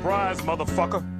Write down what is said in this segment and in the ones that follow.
Surprise, motherfucker.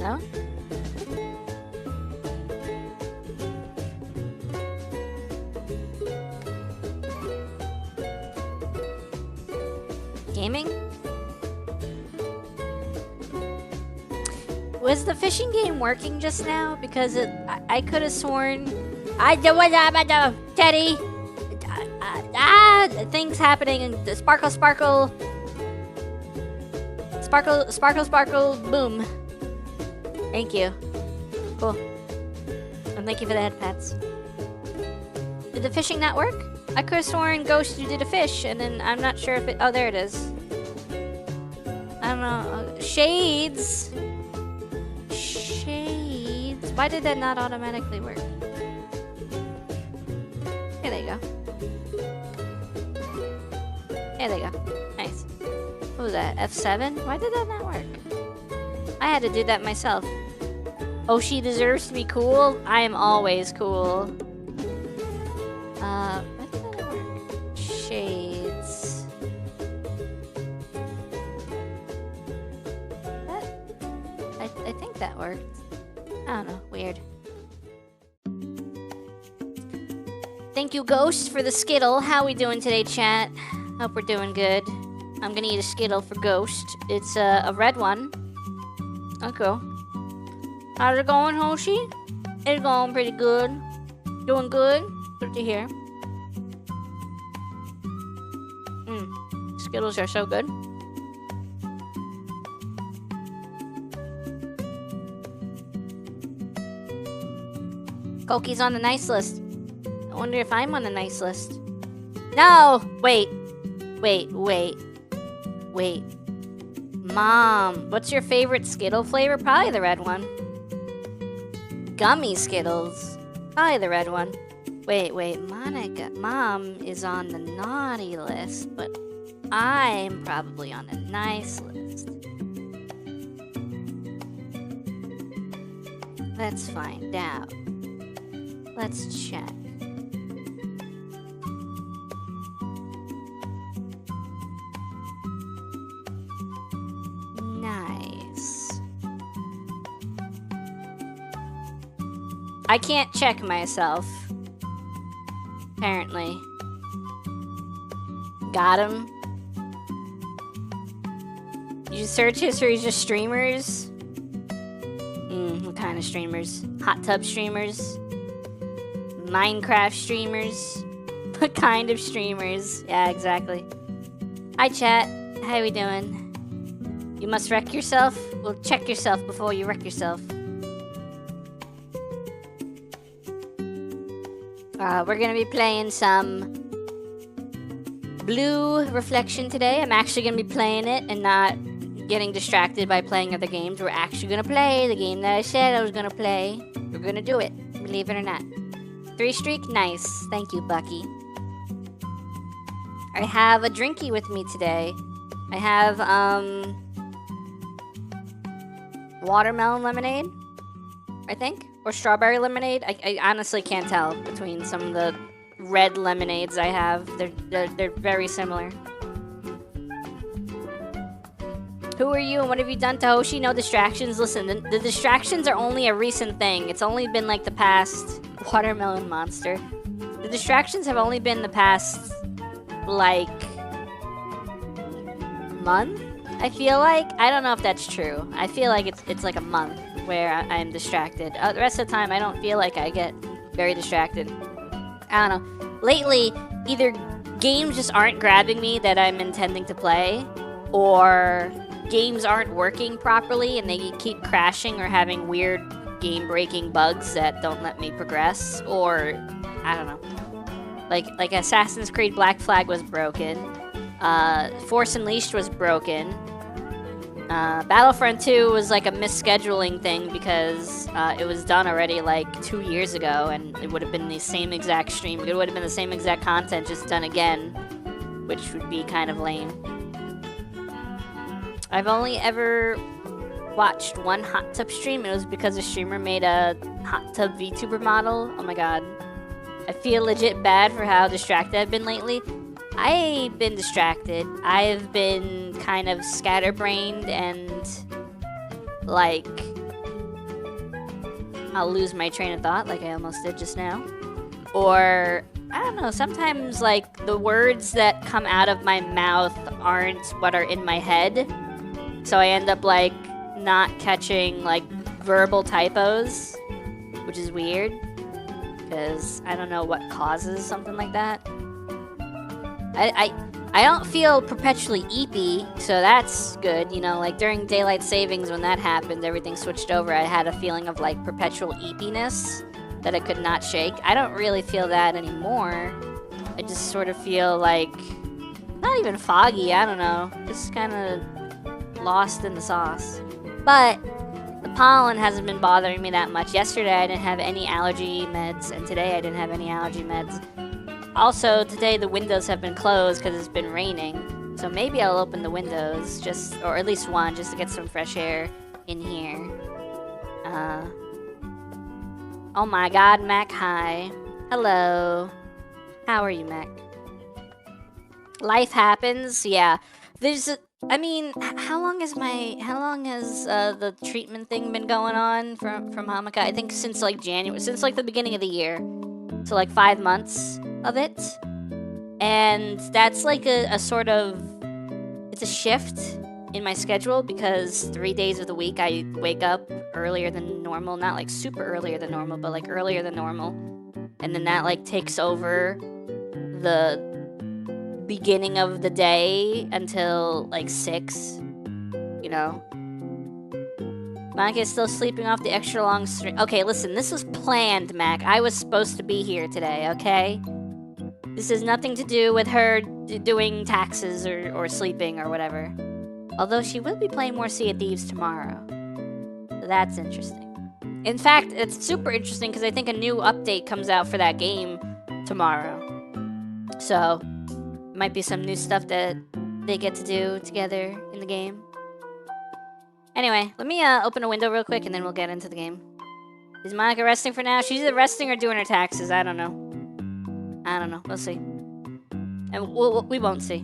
No? Gaming? Was the fishing game working just now? Because I could have sworn... Teddy! Things happening. Sparkle, sparkle. Sparkle, sparkle, sparkle, boom. Thank you. Cool. And thank you for the head pats. Did the fishing not work? I could have sworn Ghost you did a fish, and then I'm not sure if it... Oh, there it is. I don't know. Shades. Shades. Why did that not automatically work? Okay, there you go. Yeah, there you go. Nice. What was that? F7? Why did that not work? I had to do that myself. Hoshi deserves to be cool. I am always cool. Why did that not work? Shades. I think that worked. I don't know. Weird. Thank you, Ghost, for the Skittle. How we doing today, chat? Hope we're doing good. I'm gonna eat a Skittle for Ghost. It's a red one. Okay. How's it going, Hoshi? It's going pretty good. Doing good? Good to hear. Skittles are so good. Koki's on the nice list. I wonder if I'm on the nice list. No! Wait. Mom, what's your favorite Skittle flavor? Probably the red one. Gummy Skittles. Probably the red one. Wait, Monica. Mom is on the naughty list, but I'm probably on the nice list. Let's find out. Let's check. Nice. I can't check myself. Apparently. Got him. You search history just streamers? What kind of streamers? Hot tub streamers? Minecraft streamers? What kind of streamers? Yeah, exactly. Hi, chat. How we doing? You must wreck yourself? Well, check yourself before you wreck yourself. We're gonna be playing some Blue Reflection today. I'm actually gonna be playing it and not getting distracted by playing other games. We're actually gonna play the game that I said I was gonna play. We're gonna do it, believe it or not. 3 streak? Nice. Thank you, Bucky. I have a drinky with me today. I have, watermelon lemonade, I think, or strawberry lemonade. I honestly can't tell between some of the red lemonades I have. They're very similar. Who are you and what have you done to Hoshi? No distractions. Listen, the distractions are only a recent thing. It's only been like the past watermelon monster. The distractions have only been the past like month. I feel like, I don't know if that's true. I feel like it's like a month where I'm distracted. The rest of the time, I don't feel like I get very distracted. I don't know. Lately, either games just aren't grabbing me that I'm intending to play, or games aren't working properly and they keep crashing or having weird game-breaking bugs that don't let me progress, or I don't know. Like Assassin's Creed Black Flag was broken. Force Unleashed was broken. Battlefront 2 was like a misscheduling thing because it was done already like 2 years ago and it would have been the same exact stream. It would have been the same exact content just done again, which would be kind of lame. I've only ever watched one hot tub stream. It was because a streamer made a hot tub VTuber model. Oh my god. I feel legit bad for how distracted I've been lately. I've been distracted. I've been kind of scatterbrained and, like, I'll lose my train of thought like I almost did just now. Or, I don't know, sometimes, like, the words that come out of my mouth aren't what are in my head. So I end up, like, not catching, like, verbal typos, which is weird. Because I don't know what causes something like that. I don't feel perpetually eepy, so that's good. You know, like during daylight savings when that happened, everything switched over. I had a feeling of like perpetual eepiness that I could not shake. I don't really feel that anymore. I just sort of feel like, not even foggy, I don't know. Just kind of lost in the sauce. But the pollen hasn't been bothering me that much. Yesterday I didn't have any allergy meds, and today I didn't have any allergy meds. Also, today the windows have been closed because it's been raining. So maybe I'll open the windows, or at least one, just to get some fresh air in here. Oh my god, Mac, hi. Hello. How are you, Mac? Life happens, yeah. I mean, how long has the treatment thing been going on from Hamaka? I think since like January, since like the beginning of the year. So like 5 months of it. And that's like a sort of, it's a shift in my schedule because 3 days of the week I wake up earlier than normal. Not like super earlier than normal, but like earlier than normal. And then that like takes over the beginning of the day until like 6, you know. Mac is still sleeping off the extra long stream. Okay, listen, this was planned, Mac. I was supposed to be here today, okay? This has nothing to do with her doing taxes or sleeping or whatever. Although she will be playing more Sea of Thieves tomorrow. So that's interesting. In fact, it's super interesting because I think a new update comes out for that game tomorrow. So, might be some new stuff that they get to do together in the game. Anyway, let me open a window real quick and then we'll get into the game. Is Monica resting for now? She's either resting or doing her taxes. I don't know. We'll see. And we won't see.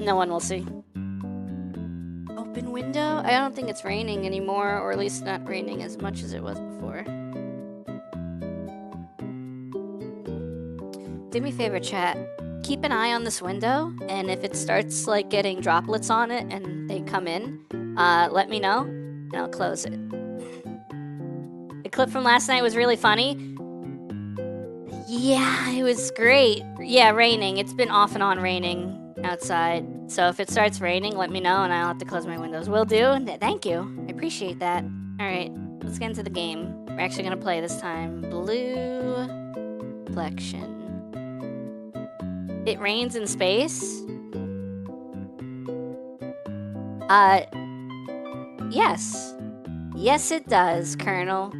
No one will see. Open window? I don't think it's raining anymore, or at least not raining as much as it was before. Do me a favor, chat. Keep an eye on this window, and if it starts like getting droplets on it and they come in, let me know, and I'll close it. The clip from last night was really funny. Yeah, it was great. Yeah, raining. It's been off and on raining outside. So if it starts raining, let me know, and I'll have to close my windows. Will do. Thank you. I appreciate that. All right, let's get into the game. We're actually gonna play this time. Blue Reflection. It rains in space? Yes. Yes, it does, Colonel.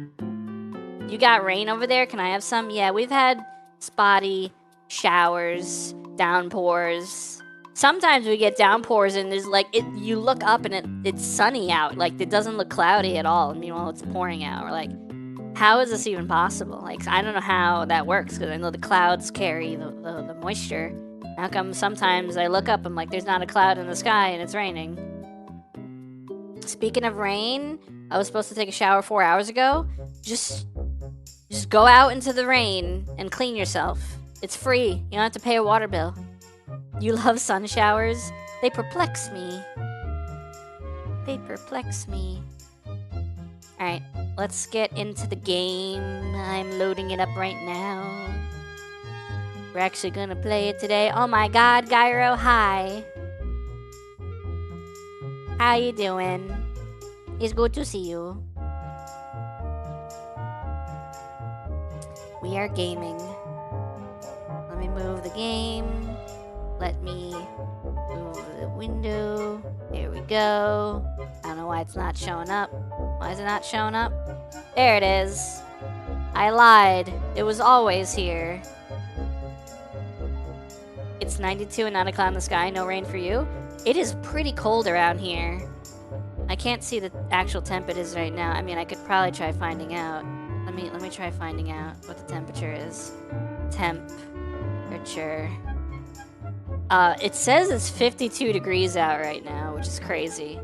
You got rain over there? Can I have some? Yeah, we've had spotty showers, downpours. Sometimes we get downpours and there's like, you look up and it's sunny out. Like, it doesn't look cloudy at all. Meanwhile, it's pouring out. We're like, how is this even possible? Like, I don't know how that works because I know the clouds carry the moisture. How come sometimes I look up, I'm like, there's not a cloud in the sky and it's raining? Speaking of rain, I was supposed to take a shower 4 hours ago. Just go out into the rain and clean yourself. It's free. You don't have to pay a water bill. You love sun showers? They perplex me. They perplex me. Alright, let's get into the game. I'm loading it up right now. We're actually gonna play it today. Oh my god, Gyro, hi. How you doing? It's good to see you. We are gaming. Let me move the game. Let me move the window. There we go. I don't know why it's not showing up. Why is it not showing up? There it is. I lied. It was always here. It's 92 and not a cloud in the sky. No rain for you. It is pretty cold around here. I can't see the actual temp it is right now. I mean, I could probably try finding out. Let me try finding out what the temperature is. Temperature. It says it's 52 degrees out right now, which is crazy.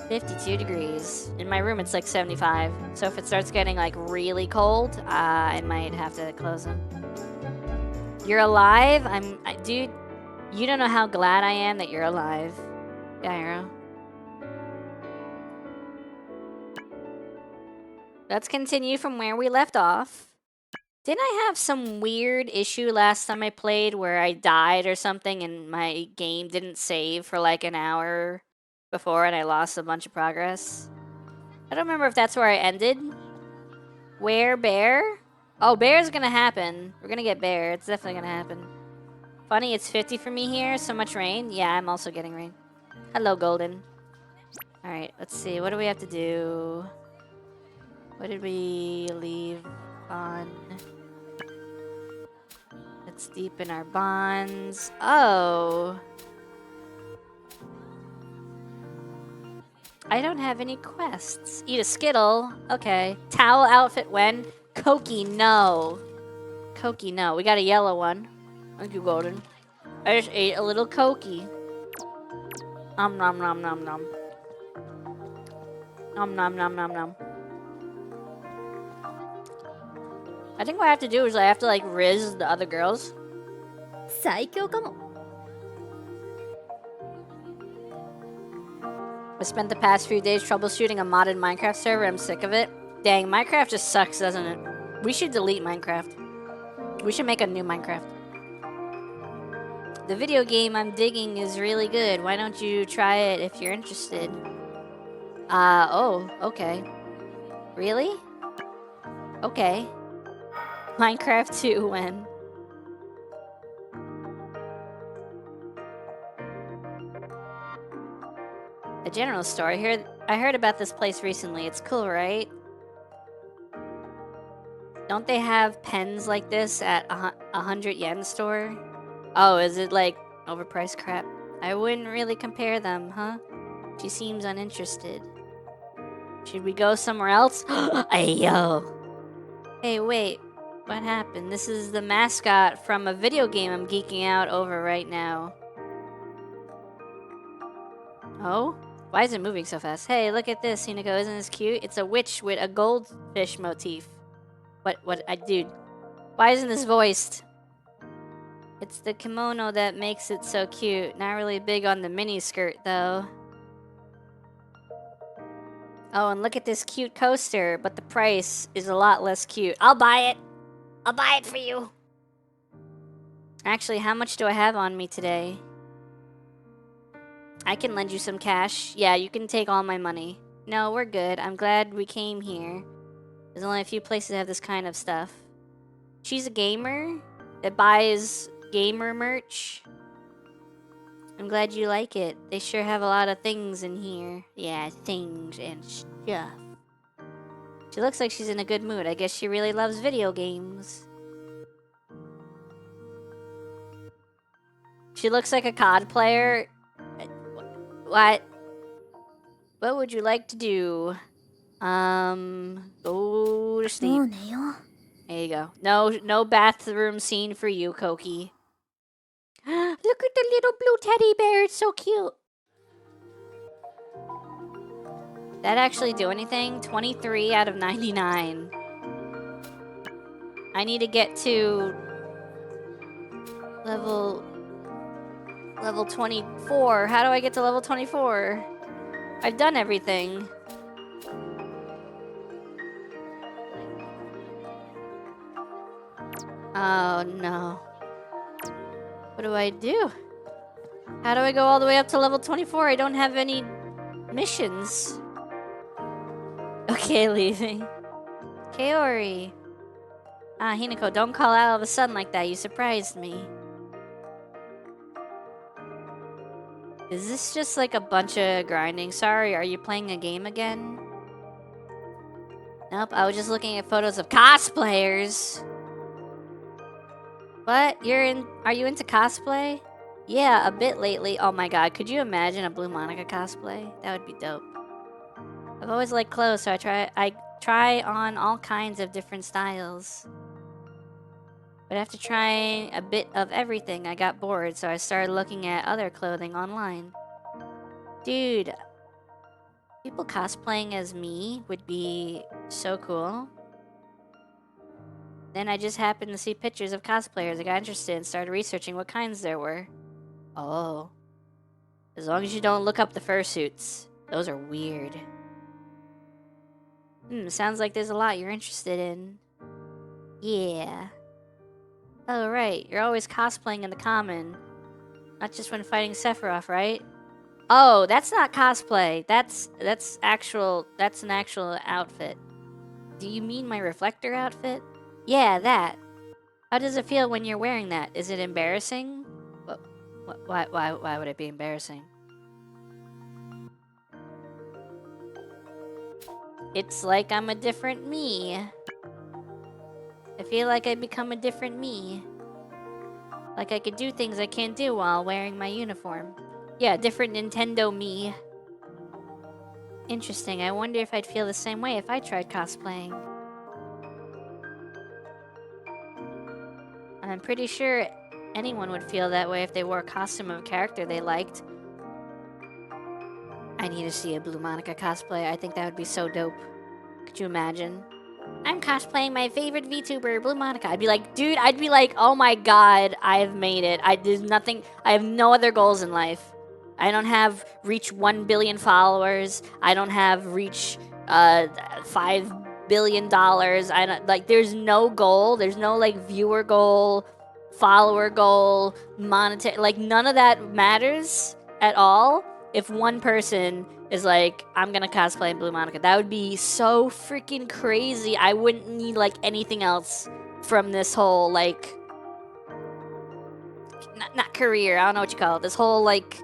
52 degrees. In my room, it's like 75. So if it starts getting like really cold, I might have to close them. You're alive? Dude, you don't know how glad I am that you're alive, Gyro. Let's continue from where we left off. Didn't I have some weird issue last time I played where I died or something and my game didn't save for like an hour before and I lost a bunch of progress? I don't remember if that's where I ended. Where bear? Oh, bear's gonna happen. We're gonna get bear. It's definitely gonna happen. Funny, it's 50 for me here. So much rain. Yeah, I'm also getting rain. Hello, Golden. Alright, let's see. What do we have to do? What did we leave on? Let's deepen our bonds. Oh. I don't have any quests. Eat a Skittle. Okay. Towel outfit when? Koki, no. Koki, no. We got a yellow one. Thank you, Golden. I just ate a little Koki. Nom nom nom nom nom. Nom nom nom nom nom. I think what I have to do is I have to like riz the other girls. 最強かも。 I spent the past few days troubleshooting a modded Minecraft server. I'm sick of it. Dang, Minecraft just sucks, doesn't it? We should delete Minecraft. We should make a new Minecraft. The video game I'm digging is really good. Why don't you try it if you're interested? Oh, okay. Really? Okay. Minecraft 2 when? A general store. I heard about this place recently. It's cool, right? Don't they have pens like this at a 100 yen store? Oh, is it like overpriced crap? I wouldn't really compare them, huh? She seems uninterested. Should we go somewhere else? Ayo. Hey, wait. What happened? This is the mascot from a video game I'm geeking out over right now. Oh? Why is it moving so fast? Hey, look at this, Hinako. Isn't this cute? It's a witch with a goldfish motif. Dude. Why isn't this voiced? It's the kimono that makes it so cute. Not really big on the mini skirt, though. Oh, and look at this cute coaster, but the price is a lot less cute. I'll buy it. I'll buy it for you. Actually, how much do I have on me today? I can lend you some cash. Yeah, you can take all my money. No, we're good. I'm glad we came here. There's only a few places that have this kind of stuff. She's a gamer that buys gamer merch. I'm glad you like it. They sure have a lot of things in here. Yeah, things and stuff. She looks like she's in a good mood. I guess she really loves video games. She looks like a COD player. What? What would you like to do? Go to sleep. もう寝よう。 There you go. No bathroom scene for you, Koki. Look at the little blue teddy bear. It's so cute. That actually do anything? 23 out of 99. I need to get to level 24. How do I get to level 24? I've done everything. Oh no. What do I do? How do I go all the way up to level 24? I don't have any missions. Okay, leaving. Kaori. Ah, Hinako, don't call out all of a sudden like that. You surprised me. Is this just like a bunch of grinding? Sorry, are you playing a game again? Nope, I was just looking at photos of cosplayers. What? Are you into cosplay? Yeah, a bit lately. Oh my god, could you imagine a Blue Monica cosplay? That would be dope. I've always liked clothes, so I try on all kinds of different styles. But after trying a bit of everything, I got bored, so I started looking at other clothing online. Dude, People cosplaying as me would be so cool. Then I just happened to see pictures of cosplayers. I got interested and started researching what kinds there were. Oh. As long as you don't look up the fursuits. Those are weird. Sounds like there's a lot you're interested in. Yeah. Oh, right. You're always cosplaying in the common. Not just when fighting Sephiroth, right? Oh, that's not cosplay. That's an actual outfit. Do you mean my reflector outfit? Yeah, that. How does it feel when you're wearing that? Is it embarrassing? Why would it be embarrassing? It's like I'm a different me. I feel like I become a different me. Like I could do things I can't do while wearing my uniform. Yeah, different Nintendo me. Interesting. I wonder if I'd feel the same way if I tried cosplaying. I'm pretty sure anyone would feel that way if they wore a costume of a character they liked. I need to see a Blue Monica cosplay. I think that would be so dope. Could you imagine? I'm cosplaying my favorite VTuber, Blue Monica. I'd be like, dude, I'd be like, oh my god, I've made it. There's nothing, I have no other goals in life. I don't have reach 1 billion followers. I don't have reach $5 billion. I don't, like, there's no goal. There's no, like, viewer goal, follower goal, monetary, like, none of that matters at all if one person is like, I'm gonna cosplay Blue Monica. That would be so freaking crazy. I wouldn't need, like, anything else from this whole, like, not career, I don't know what you call it, this whole, like,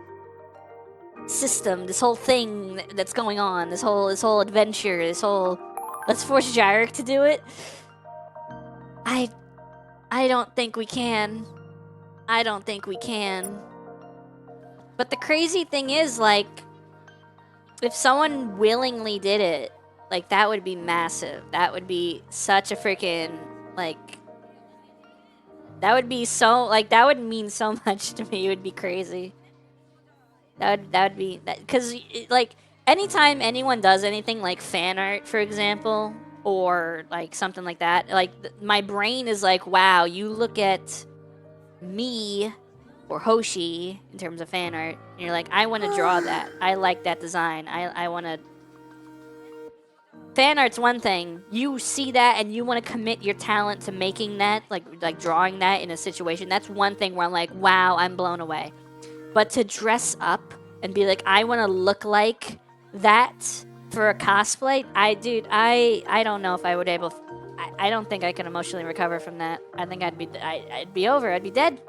system, this whole thing that's going on, this whole adventure, this whole, let's force Jarek to do it. I don't think we can. I don't think we can. But the crazy thing is, like, if someone willingly did it, like, that would be massive. That would be such a freaking, like, that would be so, like, that would mean so much to me. It would be crazy. That would be, that, because, like, anytime anyone does anything, like fan art, for example, or, like, something like that, like, my brain is like, wow, you look at me or Hoshi in terms of fan art, and you're like, I want to draw that. I like that design. I want to. Fan art's one thing. You see that and you want to commit your talent to making that, like drawing that in a situation. That's one thing where I'm like, wow, I'm blown away. But to dress up and be like, I want to look like that for a cosplay, I don't know if I would able. I don't think I can emotionally recover from that. I think I'd be over. I'd be dead.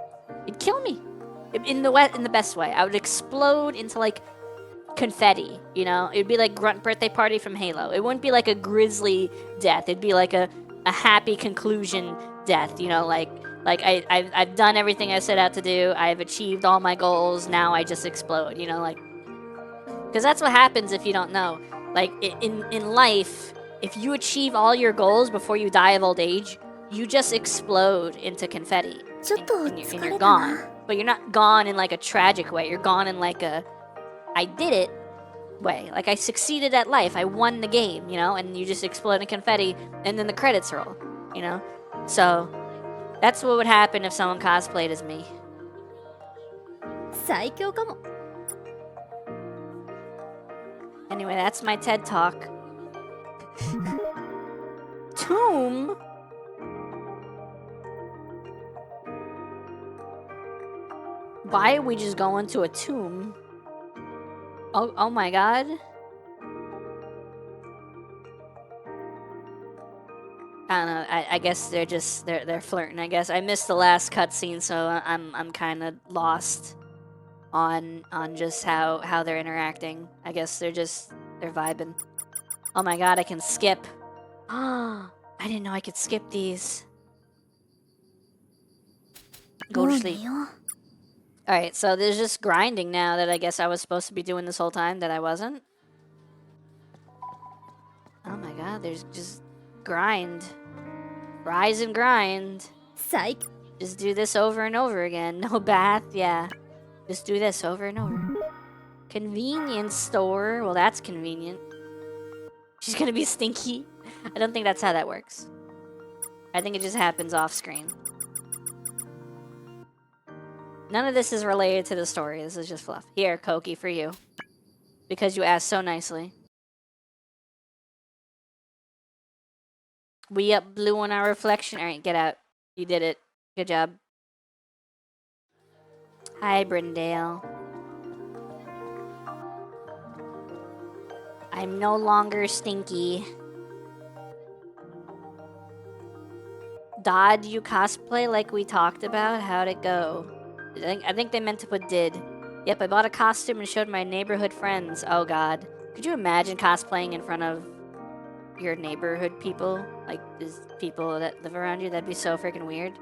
It'd kill me. In the best way. I would explode into, like, confetti, you know? It'd be like Grunt Birthday Party from Halo. It wouldn't be like a grisly death. It'd be like a happy conclusion death, you know? Like I've done everything I set out to do. I've achieved all my goals. Now I just explode, you know? Like, because that's what happens if you don't know. Like, in life, if you achieve all your goals before you die of old age, you just explode into confetti. And you're gone. But you're not gone in, like, a tragic way. You're gone in, like, a I did it way. Like, I succeeded at life. I won the game, you know? And you just explode in confetti, and then the credits roll, you know? So, that's what would happen if someone cosplayed as me. 最強かも。 Anyway, that's my TED Talk. Tomb? Why are we just going to a tomb? Oh my god. I don't know. I guess they're flirting. I guess I missed the last cutscene, so I'm kind of lost on just how they're interacting. I guess they're vibing. Oh my god, I can skip. Ah, I didn't know I could skip these. Go to sleep. Alright, so there's just grinding now that I guess I was supposed to be doing this whole time that I wasn't. Oh my god, there's just grind. Rise and grind. Psych. Just do this over and over again. No bath, yeah. Just do this over and over. Convenience store. Well, that's convenient. She's gonna be stinky. I don't think that's how that works. I think it just happens off screen. None of this is related to the story. This is just fluff. Here, Koki, for you. Because you asked so nicely. We up blue on our reflection. Alright, get out. You did it. Good job. Hi, Brindale. I'm no longer stinky. Dodd, you cosplay like we talked about? How'd it go? I think they meant to put did. Yep, I bought a costume and showed my neighborhood friends. Oh god. Could you imagine cosplaying in front of your neighborhood people? Like, these people that live around you? That'd be so freaking weird.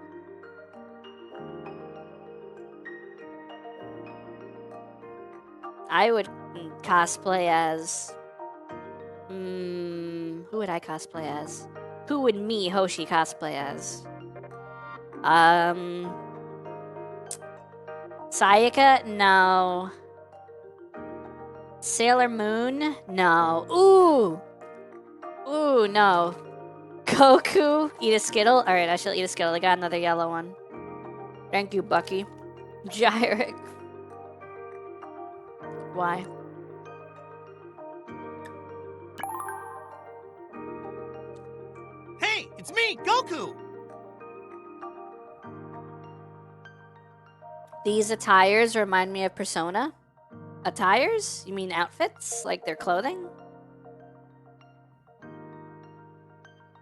I would cosplay as... who would I cosplay as? Who would me, Hoshi, cosplay as? Sayaka? No. Sailor Moon? No. Ooh! Ooh, no. Goku? Eat a Skittle? Alright, I shall eat a Skittle. I got another yellow one. Thank you, Bucky. Gyrek. Why? Hey, it's me, Goku! These attires remind me of Persona. Attires? You mean outfits? Like their clothing?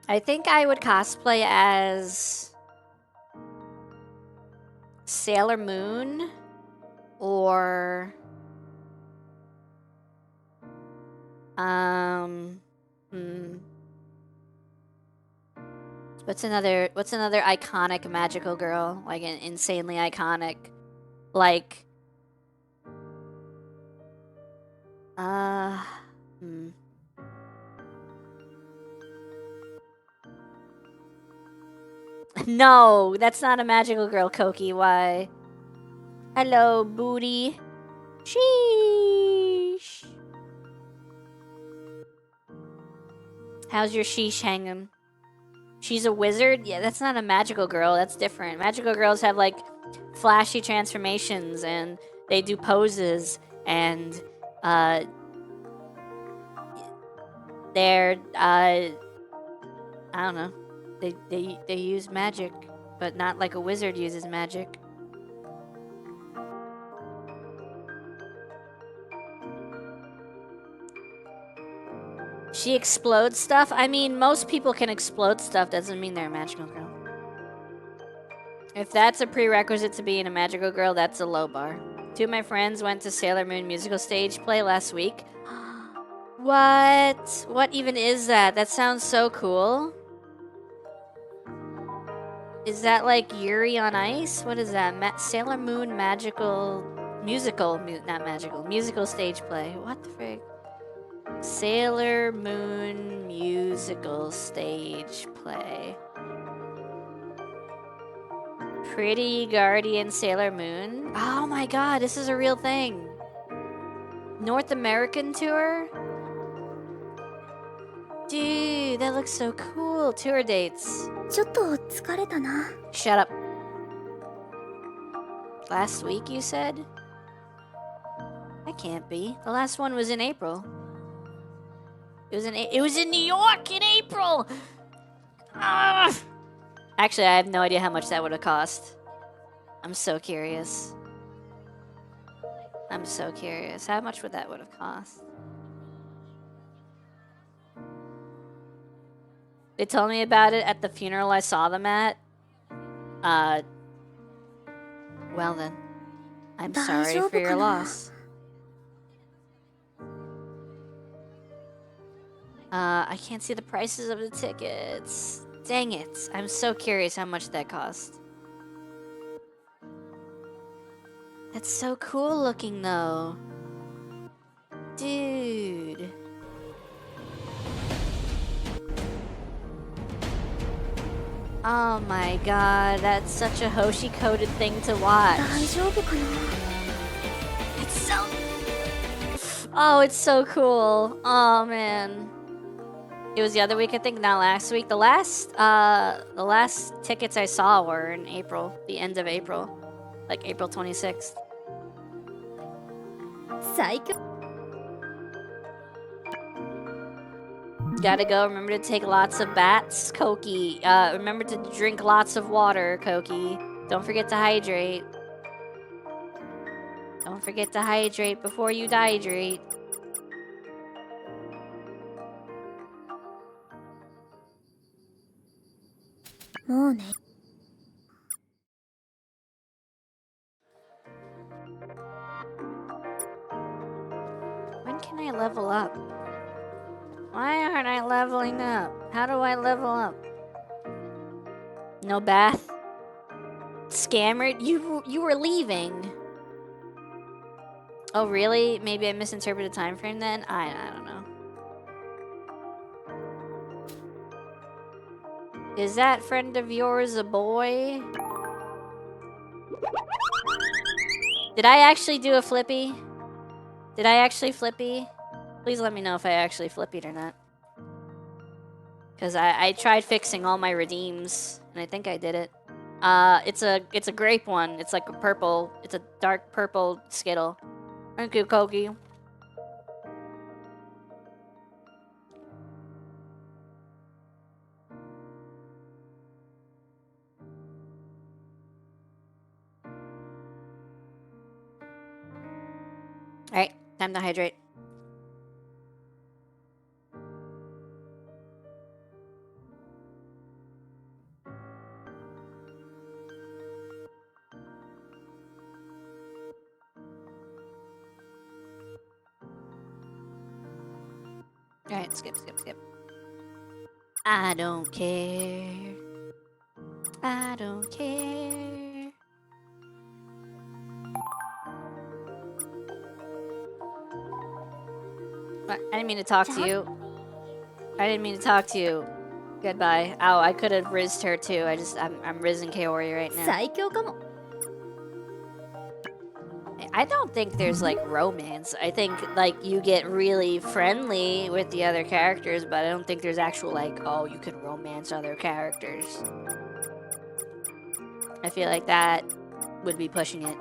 I think I would cosplay as Sailor Moon or what's another iconic magical girl? Like an insanely iconic, like No, that's not a magical girl, Koki. Why? Hello, booty. Sheesh. How's your sheesh hanging? She's a wizard? Yeah, that's not a magical girl. That's different. Magical girls have, like, flashy transformations, and they do poses, and, they're, I don't know. They use magic, but not like a wizard uses magic. She explodes stuff? I mean, most people can explode stuff. Doesn't mean they're a magical girl. If that's a prerequisite to being a magical girl, that's a low bar. Two of my friends went to Sailor Moon musical stage play last week. What? What even is that? That sounds so cool. Is that like Yuri on Ice? What is that? Sailor Moon magical... musical stage play. What the frick? Sailor Moon musical stage play. Pretty Guardian Sailor Moon? Oh my god, this is a real thing. North American tour? Dude, that looks so cool. Tour dates. ちょっと疲れたな。 Shut up. Last week, you said? That can't be. The last one was in April. It was in New York in April! Ugh. Actually, I have no idea how much that would have cost. I'm so curious. I'm so curious. How much would that would have cost? They told me about it at the funeral I saw them at. Well then. I'm sorry for your loss. I can't see the prices of the tickets. Dang it. I'm so curious how much that cost. That's so cool looking though. Dude. Oh my god, that's such a Hoshi-coded thing to watch. 大丈夫かな。 It's so... Oh, it's so cool. Oh man. It was the other week, I think, not last week. The last tickets I saw were in April, the end of April. Like April 26th. 最強 Gotta go. Remember to take lots of bats, Koki. Remember to drink lots of water, Koki. Don't forget to hydrate. Don't forget to hydrate before you dehydrate. Oh, ne. When can I level up? Why aren't I leveling up? How do I level up? No bath? Scammer? You were leaving. Oh, really? Maybe I misinterpreted the time frame then? I don't know. Is that friend of yours a boy? Did I actually do a flippy? Did I actually flippy? Please let me know if I actually flippied or not. Because I tried fixing all my redeems, and I think I did it. It's a grape one. It's like a purple. It's a dark purple Skittle. Thank you, Koki. Alright, time to hydrate. Alright, skip. I don't care. I don't care. I didn't mean to talk to you. I didn't mean to talk to you. Goodbye. Oh, I could have rizzed her too. I'm rizzing Kaori right now. 最強かも I don't think there's like romance. I think like you get really friendly with the other characters, but I don't think there's actual like, oh, you can romance other characters. I feel like that would be pushing it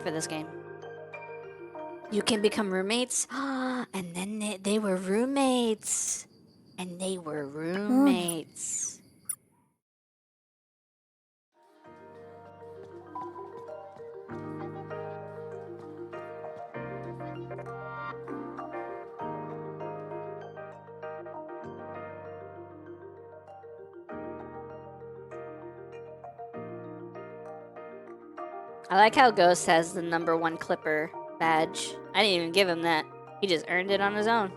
for this game. You can become roommates, and then they were roommates, and they were roommates. I like how Ghost has the #1 Clipper badge. I didn't even give him that. He just earned it on his own.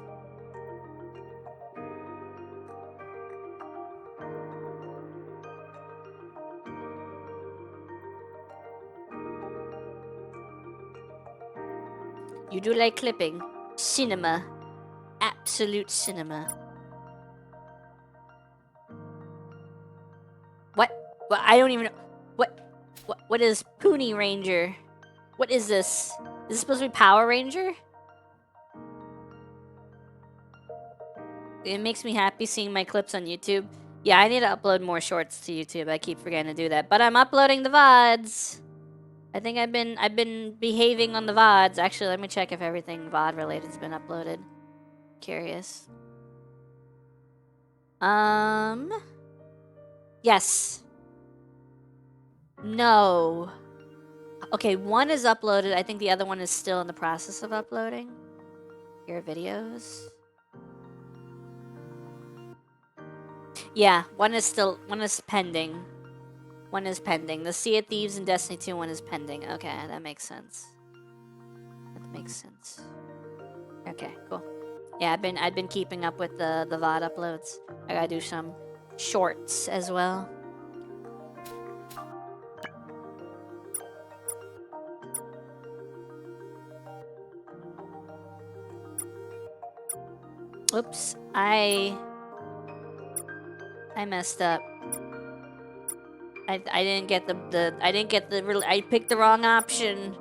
You do like clipping. Cinema. Absolute cinema. What? Well, I don't even know. What is Pony Ranger? What is this? Is this supposed to be Power Ranger? It makes me happy seeing my clips on YouTube. Yeah, I need to upload more shorts to YouTube. I keep forgetting to do that. But I'm uploading the VODs. I think I've been behaving on the VODs. Actually, let me check if everything VOD related has been uploaded. Curious. Yes. No. Okay, one is uploaded. I think the other one is still in the process of uploading. Your videos. Yeah, one is pending. One is pending. The Sea of Thieves and Destiny 2 one is pending. Okay, that makes sense. That makes sense. Okay, cool. Yeah, I've been keeping up with the VOD uploads. I gotta do some shorts as well. Oops, I messed up. I didn't get I picked the wrong option.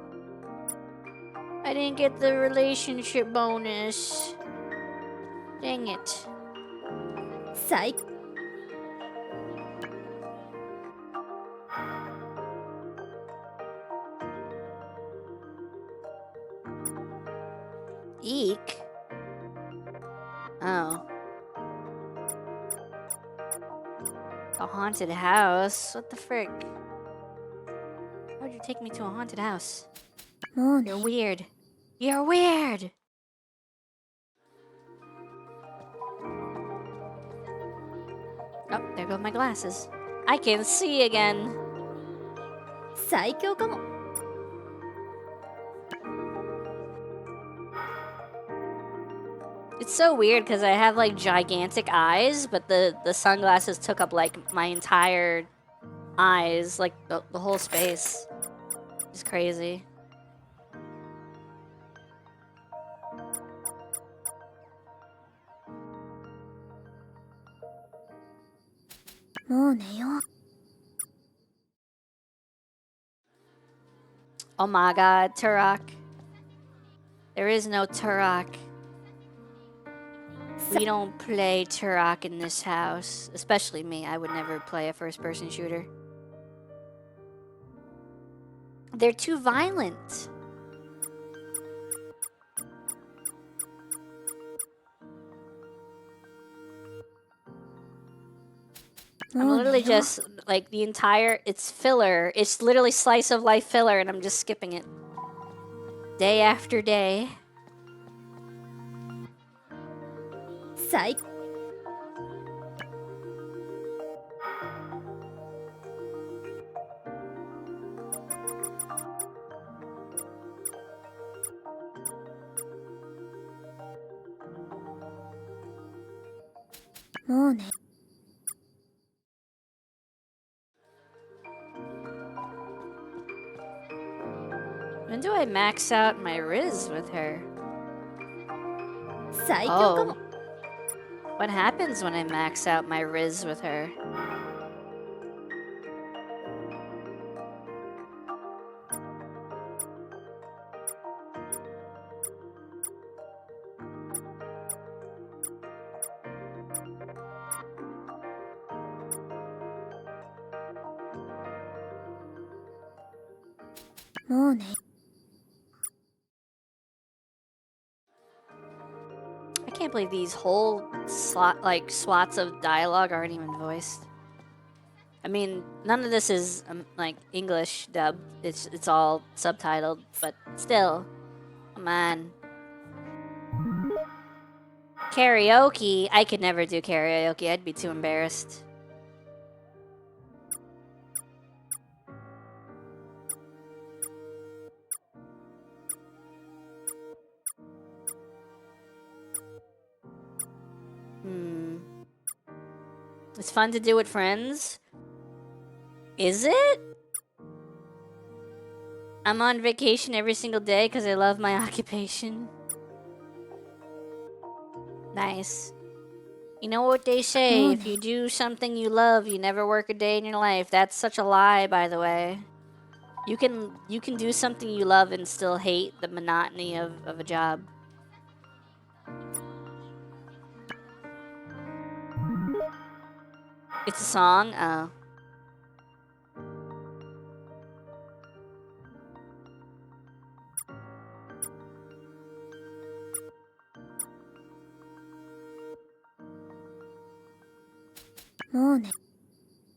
I didn't get the relationship bonus. Dang it. 最 Eek? Oh. A haunted house? What the frick? Why'd you take me to a haunted house? もうね You're weird. You're weird! Oh, there go my glasses. I can see again. 最強かも It's so weird because I have like gigantic eyes, but the sunglasses took up like my entire eyes, like the whole space. It's crazy. もう寝よう Oh my god, Turok. There is no Turok. We don't play Turok in this house. Especially me. I would never play a first-person shooter. They're too violent. I'm もう literally 寝よう just, like, the entire... It's filler. It's literally slice of life filler, and I'm just skipping it. Day after day. 最 もうね When do I max out my Riz with her? 最強かも What happens when I max out my Riz with her? I can't believe these whole swats of dialogue aren't even voiced. I mean, none of this is like English dub. It's all subtitled, but still, come on. Karaoke? I could never do karaoke. I'd be too embarrassed. It's fun to do with friends. Is it? I'm on vacation every single day because I love my occupation. Nice. You know what they say, if you do something you love, you never work a day in your life. That's such a lie, by the way. You can do something you love and still hate the monotony of a job. It's a song? Oh.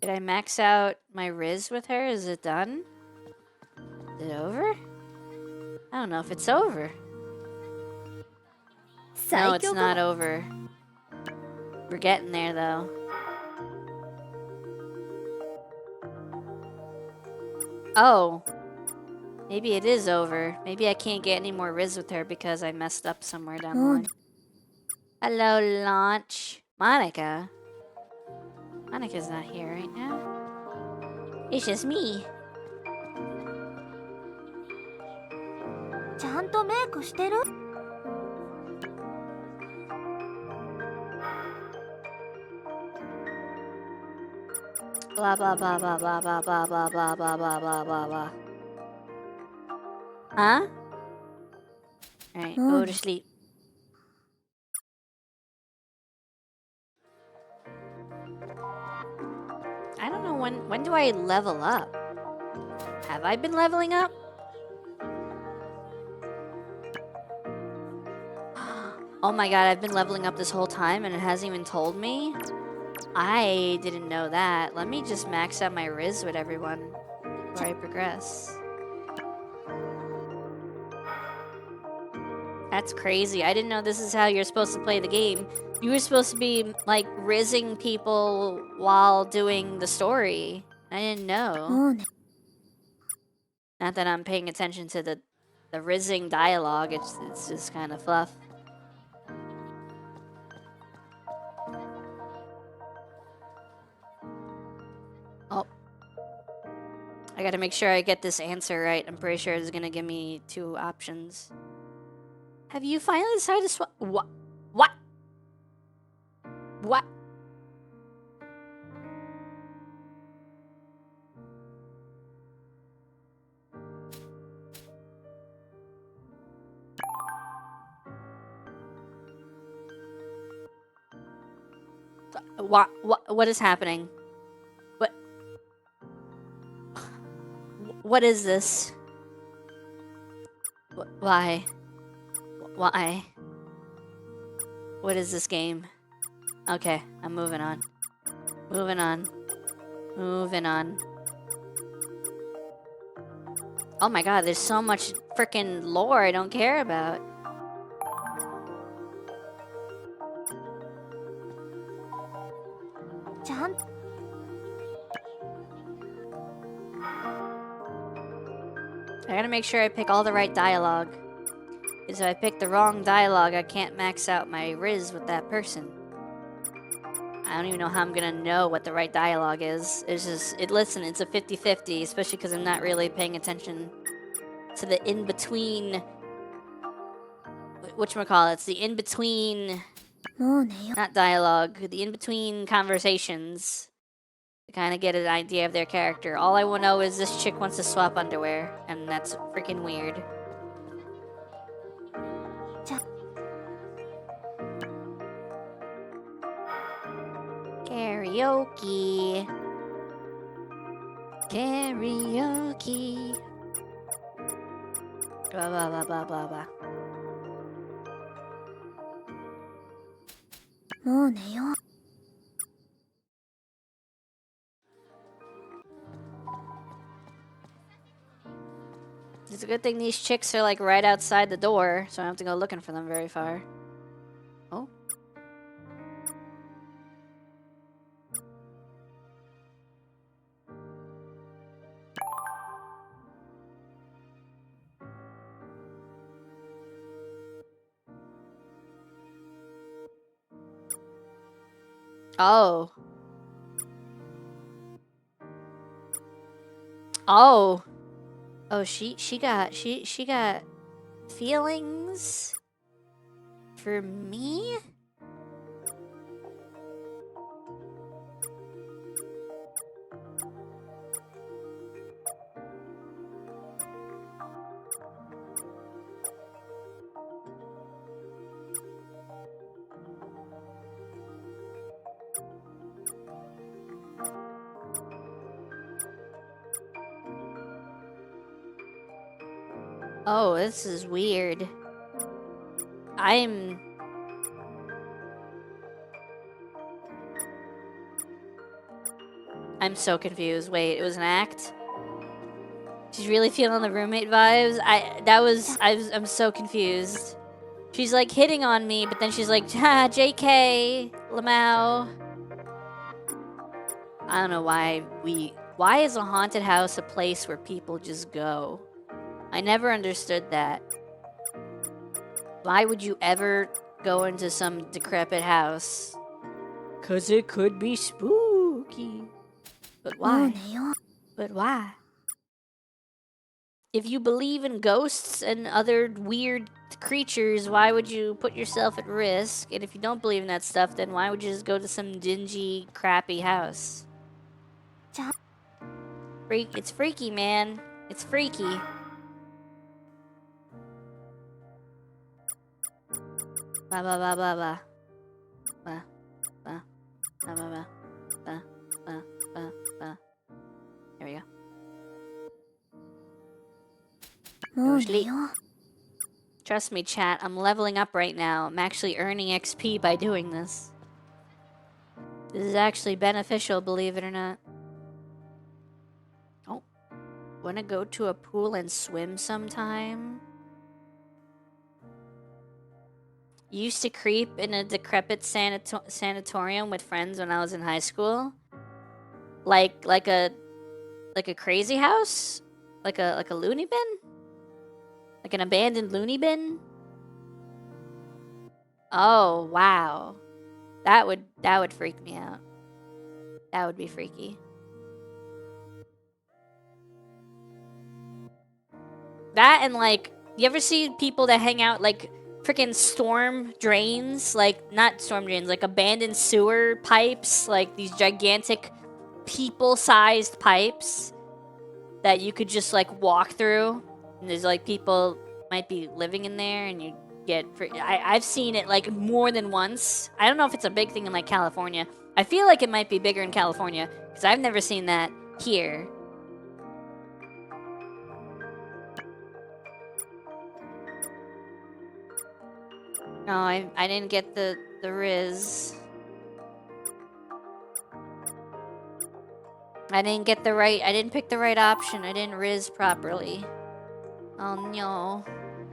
Did I max out my Riz with her? Is it done? Is it over? I don't know if it's over. No, it's not over. We're getting there, though. Oh. Maybe it is over. Maybe I can't get any more Riz with her because I messed up somewhere down the line. Hello, Launch. Monica. Monica's not here right now. It's just me. ちゃんとメイクしてる Blah blah blah blah blah blah blah blah blah blah blah blah blah blah. Huh? Alright, go to sleep. I don't know when do I level up? Have I been leveling up? Oh my god, I've been leveling up this whole time and it hasn't even told me? I didn't know that. Let me just max out my Riz with everyone before I progress. That's crazy. I didn't know this is how you're supposed to play the game. You were supposed to be, like, rizzing people while doing the story. I didn't know. Not that I'm paying attention to the rizzing dialogue. It's just kind of fluff. Oh. I gotta make sure I get this answer right. I'm pretty sure it's gonna give me 2 options. Have you finally decided to swap? What? What? What? What is happening? What is this? Why? Why? What is this game? Okay, I'm moving on. Moving on. Moving on. Oh my god, there's so much freaking lore I don't care about. I gotta make sure I pick all the right dialogue. Because if I pick the wrong dialogue, I can't max out my Riz with that person. I don't even know how I'm gonna know what the right dialogue is. It's just, listen, it's a 50-50, especially because I'm not really paying attention to the in-between, whatchamacallits, the in-between, not dialogue, the in-between conversations to kind of get an idea of their character. All I know is this chick wants to swap underwear, and that's freaking weird. Karaoke. Karaoke. Blah, blah, blah, blah, blah, blah. It's a good thing these chicks are like right outside the door, so I don't have to go looking for them very far. Oh. Oh. Oh. Oh, she got feelings for me? Oh, this is weird. I'm so confused. Wait, it was an act? She's really feeling the roommate vibes? I'm so confused. She's like hitting on me, but then she's like, ha, JK, Lamau. I don't know why is a haunted house a place where people just go? I never understood that. Why would you ever go into some decrepit house? 'Cause it could be spooky. But why? But why? If you believe in ghosts and other weird creatures, why would you put yourself at risk? And if you don't believe in that stuff, then why would you just go to some dingy, crappy house? It's freaky, man. It's freaky. Ba ba ba ba ba. Ba ba ba ba ba ba ba ba ba. There we go. もう Go 寝 sleep. よう。 Trust me, chat. I'm leveling up right now. I'm actually earning XP by doing this. This is actually beneficial, believe it or not. Oh, wanna go to a pool and swim sometime? Used to creep in a decrepit sanatorium with friends when I was in high school. Like a crazy house? Like a loony bin? Like an abandoned loony bin? Oh, wow. That would freak me out. That would be freaky. That and like, you ever see people that hang out like freaking storm drains? Like, not storm drains, like abandoned sewer pipes, like these gigantic people-sized pipes that you could just like walk through. And there's like people might be living in there and you get... I've seen it like more than once. I don't know if it's a big thing in like California. I feel like it might be bigger in California because I've never seen that here. No, I didn't get the Riz. I didn't pick the right option. I didn't Riz properly. Oh no.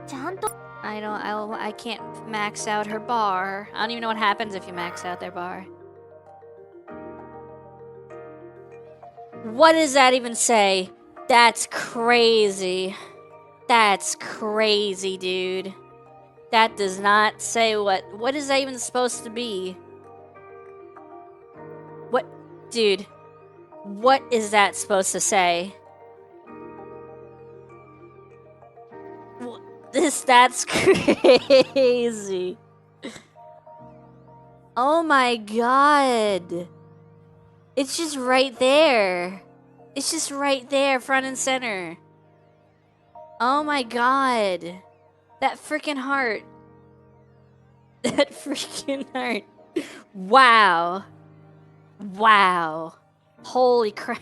ちゃんと I can't max out her bar. I don't even know what happens if you max out their bar. What does that even say? That's crazy. That's crazy, dude. That does not say what is that even supposed to be? What, dude? What is that supposed to say? That's crazy. Oh my god. It's just right there. It's just right there, front and center. Oh my god. That freaking heart. That freaking heart. Wow. Wow. Holy crap.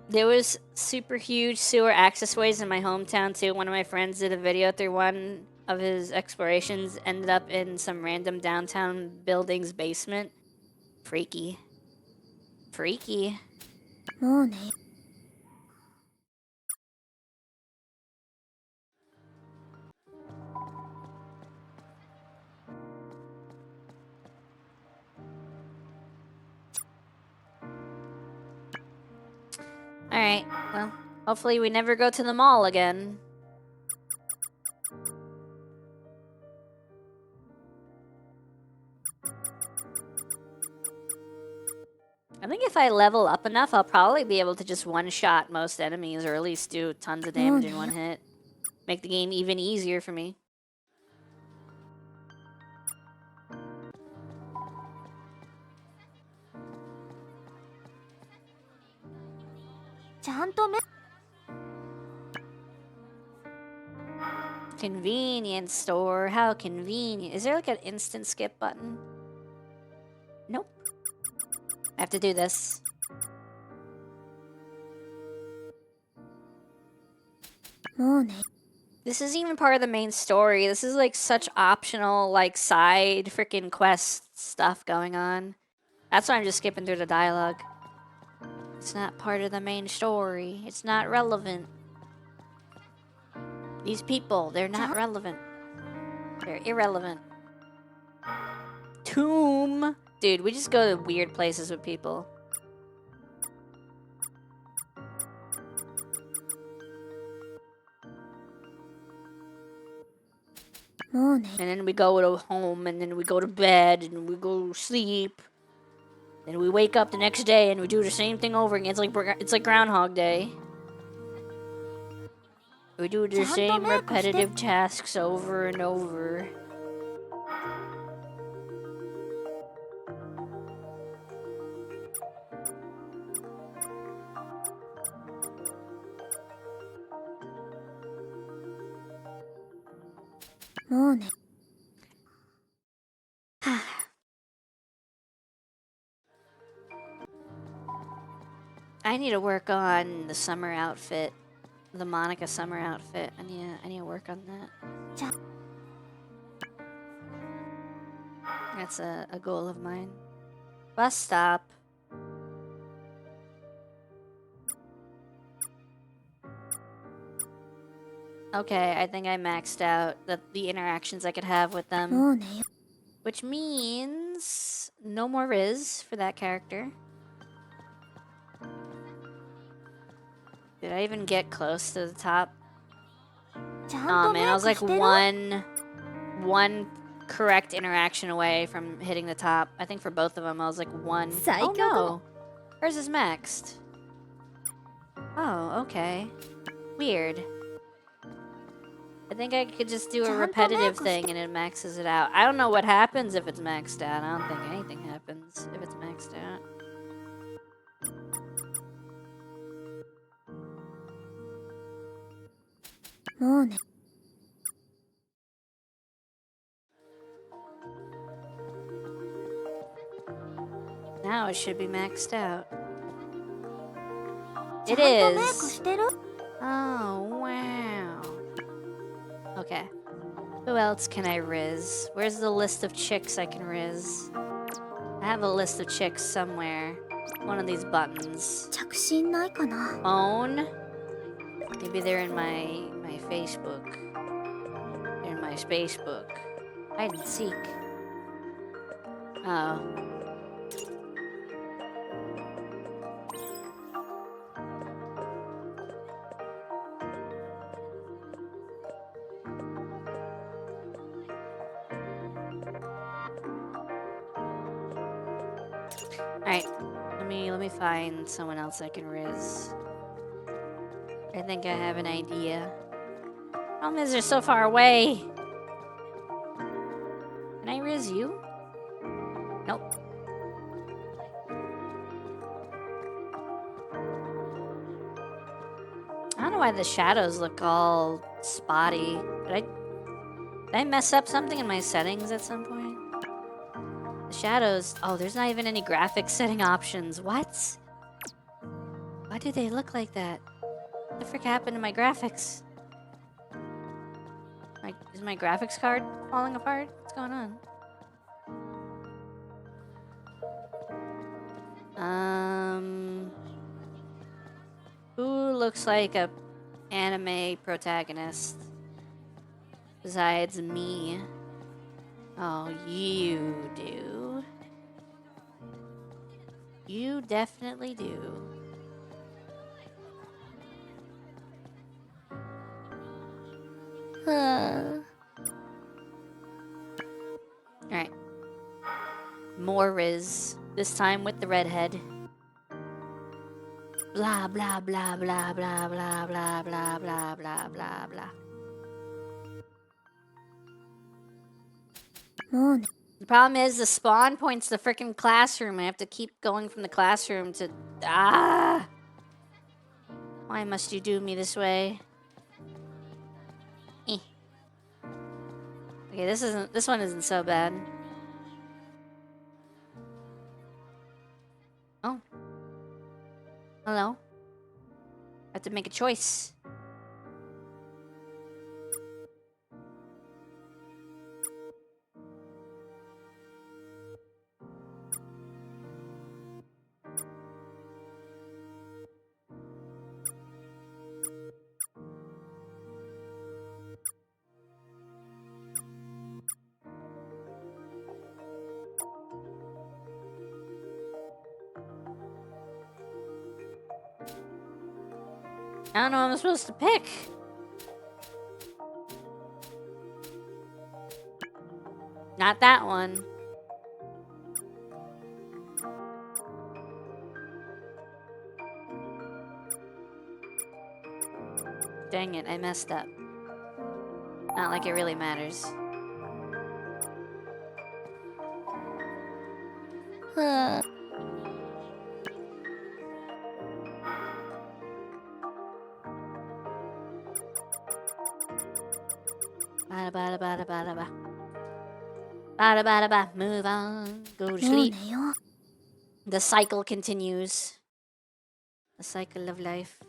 There was super huge sewer access ways in my hometown too. One of my friends did a video through one of his explorations, ended up in some random downtown building's basement. Freaky. Freaky. もうね Alright, well, hopefully we never go to the mall again. I think if I level up enough, I'll probably be able to just one-shot most enemies, or at least do tons of damage in one hit. Make the game even easier for me. Convenience store, how convenient. Is there like an instant skip button? Nope. I have to do this. This isn't even part of the main story. This is like such optional, like side freaking quest stuff going on. That's why I'm just skipping through the dialogue. It's not part of the main story. It's not relevant. These people, they're not relevant. They're irrelevant. Tomb. Dude, we just go to weird places with people. And then we go to home, and then we go to bed, and we go to sleep. Then we wake up the next day, and we do the same thing over again. It's like Groundhog Day. We do the same repetitive tasks over and over. もうね。 I need to work on the summer outfit. The Monica summer outfit. I need to work on that. That's a goal of mine. Bus stop. Okay, I think I maxed out the interactions I could have with them. もうね。 Which means no more Riz for that character. Did I even get close to the top? ちゃん Oh と man, メ I イ was ク like してる？ one correct interaction away from hitting the top. I think for both of them, I was like one. Oh no, hers is maxed. Oh, okay. Weird. I think I could just do a repetitive thing and it maxes it out. I don't know what happens if it's maxed out. I don't think anything happens if it's maxed out. Now it should be maxed out. It is. Oh, wow. Okay. Who else can I riz? Where's the list of chicks I can riz? I have a list of chicks somewhere. One of these buttons. 着信ないかな？ Own? Maybe they're in my Facebook. They're in my Spacebook. Hide and seek. Oh. Alright. Let me find someone else I can riz. I think I have an idea. Problem is they're so far away. Can I riz you? Nope. I don't know why the shadows look all spotty. Did I mess up something in my settings at some point? The shadows... Oh, there's not even any graphics setting options. What? Why do they look like that? What the frick happened to my graphics? Is my graphics card falling apart? What's going on? Who looks like a anime protagonist besides me? Oh, you do. You definitely do. Alright. More Riz. This time with the redhead. Blah, blah, blah, blah, blah, blah, blah, blah, blah, blah, blah, blah. The problem is the spawn point's the frickin' classroom. I have to keep going from the classroom to... Ah! Why must you do me this way? Eh. Okay, this one isn't so bad. Oh. Hello? I have to make a choice. I don't know what I'm supposed to pick. Not that one. Dang it, I messed up. Not like it really matters. Bada bada bada bada ba. Bada bada ba. Move on. Go to もう sleep. 寝よう。 The cycle continues. The cycle of life.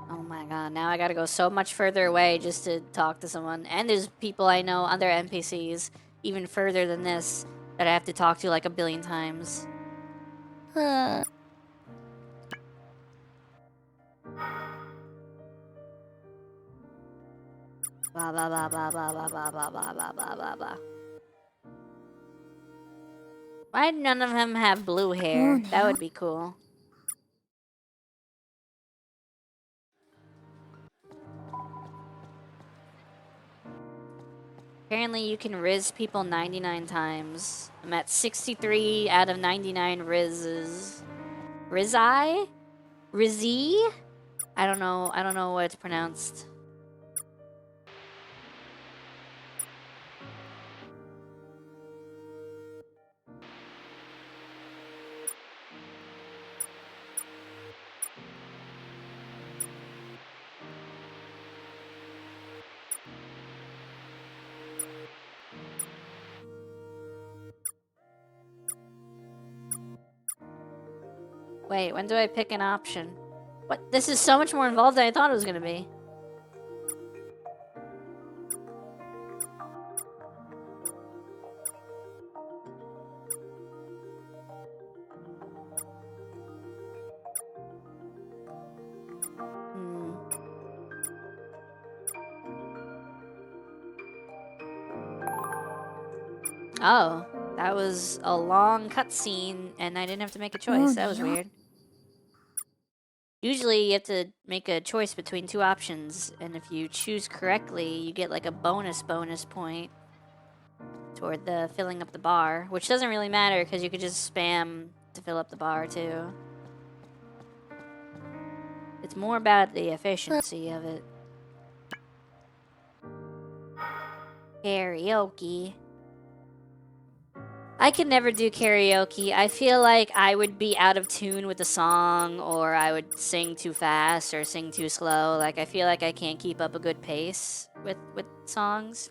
Oh my god, now I gotta go so much further away just to talk to someone. And there's people I know, other NPCs, even further than this, that I have to talk to like a billion times. はあ。 Blah blah blah blah blah blah blah blah blah blah blah blah blah. Why none of them have blue hair? That would be cool. Apparently you can riz people 99 times. I'm at 63 out of 99 rizzes. Rizzi? Rizzy? I don't know what it's pronounced. Wait, when do I pick an option? What? This is so much more involved than I thought it was gonna be. Oh, that was a long cutscene, and I didn't have to make a choice. That was weird. Usually, you have to make a choice between two options, and if you choose correctly, you get like a bonus point toward the filling up the bar, which doesn't really matter because you could just spam to fill up the bar too. It's more about the efficiency of it. Karaoke. I could never do karaoke. I feel like I would be out of tune with the song, or I would sing too fast or sing too slow. Like, I feel like I can't keep up a good pace with songs.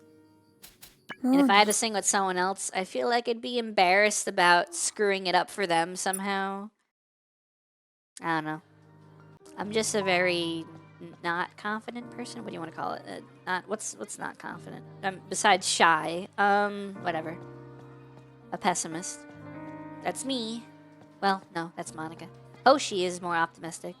And if I had to sing with someone else, I feel like I'd be embarrassed about screwing it up for them somehow. I don't know. I'm just a very not confident person. What do you want to call it? What's not confident? Besides shy. Whatever. A pessimist. That's me. Well, no, that's Monica. Hoshi is more optimistic.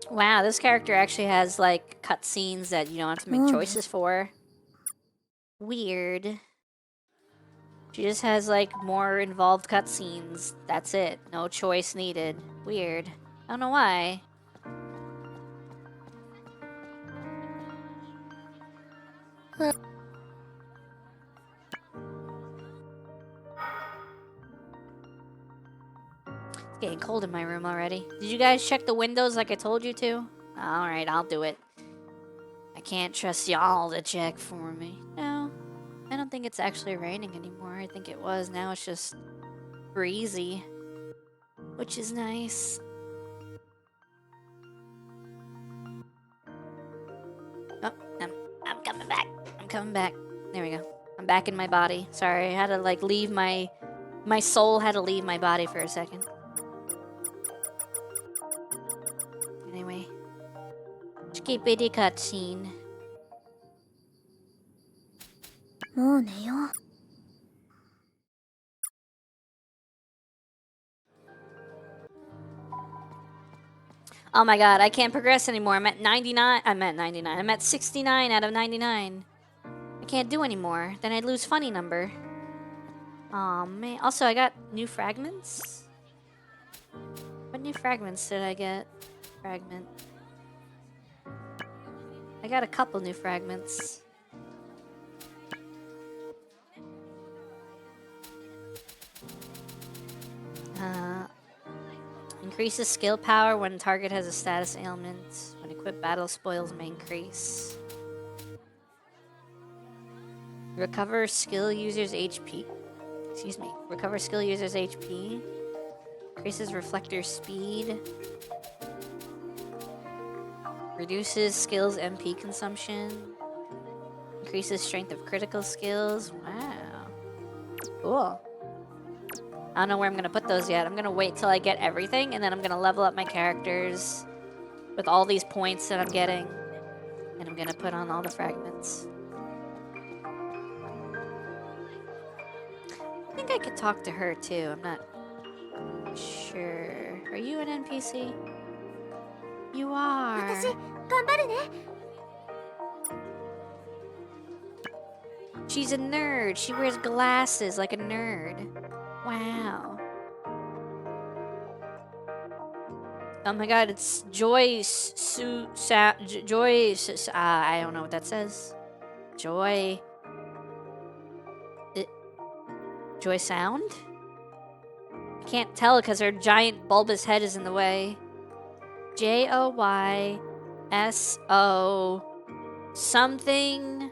Wow, this character actually has, like, cutscenes that you don't have to make choices for. Weird. She just has, like, more involved cutscenes. That's it. No choice needed. Weird. I don't know why. It's getting cold in my room already. Did you guys check the windows like I told you to? Alright, I'll do it. I can't trust y'all to check for me. No, I don't think it's actually raining anymore. I think it was. Now it's just breezy, which is nice. Oh, I'm coming back. I'm coming back. There we go. I'm back in my body. Sorry, I had to like leave my soul had to leave my body for a second. Skippity cutscene. もう寝よう。 Oh my god, I can't progress anymore. I'm at 99. I'm at 99. I'm at 69 out of 99. I can't do anymore. Then I'd lose funny number. Aw, man. Also, I got new fragments. What new fragments did I get? Fragment. I got a couple new fragments. Increases skill power when target has a status ailment. When equipped, battle spoils may increase. Recover skill users' HP. Excuse me. Recover skill users' HP. Increases reflector speed. Reduces skills MP consumption. Increases strength of critical skills. Wow. Cool. I don't know where I'm going to put those yet. I'm going to wait till I get everything, and then I'm going to level up my characters with all these points that I'm getting. And I'm going to put on all the fragments. I think I could talk to her, too. I'm not sure. Are you an NPC? You are. 私頑張るね。 She's a nerd. She wears glasses like a nerd. Wow. Oh my god, it's Joyce Joyce. I don't know what that says. Joy. Joy Sound? I can't tell because her giant bulbous head is in the way. Joyso something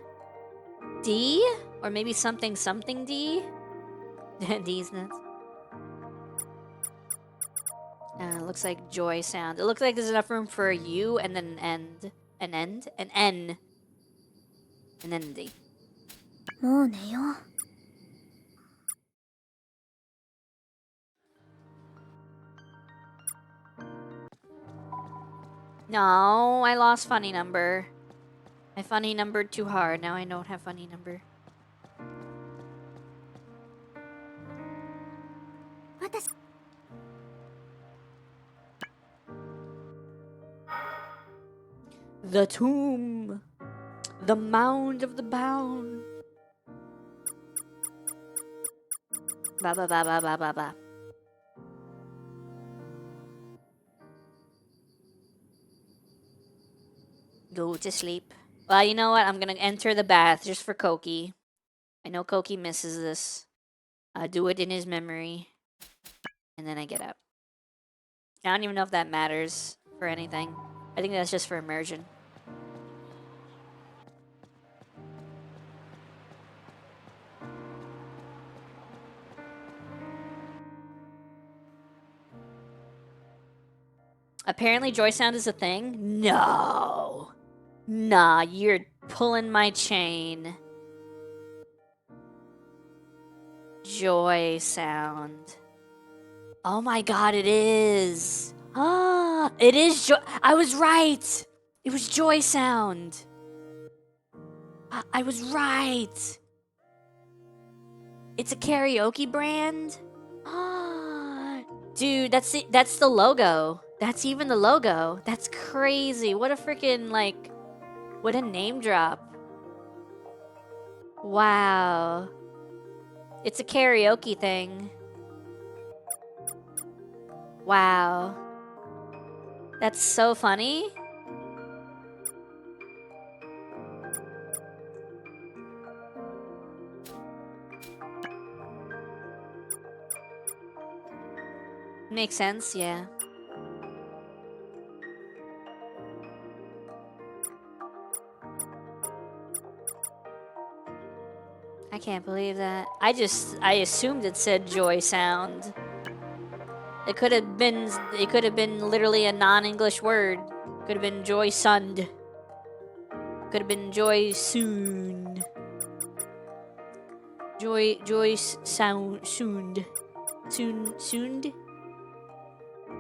D? Or maybe something something D? D's nuts. Looks like Joy Sound. It looks like there's enough room for a U and then an N, and then a D. もう寝よう。 No, I lost funny number. I funny numbered too hard. Now I don't have funny number. 私 The tomb. The mound of the bound. Ba ba ba ba ba ba ba. Go to sleep. Well, you know what? I'm gonna enter the bath just for Koki. I know Koki misses this. Do it in his memory. And then I get up. I don't even know if that matters for anything. I think that's just for immersion. Apparently Joy Sound is a thing? No. Nah, you're pulling my chain. Joy Sound. Oh my god, it is. Ah, it is Joy. I was right. It was Joy Sound. I was right. It's a karaoke brand? Ah, dude, that's the logo. That's even the logo. That's crazy. What a freaking, like, what a name drop. Wow. It's a karaoke thing. Wow. That's so funny. Makes sense, yeah. I can't believe that. I assumed it said Joy Sound. It could have been literally a non-English word. Could have been Joy Sund. Could have been Joy Soon. Joy Sound Soond. Soond.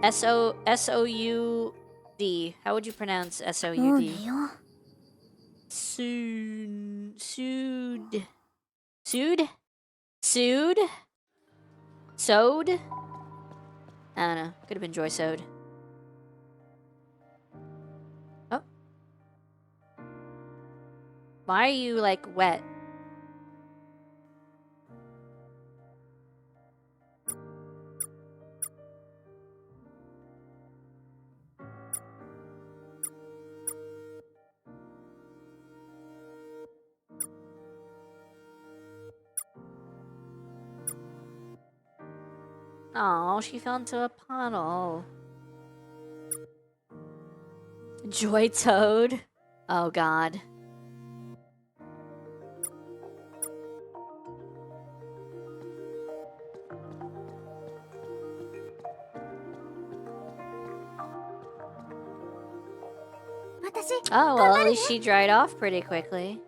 S-O-U D. How would you pronounce もう S-O-U-D? 寝よう Soon. Sood. Sood? Sood? Sewed? I don't know. Could have been Joy Sewed. Oh. Why are you, like, wet? Oh, she fell into a puddle. Joy Toad? Oh, God. Oh, well, at least she dried off pretty quickly.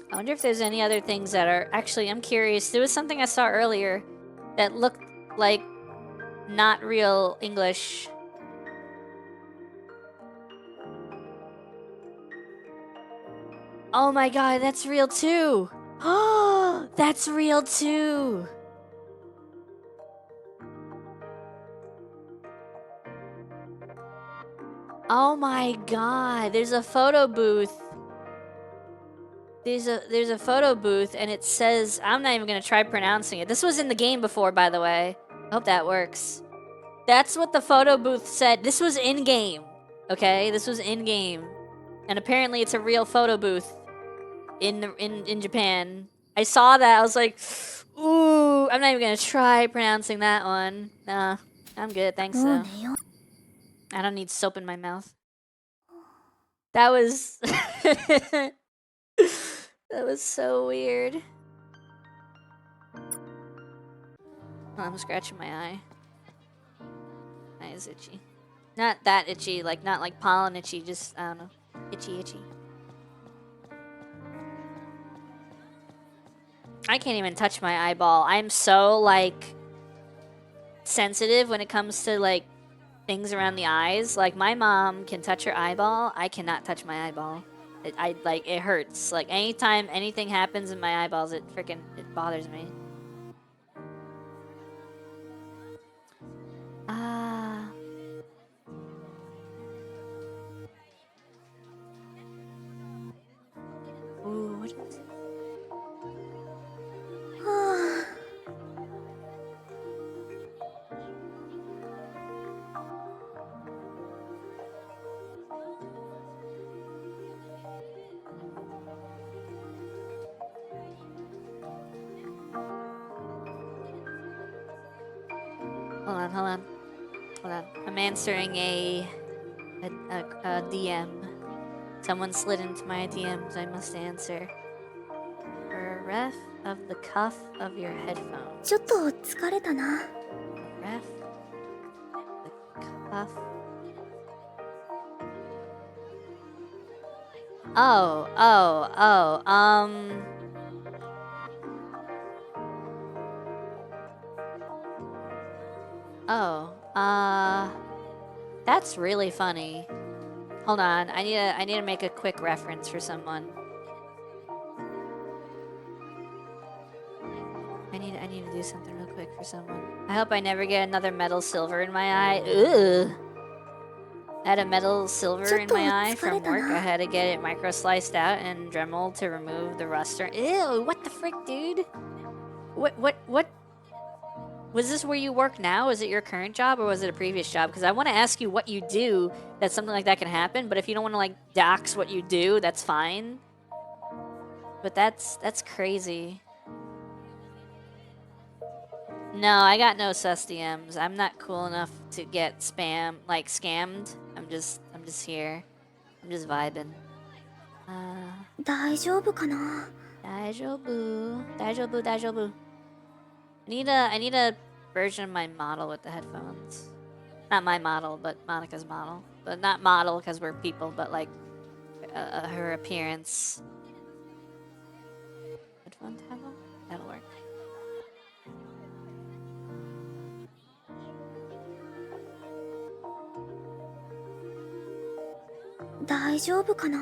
I wonder if there's any other things that are... Actually, I'm curious. There was something I saw earlier that looked like not real English. Oh my god, that's real too! Oh, that's real too! Oh my god, there's a photo booth. There's a photo booth and it says, I'm not even gonna try pronouncing it. This was in the game before, by the way. I hope that works. That's what the photo booth said. This was in game. Okay, this was in game. And apparently it's a real photo booth in Japan. I saw that, I was like, ooh, I'm not even gonna try pronouncing that one. Nah, I'm good, thanks もう though. 寝よう I don't need soap in my mouth. That was... that was so weird. Oh, I'm scratching my eye. My eye is itchy. Not that itchy, like, not like pollen itchy, just, I don't know. Itchy, itchy. I can't even touch my eyeball. I'm so, like, sensitive when it comes to, like, things around the eyes. Like, my mom can touch her eyeball. I cannot touch my eyeball. It hurts. Like, anytime anything happens in my eyeballs, it bothers me. Ah. Ooh, what is this? は Hold on. I'm answering a DM. Someone slid into my DMs. I must answer. For a ref of the cuff of your あ headphones. ちょっと疲れたな Ref the cuff. Oh. That's really funny. Hold on, I need to make a quick reference for someone. I need to do something real quick for someone. I hope I never get another metal silver in my eye. Ugh. I had a metal silver in my eye from work. I had to get it micro sliced out and Dremel to remove the rust. Ew, what the frick, dude? What? Was this where you work now? Is it your current job or was it a previous job? Because I want to ask you what you do that something like that can happen, but if you don't want to, like, dox what you do, that's fine. But that's crazy. No, I got no sus DMs. I'm not cool enough to get scammed. I'm just here. I'm just vibing. 大丈夫かな Daijoubu. I need a version of my model with the headphones. Not my model, but Monica's model. But not model because we're people, but like her appearance. Headphone toggle? 大丈夫かな。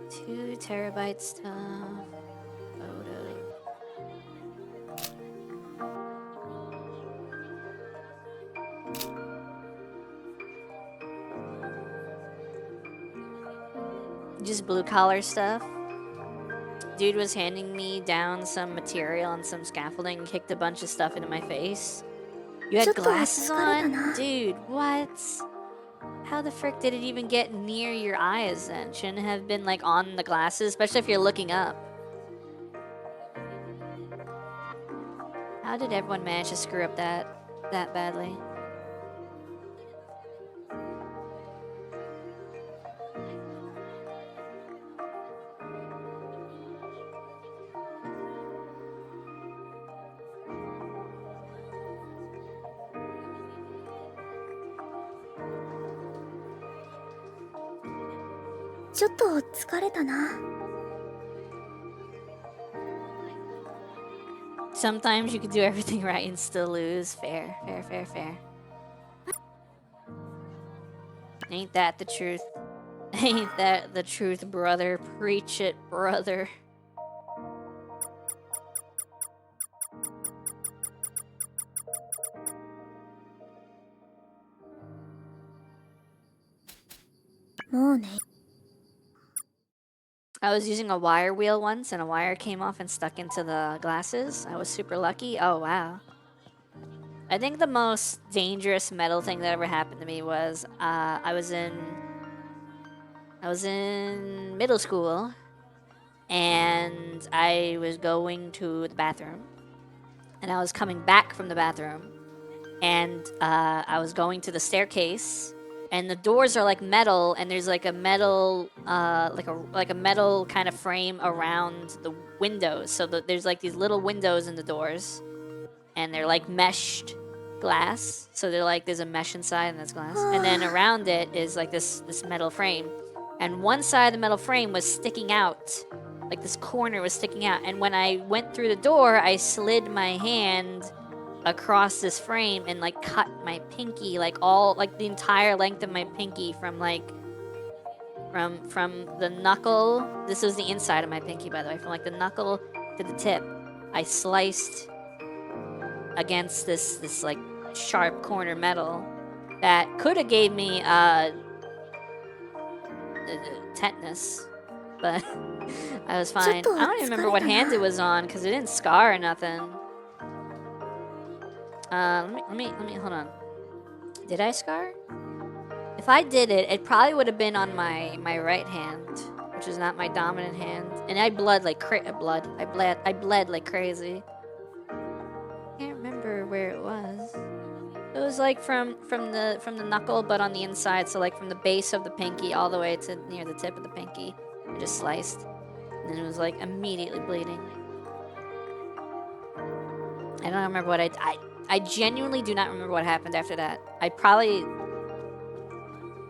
2 terabyte stuff. Photo. Just blue collar stuff. Dude was handing me down some material and some scaffolding and kicked a bunch of stuff into my face. You had glasses on? Dude, what? How the frick did it even get near your eyes then? Shouldn't it have been like on the glasses, especially if you're looking up. How did everyone manage to screw up that badly? Sometimes you can do everything right and still lose. Fair, fair, fair, fair. Ain't that the truth? Ain't that the truth, brother? Preach it, brother. I was using a wire wheel once and a wire came off and stuck into the glasses. I was super lucky. Oh, wow. I think the most dangerous metal thing that ever happened to me was I was in middle school and I was going to the bathroom and I was coming back from the bathroom and I was going to the staircase and the doors are like metal and there's like a metal like a metal kind of frame around the windows, so there's like these little windows in the doors and they're like meshed glass, so they're like there's a mesh inside and that's glass, and then around it is like this metal frame, and one side of the metal frame was sticking out, like this corner was sticking out, and when I went through the door I slid my hand across this frame and like cut my pinky, like all like the entire length of my pinky from like from the knuckle. This was the inside of my pinky, by the way, from like the knuckle to the tip. I sliced against this like sharp corner metal that could have gave me tetanus, but I was fine. I don't even remember what hand it was on because it didn't scar or nothing. Let me hold on. Did I scar? If I did it, it probably would have been on my right hand, which is not my dominant hand, and I bled like I bled like crazy. Can't remember where it was. It was like from the knuckle, but on the inside, so like from the base of the pinky all the way to near the tip of the pinky. I just sliced, and it was like immediately bleeding. I don't remember what I genuinely do not remember what happened after that. I probably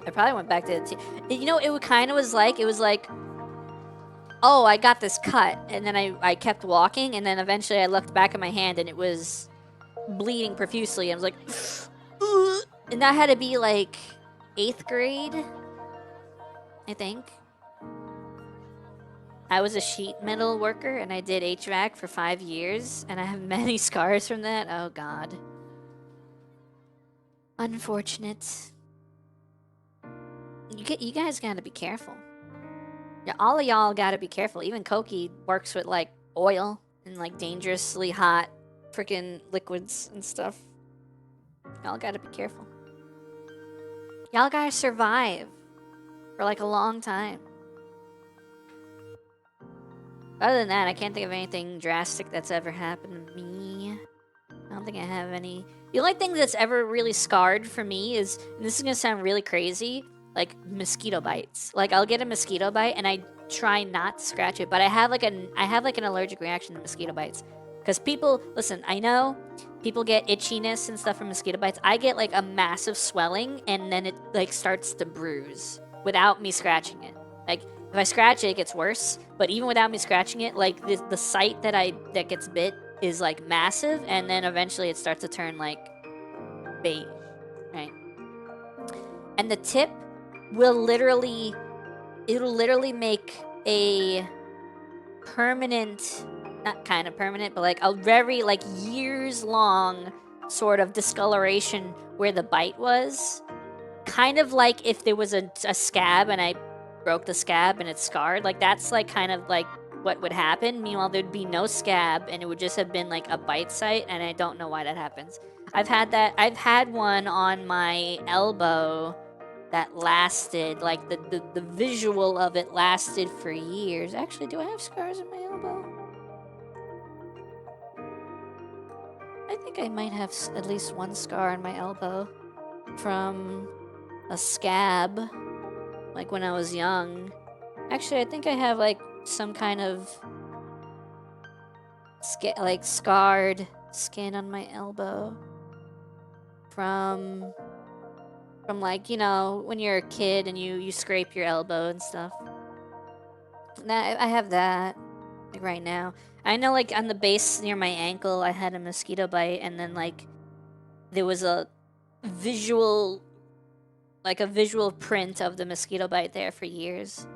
went back to the you know, it kind of was like, it was like, oh, I got this cut, and then I kept walking, and then eventually I looked back at my hand, and it was bleeding profusely. I was like, ugh. And that had to be like 8th grade, I think. I was a sheet metal worker, and I did HVAC for 5 years, and I have many scars from that. Oh, God. Unfortunate. You guys gotta be careful. Yeah, all of y'all gotta be careful. Even Koki works with, like, oil and, like, dangerously hot freaking liquids and stuff. Y'all gotta be careful. Y'all gotta survive for, like, a long time. Other than that, I can't think of anything drastic that's ever happened to me. I don't think I have any. The only thing that's ever really scarred for me is, and this is gonna sound really crazy, like mosquito bites. Like I'll get a mosquito bite and I try not to scratch it, but I have like an allergic reaction to mosquito bites. Because people, listen, I know people get itchiness and stuff from mosquito bites. I get like a massive swelling and then it like starts to bruise without me scratching it. Like if I scratch it, it gets worse. But even without me scratching it, like the site that gets bit is like massive, and then eventually it starts to turn like beige, right? And the tip will literally, it'll literally make a permanent, not kind of permanent, but like a very like years long sort of discoloration where the bite was. Kind of like if there was a scab and I broke the scab and it's scarred. Like that's like kind of like what would happen. Meanwhile, there'd be no scab and it would just have been like a bite site, and I don't know why that happens. I've had one on my elbow that lasted, like the visual of it lasted for years. Actually, do I have scars in my elbow? I think I might have at least one scar on my elbow from a scab, like when I was young. Actually, I think I have like some kind of like scarred skin on my elbow from like, you know, when you're a kid and you scrape your elbow and stuff. That I have that like right now. I know like on the base near my ankle I had a mosquito bite, and then like there was a visual print of the mosquito bite there for years.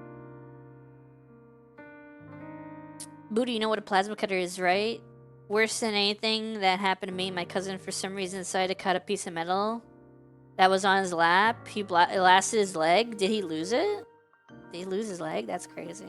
Booty, you know what a plasma cutter is, right? Worse than anything that happened to me, my cousin for some reason decided to cut a piece of metal that was on his lap. He blasted his leg. Did he lose it? Did he lose his leg? That's crazy.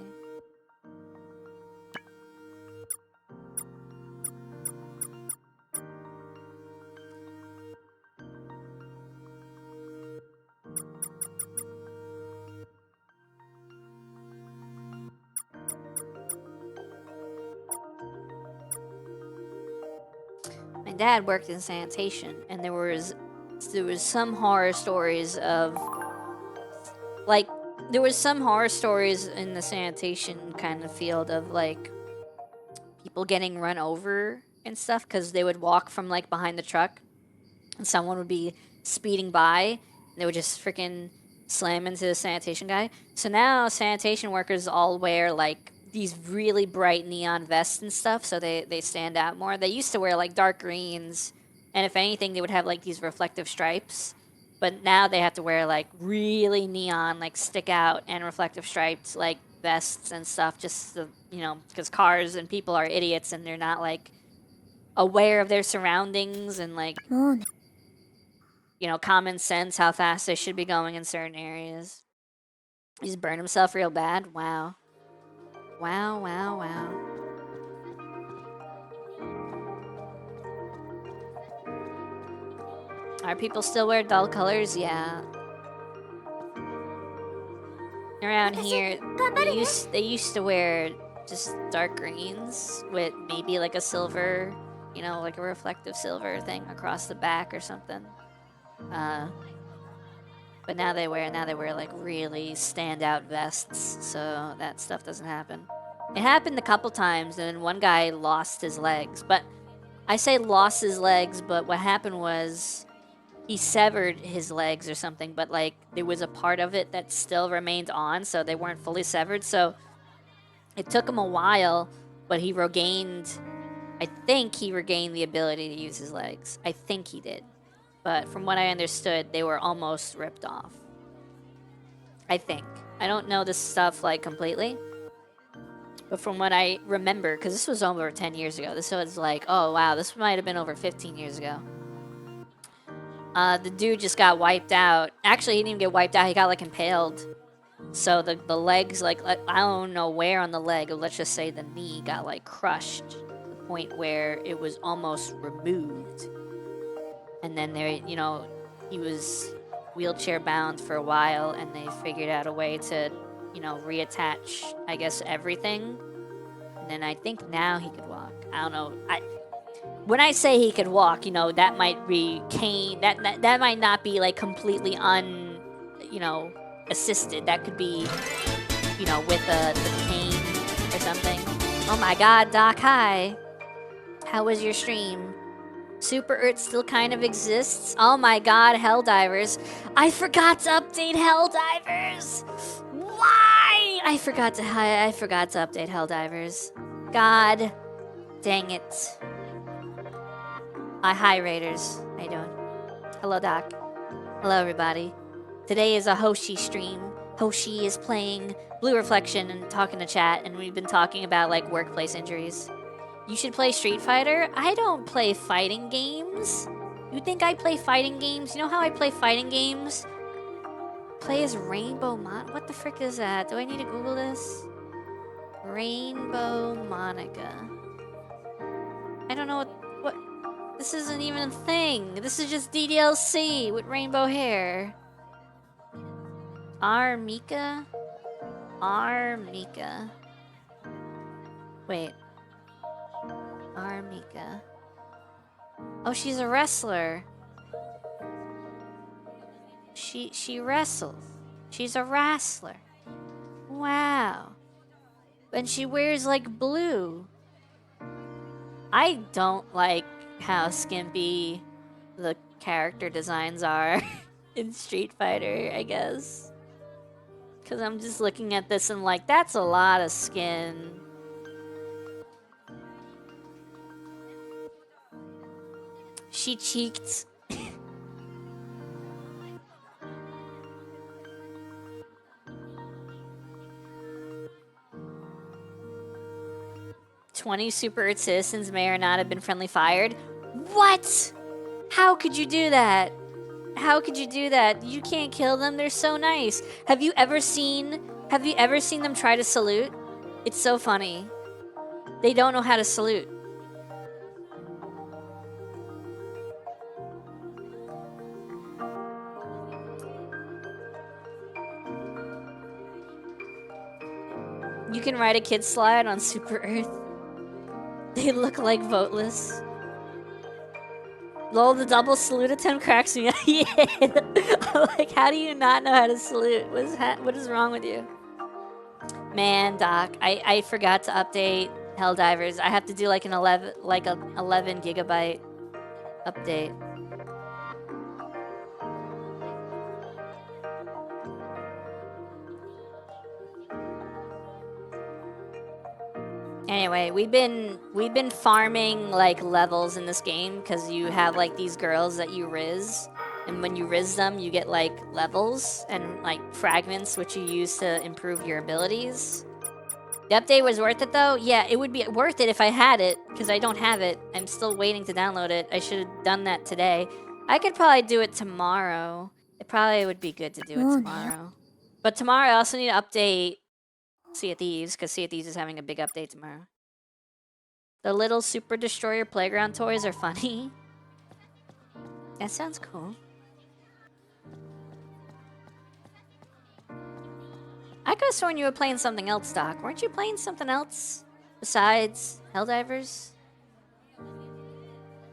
My dad worked in sanitation, and there was some horror stories of like there was some horror stories in the sanitation kind of field of like people getting run over and stuff because they would walk from like behind the truck and someone would be speeding by and they would just freaking slam into the sanitation guy. So now sanitation workers all wear like these really bright neon vests and stuff, so they stand out more. They used to wear like dark greens, and if anything they would have like these reflective stripes, but now they have to wear like really neon, like stick out and reflective stripes like vests and stuff, just to, you know, because cars and people are idiots and they're not like aware of their surroundings and like, you know, common sense how fast they should be going in certain areas. He's burned himself real bad. Wow. Wow, wow, wow. Are people still wear dull colors? Yeah. Around here, they used to wear just dark greens with maybe like a silver, you know, like a reflective silver thing across the back or something. But now they wear like really standout vests, so that stuff doesn't happen. It happened a couple times, and one guy lost his legs. But I say lost his legs, but what happened was he severed his legs or something, but like there was a part of it that still remained on, so they weren't fully severed. So it took him a while, but he regained, I think he regained the ability to use his legs. I think he did. But from what I understood, they were almost ripped off. I think. I don't know this stuff like completely. But from what I remember, because this was over 10 years ago, this was like, oh wow, this might have been over 15 years ago. The dude just got wiped out. Actually, he didn't even get wiped out. He got like impaled. So the legs, like I don't know where on the leg, let's just say the knee got like crushed to the point where it was almost removed. And then there, you know, he was wheelchair bound for a while, and they figured out a way to, you know, reattach, I guess, everything. And then I think now he could walk. I don't know. When I say he could walk, you know, that might be cane. That might not be like completely you know, assisted. That could be, you know, with the cane or something. Oh my God, Doc, hi. How was your stream? Super Earth still kind of exists. Oh my God, Helldivers. I forgot to update Helldivers. Why? I forgot to update Helldivers. God dang it. Hi, Raiders. How you doing? Hello, Doc. Hello, everybody. Today is a Hoshi stream. Hoshi is playing Blue Reflection and talking to chat, and we've been talking about, like, workplace injuries. You should play Street Fighter? I don't play fighting games. You think I play fighting games? You know how I play fighting games? Play as Rainbow What the frick is that? Do I need to Google this? Rainbow Monica. I don't know what this isn't even a thing. This is just DDLC with rainbow hair. Armika? Armika. Wait. Armika. Oh, she's a wrestler. She wrestles. She's a wrestler. Wow. And she wears like blue. I don't like how skimpy the character designs are in Street Fighter, I guess. Because I'm just looking at this and like, that's a lot of skin. She cheeked. "20 Super Earth citizens may or not have been friendly fired." What? How could you do that? How could you do that? You can't kill them. They're so nice. Have you ever seen them try to salute? It's so funny. They don't know how to salute. You can ride a kid slide on Super Earth. They look like voteless. Lol, the double salute attempt cracks me up. Yeah. Like, how do you not know how to salute? What is wrong with you? Man, Doc, I forgot to update Helldivers. I have to do like an 11 gigabyte update. Anyway, we've been farming like levels in this game because you have like these girls that you riz, and when you riz them, you get like levels and like fragments which you use to improve your abilities. The update was worth it though? Yeah, it would be worth it if I had it, because I don't have it. I'm still waiting to download it. I should have done that today. I could probably do it tomorrow. It probably would be good to do it tomorrow. But tomorrow I also need to update Sea of Thieves, because Sea of Thieves is having a big update tomorrow. The little Super Destroyer playground toys are funny. That sounds cool. I could have sworn you were playing something else, Doc. Weren't you playing something else besides Helldivers?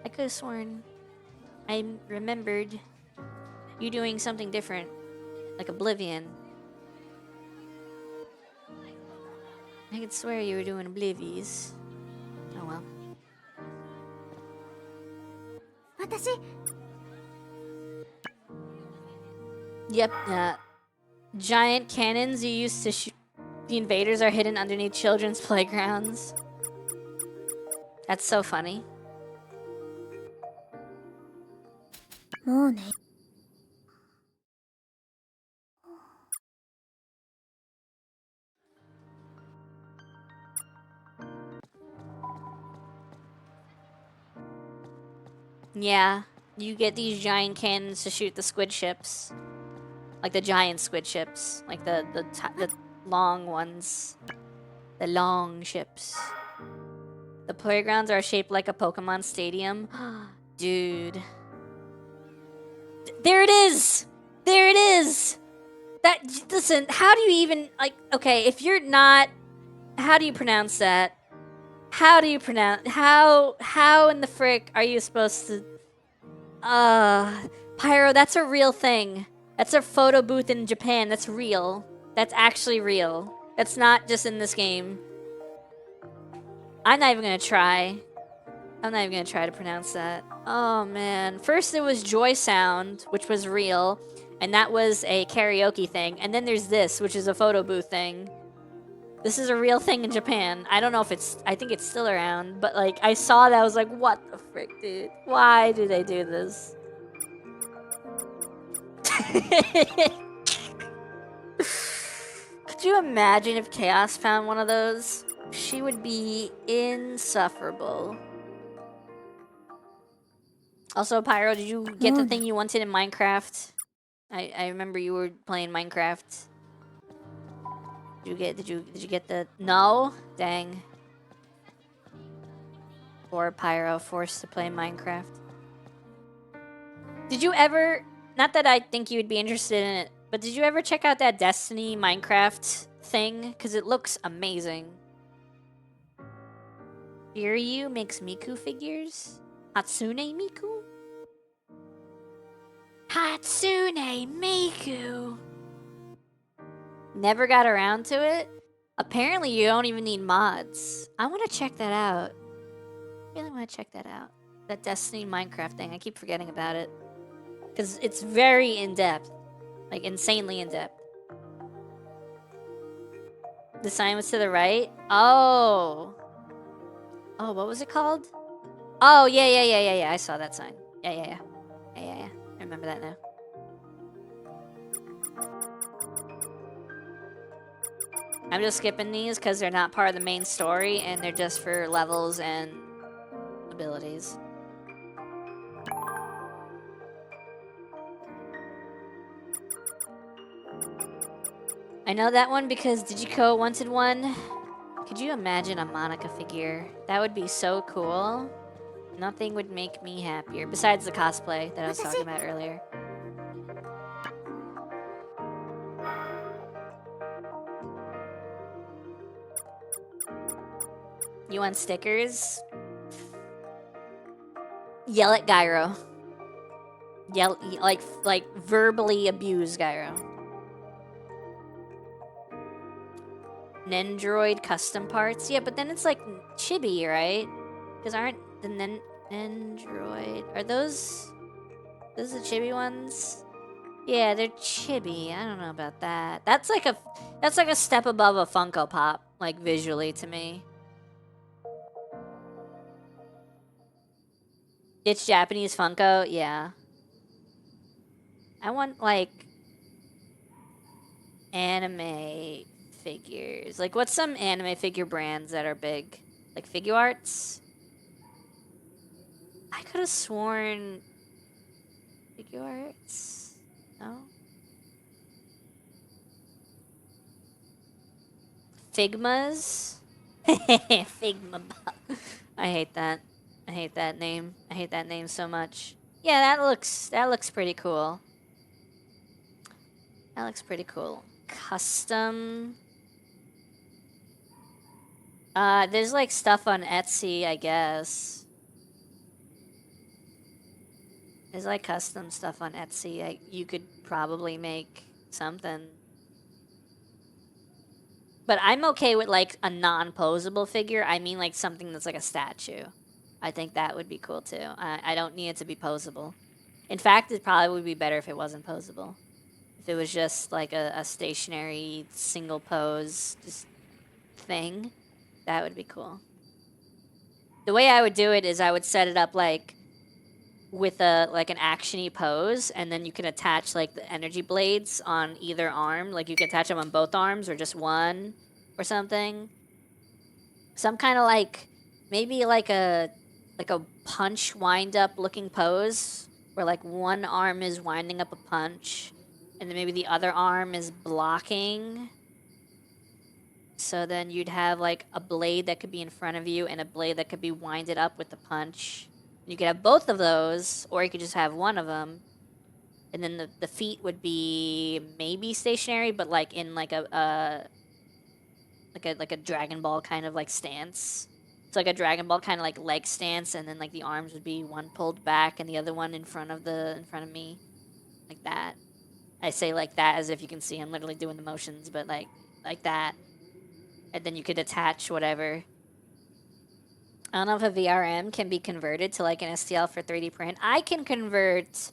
I could have sworn I remembered you doing something different, like Oblivion. I could swear you were doing Oblivions. Oh well. Yep, giant cannons you used to shoot the invaders are hidden underneath children's playgrounds. That's so funny. Yeah, you get these giant cannons to shoot the squid ships. Like the giant squid ships. Like the long ones. The long ships. The playgrounds are shaped like a Pokemon stadium. Dude. There it is! There it is! Listen, how do you even, like, okay, if you're not, how do you pronounce that? How do you pronounce, how in the frick are you supposed to, Pyro, that's a real thing. That's a photo booth in Japan, that's real. That's actually real. That's not just in this game. I'm not even gonna try. I'm not even gonna try to pronounce that. Oh man. First it was Joy Sound, which was real, and that was a karaoke thing. And then there's this, which is a photo booth thing. This is a real thing in Japan. I don't know if it's... I think it's still around, but like I saw that, I was like, what the frick, dude? Why do they do this? Could you imagine if Chaos found one of those? She would be insufferable. Also, Pyro, did you get the thing you wanted in Minecraft? I remember you were playing Minecraft. Did you get the... No? Dang. Poor Pyro, forced to play Minecraft. Did you ever... Not that I think you would be interested in it, but did you ever check out that Destiny Minecraft thing? Because it looks amazing. Kiryu makes Miku figures? Hatsune Miku? Hatsune Miku! Never got around to it? Apparently you don't even need mods. I want to check that out. I really want to check that out. That Destiny Minecraft thing. I keep forgetting about it. Because it's very in-depth. Like, insanely in-depth. The sign was to the right? Oh. Oh, what was it called? Oh, yeah. I saw that sign. Yeah. I remember that now. I'm just skipping these because they're not part of the main story and they're just for levels and abilities. I know that one because Digiko wanted one. Could you imagine a Monica figure? That would be so cool. Nothing would make me happier besides the cosplay that I was talking about earlier. You want stickers? Yell at Gyro. Yell, like verbally abuse Gyro. Nendroid custom parts? Yeah, but then it's like chibi, right? Because aren't the Nendroid... Are those the chibi ones? Yeah, they're chibi. I don't know about that. That's like a step above a Funko Pop, like visually to me. It's Japanese Funko? Yeah. I want, like, anime figures. Like, what's some anime figure brands that are big? Like, Figure Arts? I could have sworn... Figure Arts? No? Figmas? Figma. I hate that. I hate that name. I hate that name so much. Yeah, that looks pretty cool. That looks pretty cool. Custom. There's like stuff on Etsy, I guess. There's like custom stuff on Etsy. You could probably make something. But I'm okay with like a non-posable figure. I mean like something that's like a statue. I think that would be cool too. I don't need it to be posable. In fact, it probably would be better if it wasn't posable. If it was just like a stationary single pose just thing, that would be cool. The way I would do it is I would set it up like with like an actiony pose, and then you can attach like the energy blades on either arm. Like you can attach them on both arms or just one or something. Some kind of like maybe like a punch wind up looking pose where like one arm is winding up a punch and then maybe the other arm is blocking. So then you'd have like a blade that could be in front of you and a blade that could be winded up with the punch. You could have both of those, or you could just have one of them. And then the feet would be maybe stationary, but like in like a Dragon Ball kind of like stance. It's like a Dragon Ball kind of like leg stance, and then like the arms would be one pulled back and the other one in front of me, like that. I say like that as if you can see I'm literally doing the motions, but like that. And then you could attach whatever. I don't know if a VRM can be converted to like an STL for 3D print. I can convert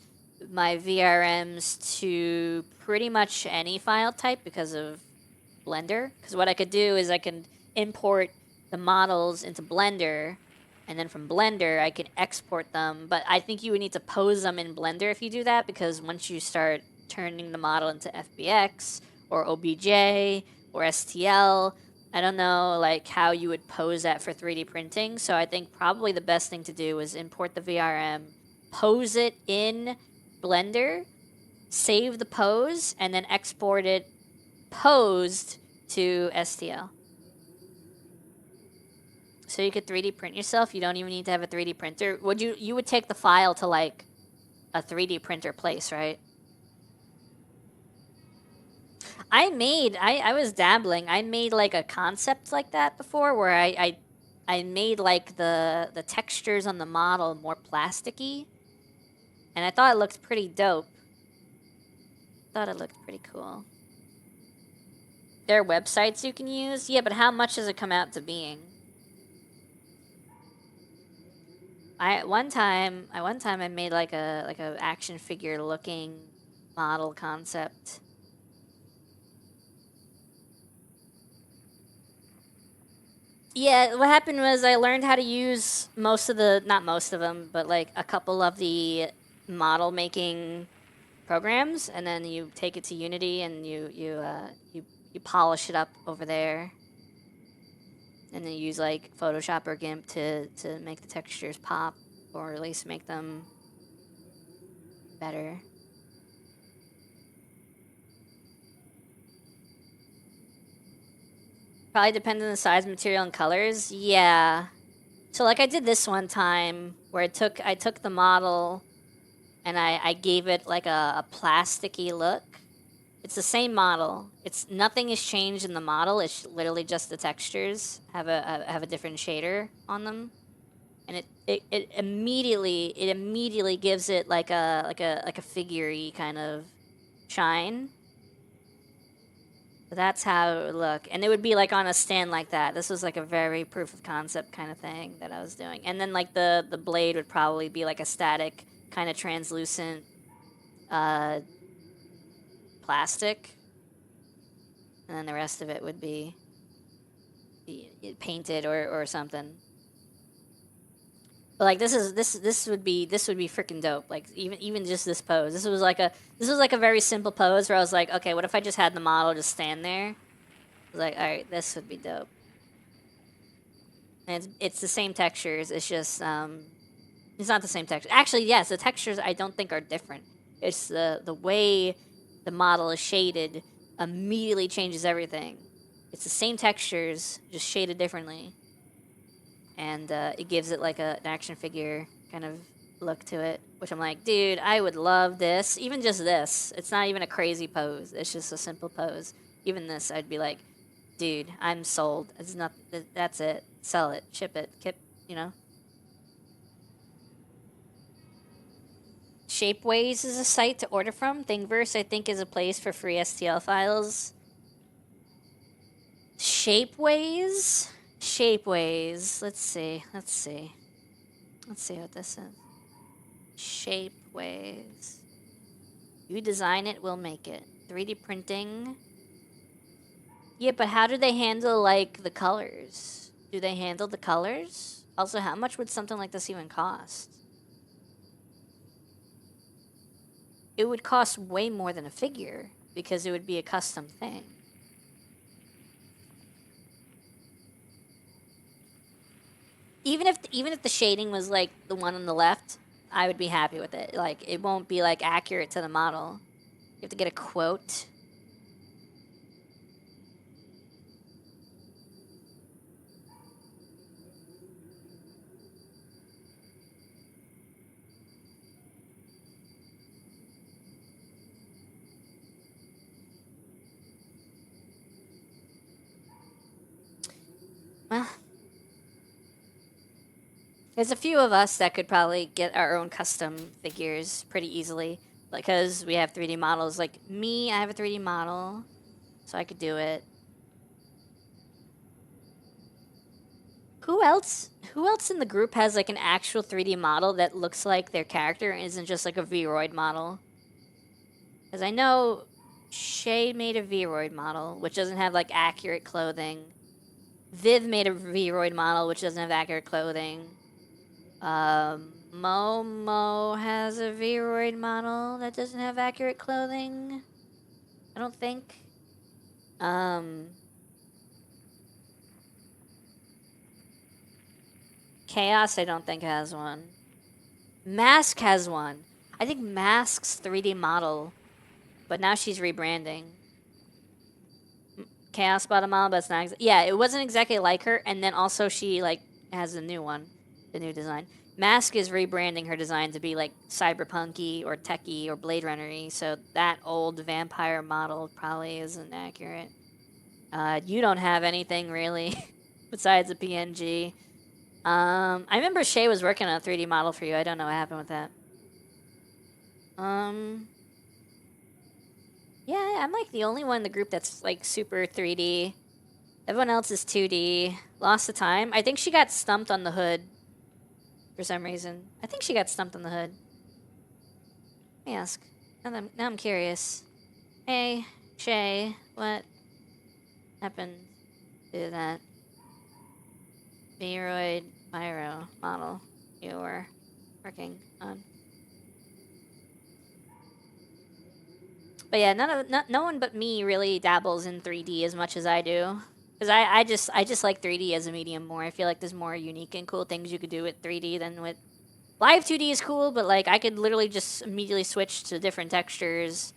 my VRMs to pretty much any file type because of Blender. Because what I could do is I can import the models into Blender, and then from Blender I can export them. But I think you would need to pose them in Blender if you do that, because once you start turning the model into FBX or OBJ or STL, I don't know like how you would pose that for 3D printing. So I think probably the best thing to do is import the VRM, pose it in Blender, save the pose, and then export it posed to STL. So you could 3D print yourself. You don't even need to have a 3D printer. You would take the file to like a 3D printer place, right? I was dabbling. I made like a concept like that before where I made like the textures on the model more plasticky. And I thought it looked pretty dope. Thought it looked pretty cool. There are websites you can use? Yeah, but how much does it come out to being? One time I made like a action figure looking model concept. Yeah, what happened was I learned how to use not most of them, but like a couple of the model making programs, and then you take it to Unity and you polish it up over there. And then you use like Photoshop or GIMP to make the textures pop, or at least make them better. Probably depends on the size, material, and colors. Yeah. So like I did this one time where I took the model and I gave it like a plasticky look. It's the same model. Nothing has changed in the model. It's literally just the textures have a different shader on them, and it immediately gives it like a figure-y kind of shine. But that's how it would look, and it would be like on a stand like that. This was like a very proof of concept kind of thing that I was doing, and then like the blade would probably be like a static kind of translucent plastic, and then the rest of it would be painted or something. But like this would be freaking dope. Like even just this pose. This was like a very simple pose where I was like, okay, what if I just had the model just stand there? I was like, all right, this would be dope. And it's the same textures. It's just it's not the same texture. Actually, yes, the textures I don't think are different. It's the way the model is shaded immediately changes everything. It's the same textures, just shaded differently. And it gives it like an action figure kind of look to it, which I'm like, dude, I would love this. Even just this. It's not even a crazy pose. It's just a simple pose. Even this, I'd be like, dude, I'm sold. It's not. That's it. Sell it. Ship it. You know. Shapeways is a site to order from. Thingiverse, I think, is a place for free STL files. Shapeways? Shapeways. Let's see what this is. Shapeways. You design it, we'll make it. 3D printing. Yeah, but how do they handle, like, the colors? Do they handle the colors? Also, how much would something like this even cost? It would cost way more than a figure, because it would be a custom thing. Even if the shading was like the one on the left, I would be happy with it. Like, it won't be like accurate to the model. You have to get a quote. Well, there's a few of us that could probably get our own custom figures pretty easily, because we have 3D models. Like me, I have a 3D model, so I could do it. Who else in the group has like an actual 3D model that looks like their character and isn't just like a Vroid model? Because I know Shay made a Vroid model, which doesn't have like accurate clothing. Viv made a Vroid model, which doesn't have accurate clothing. Momo has a Vroid model that doesn't have accurate clothing. I don't think. Chaos, I don't think has one. Mask has one. I think Mask's 3D model, but now she's rebranding. Chaos bought a model, but it's not. Yeah, it wasn't exactly like her, and then also she like has a new one, the new design. Mask is rebranding her design to be like cyberpunky or techy or Blade Runner-y, so that old vampire model probably isn't accurate. You don't have anything really besides a PNG. I remember Shay was working on a 3D model for you. I don't know what happened with that. Yeah, I'm like the only one in the group that's like super 3D. Everyone else is 2D. Lost the time. I think she got stumped on the hood for some reason. I think she got stumped on the hood. Let me ask. Now I'm curious. Hey, Shay, what happened to that Vroid Pyro model you were working on? But yeah, no one but me really dabbles in 3D as much as I do. Because I just like 3D as a medium more. I feel like there's more unique and cool things you could do with 3D than with live 2D is cool, but like I could literally just immediately switch to different textures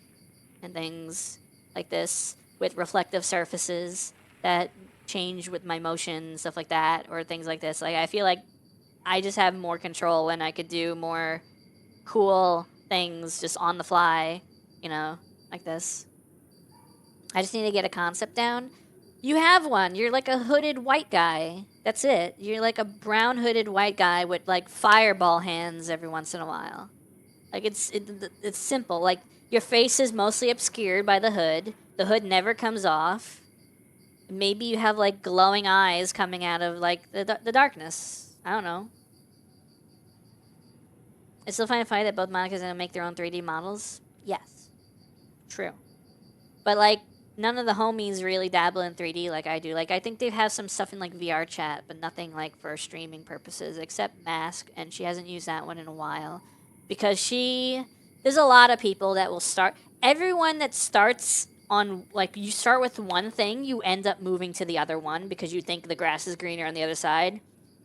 and things like this with reflective surfaces that change with my motion, stuff like that, or things like this. Like I feel like I just have more control and I could do more cool things just on the fly, you know, like this. I just need to get a concept down. You have one. You're like a hooded white guy. That's it. You're like a brown hooded white guy with like fireball hands every once in a while. Like it's simple. Like your face is mostly obscured by the hood. The hood never comes off. Maybe you have like glowing eyes coming out of like the darkness. I don't know. It's still fine to find that both Monica's gonna make their own 3D models. Yes, true. But like none of the homies really dabble in 3D like I do. Like I think they have some stuff in like VR chat, but nothing like for streaming purposes except Mask, and she hasn't used that one in a while because there's a lot of people that will start. Everyone that starts on like you start with one thing, you end up moving to the other one because you think the grass is greener on the other side.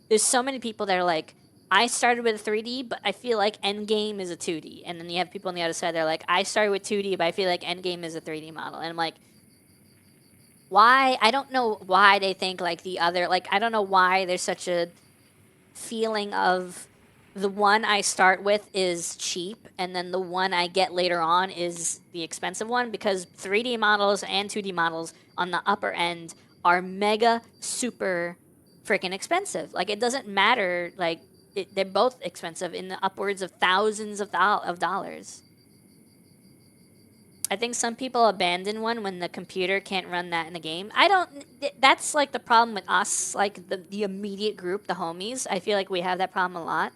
There's so many people that are like, I started with a 3D, but I feel like Endgame is a 2D. And then you have people on the other side that are like, I started with 2D, but I feel like Endgame is a 3D model. And I'm like, why? I don't know why they think like the other, like, I don't know why there's such a feeling of the one I start with is cheap, and then the one I get later on is the expensive one, because 3D models and 2D models on the upper end are mega super freaking expensive. Like, it doesn't matter, like, they're both expensive in the upwards of thousands of dollars. I think some people abandon one when the computer can't run that in the game. I don't. That's like the problem with us, like the immediate group, the homies. I feel like we have that problem a lot.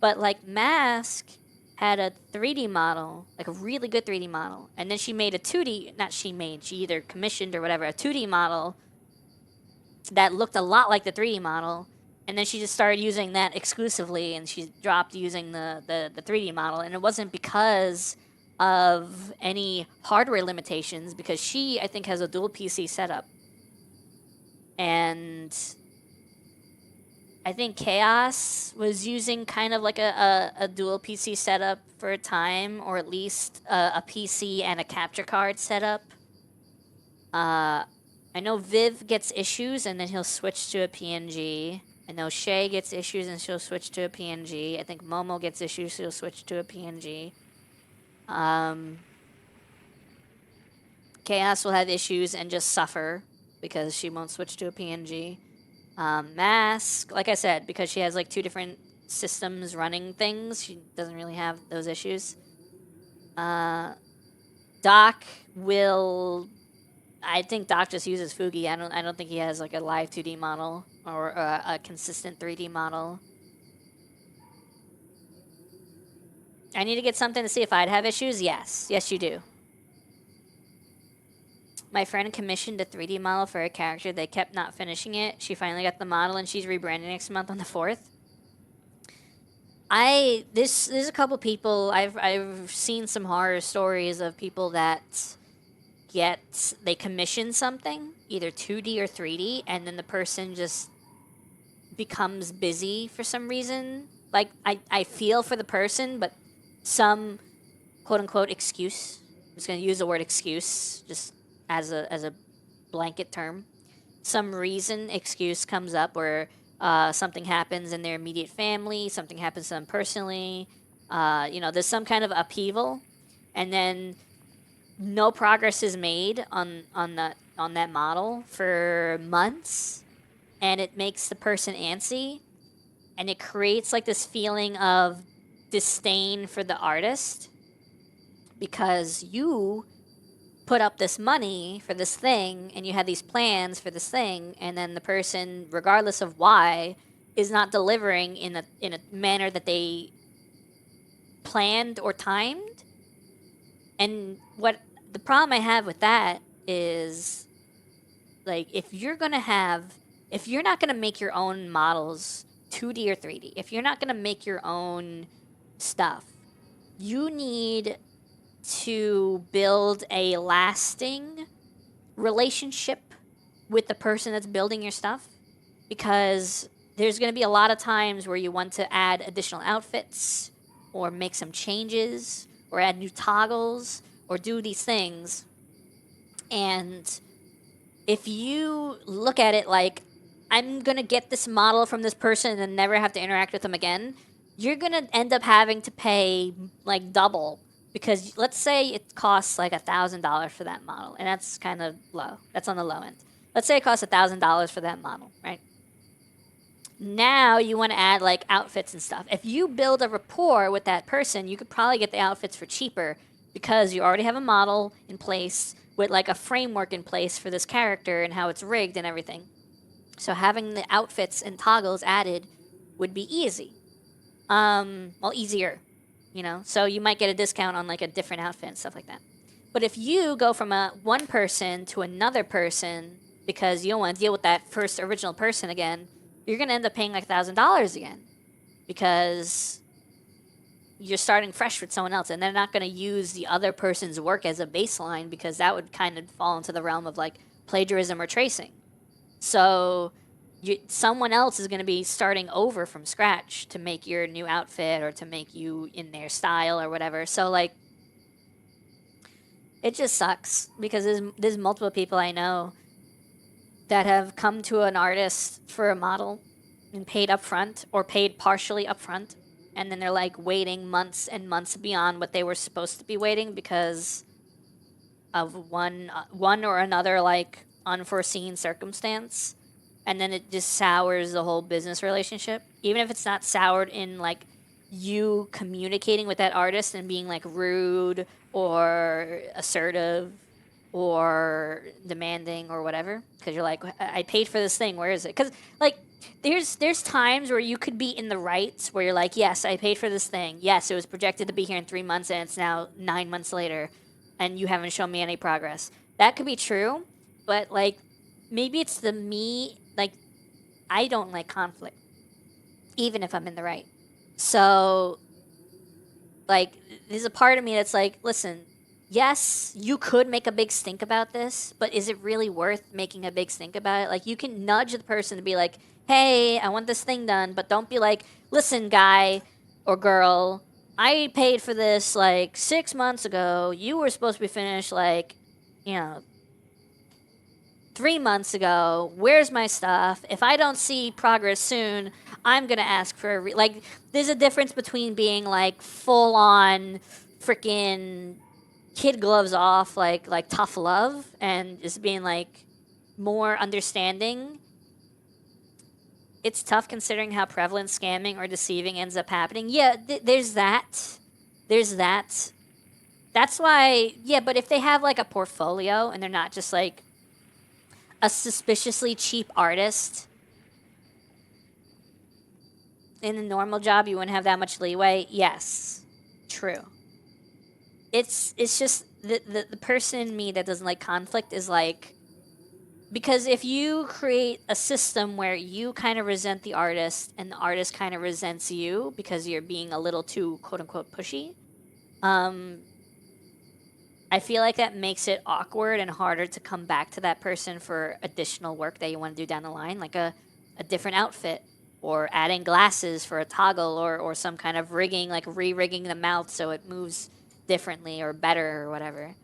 But like Mask had a 3D model, like a really good 3D model, and then she made a 2D. Not she made. She either commissioned or whatever a 2D model that looked a lot like the 3D model. And then she just started using that exclusively, and she dropped using the 3D model. And it wasn't because of any hardware limitations, because she, I think, has a dual PC setup. And I think Chaos was using kind of like a dual PC setup for a time, or at least a PC and a capture card setup. I know Viv gets issues and then he'll switch to a PNG. I know Shay gets issues and she'll switch to a PNG. I think Momo gets issues, so she'll switch to a PNG. Chaos will have issues and just suffer because she won't switch to a PNG. Mask, like I said, because she has like two different systems running things, she doesn't really have those issues. Doc will. I think Doc just uses Fugi. I don't think he has like a live 2D model or a consistent 3D model. I need to get something to see if I'd have issues. Yes, you do. my friend commissioned a 3D model for a character. They kept not finishing it. She finally got the model, and she's rebranding next month on the 4th. There's a couple people I've seen some horror stories of people that they commission something, either 2D or 3D, and then the person just becomes busy for some reason. Like, I feel for the person, but some quote unquote excuse. I'm just gonna use the word excuse just as a blanket term. Some reason excuse comes up where something happens in their immediate family, something happens to them personally. There's some kind of upheaval, and then no progress is made on that model for months, and it makes the person antsy, and it creates like this feeling of disdain for the artist because you put up this money for this thing and you had these plans for this thing, and then the person, regardless of why, is not delivering in a manner that they planned or timed. And what the problem I have with that is, like, if you're not gonna make your own models 2D or 3D, if you're not gonna make your own stuff, you need to build a lasting relationship with the person that's building your stuff, because there's going to be a lot of times where you want to add additional outfits or make some changes or add new toggles or do these things. And if you look at it like, I'm going to get this model from this person and then never have to interact with them again, you're going to end up having to pay like double, because let's say it costs like $1,000 for that model, and that's kind of low. That's on the low end. Let's say it costs $1,000 for that model, right? Now you want to add like outfits and stuff. If you build a rapport with that person, you could probably get the outfits for cheaper because you already have a model in place with like a framework in place for this character and how it's rigged and everything. So having the outfits and toggles added would be easy. Well, easier, So you might get a discount on like a different outfit and stuff like that. But if you go from one person to another person because you don't want to deal with that first original person again, you're going to end up paying like $1,000 again because you're starting fresh with someone else, and they're not going to use the other person's work as a baseline because that would kind of fall into the realm of like plagiarism or tracing. So someone else is going to be starting over from scratch to make your new outfit or to make you in their style or whatever. So like, it just sucks because there's multiple people I know that have come to an artist for a model and paid upfront or paid partially upfront, and then they're like waiting months and months beyond what they were supposed to be waiting because of one or another like unforeseen circumstance, and then it just sours the whole business relationship. Even if it's not soured in like you communicating with that artist and being like rude or assertive or demanding or whatever, because you're like, I paid for this thing, where is it? Because like there's times where you could be in the right, where you're like, yes, I paid for this thing, yes, it was projected to be here in 3 months and it's now 9 months later and you haven't shown me any progress. That could be true, but like maybe it's the me, like I don't like conflict even if I'm in the right. So like there's a part of me that's like, listen, yes, you could make a big stink about this, but is it really worth making a big stink about it? Like, you can nudge the person to be like, hey, I want this thing done, but don't be like, listen, guy or girl, I paid for this like 6 months ago. You were supposed to be finished like, 3 months ago. Where's my stuff? If I don't see progress soon, I'm going to ask for like, there's a difference between being like full on freaking kid gloves off, like tough love, and just being like more understanding. It's tough considering how prevalent scamming or deceiving ends up happening. Yeah, there's that. There's that. That's why, yeah, but if they have like a portfolio and they're not just like a suspiciously cheap artist, in a normal job you wouldn't have that much leeway. Yes, true. It's just the person in me that doesn't like conflict is like, because if you create a system where you kind of resent the artist and the artist kind of resents you because you're being a little too quote unquote pushy, um, I feel like that makes it awkward and harder to come back to that person for additional work that you want to do down the line, like a different outfit or adding glasses for a toggle or some kind of rigging, like re-rigging the mouth so it moves differently or better or whatever.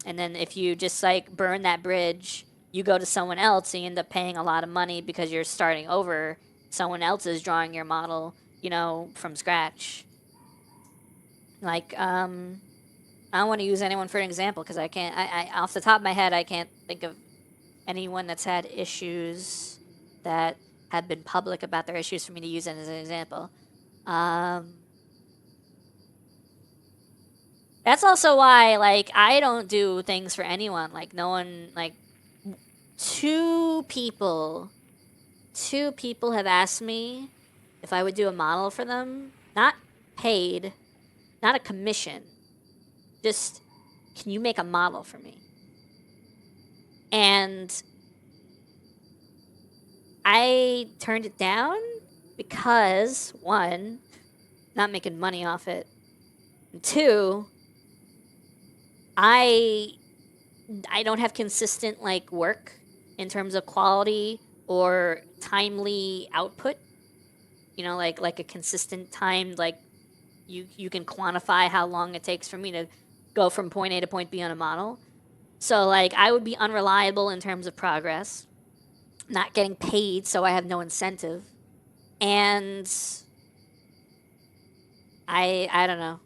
And then if you just like burn that bridge, you go to someone else and you end up paying a lot of money because you're starting over. Someone else is drawing your model, from scratch. Like, I don't want to use anyone for an example because I can't. I off the top of my head, I can't think of anyone that's had issues that have been public about their issues for me to use it as an example. Um, that's also why, like, I don't do things for anyone. Like, no one, like, two people, two people have asked me if I would do a model for them, not paid, not a commission, just can you make a model for me? And I turned it down because one, not making money off it, and two, I I don't have consistent like work in terms of quality or timely output. Like a consistent time, like you can quantify how long it takes for me to go from point A to point B on a model. So like I would be unreliable in terms of progress, not getting paid, so I have no incentive. And I don't know.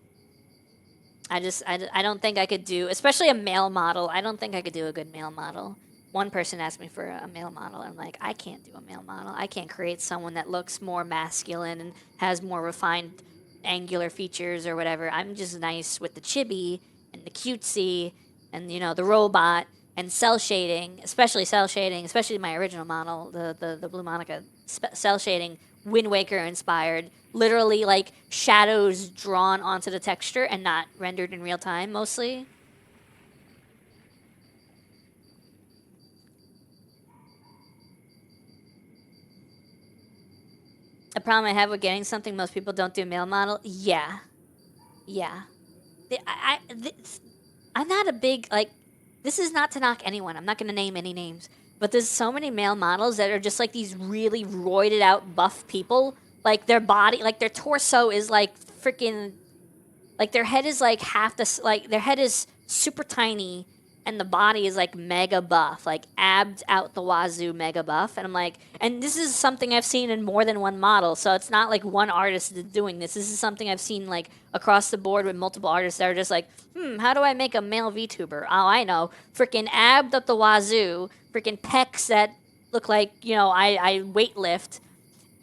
I don't think I could do, especially a male model. I don't think I could do a good male model. One person asked me for a male model. I'm like, I can't do a male model. I can't create someone that looks more masculine and has more refined angular features or whatever. I'm just nice with the chibi and the cutesy and the robot and cell shading, especially my original model, the Blue Monica cell shading, Wind Waker inspired, literally like shadows drawn onto the texture and not rendered in real time mostly. A problem I have with getting something most people don't do male model. Yeah, yeah. I'm not a big like. This is not to knock anyone. I'm not going to name any names, but there's so many male models that are just like these really roided out buff people. Like their body, like their torso is like freaking, like their head is like half the like their head is super tiny and the body is like mega buff, like abs out the wazoo mega buff. And I'm like, and this is something I've seen in more than one model. So it's not like one artist is doing this. This is something I've seen like across the board with multiple artists that are just like, how do I make a male VTuber? Oh, I know. Freaking abs up the wazoo, freaking pecs that look like, I weight lift.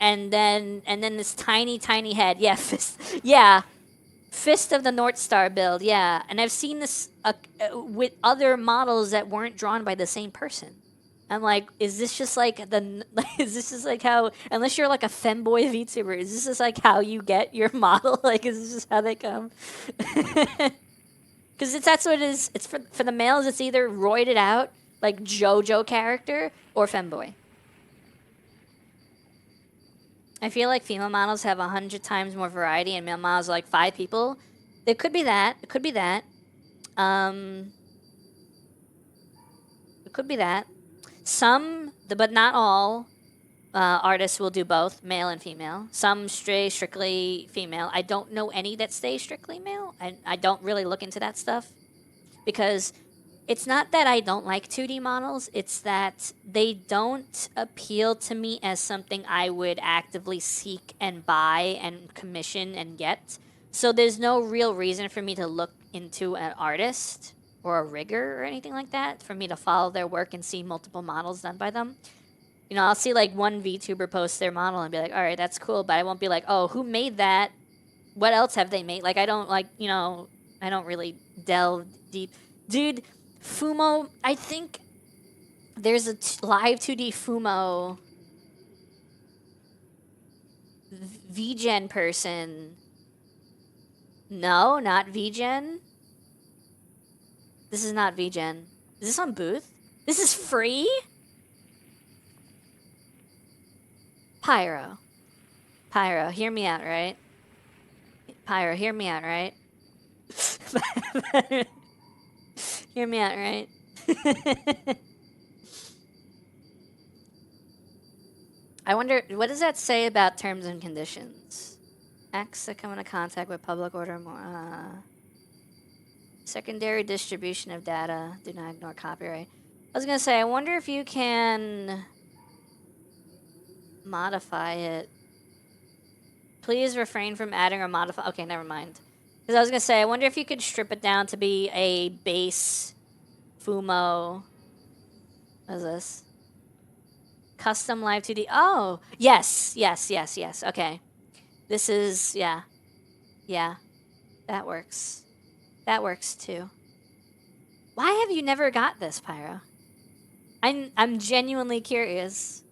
And then this tiny head. Yeah, fist. Yeah, Fist of the North Star build, yeah. And I've seen this with other models that weren't drawn by the same person. I'm like, is this just like is this just like how, unless you're like a femboy VTuber, is this just like how you get your model? Like, is this just how they come? Because that's what it is. It's for the males, it's either roided out, like JoJo character, or femboy. I feel like female models have 100 times more variety, and male models are like 5 people. It could be that. It could be that. Um, it could be that. Some, but not all, artists will do both, male and female. Some stray strictly female. I don't know any that stay strictly male. I don't really look into that stuff because it's not that I don't like 2D models, it's that they don't appeal to me as something I would actively seek and buy and commission and get. So there's no real reason for me to look into an artist or a rigger or anything like that for me to follow their work and see multiple models done by them. I'll see like one VTuber post their model and be like, all right, that's cool, but I won't be like, oh, who made that? What else have they made? Like, I don't like, I don't really delve deep. Dude, Fumo, I think there's a live 2D Fumo VGen person. No, not VGen. This is not VGen. Is this on Booth? This is free? Pyro. Pyro, hear me out, right? Pyro, hear me out, right? Hear me out, right? I wonder, what does that say about terms and conditions? Acts that come into contact with public order more. Secondary distribution of data. Do not ignore copyright. I was going to say, I wonder if you can modify it. Please refrain from adding or modify. Okay, never mind. Because I was going to say, I wonder if you could strip it down to be a base Fumo. What is this? Custom Live 2D. Oh, yes, yes, yes, yes. Okay. This is, yeah. Yeah. That works. That works too. Why have you never got this, Pyro? I'm genuinely curious.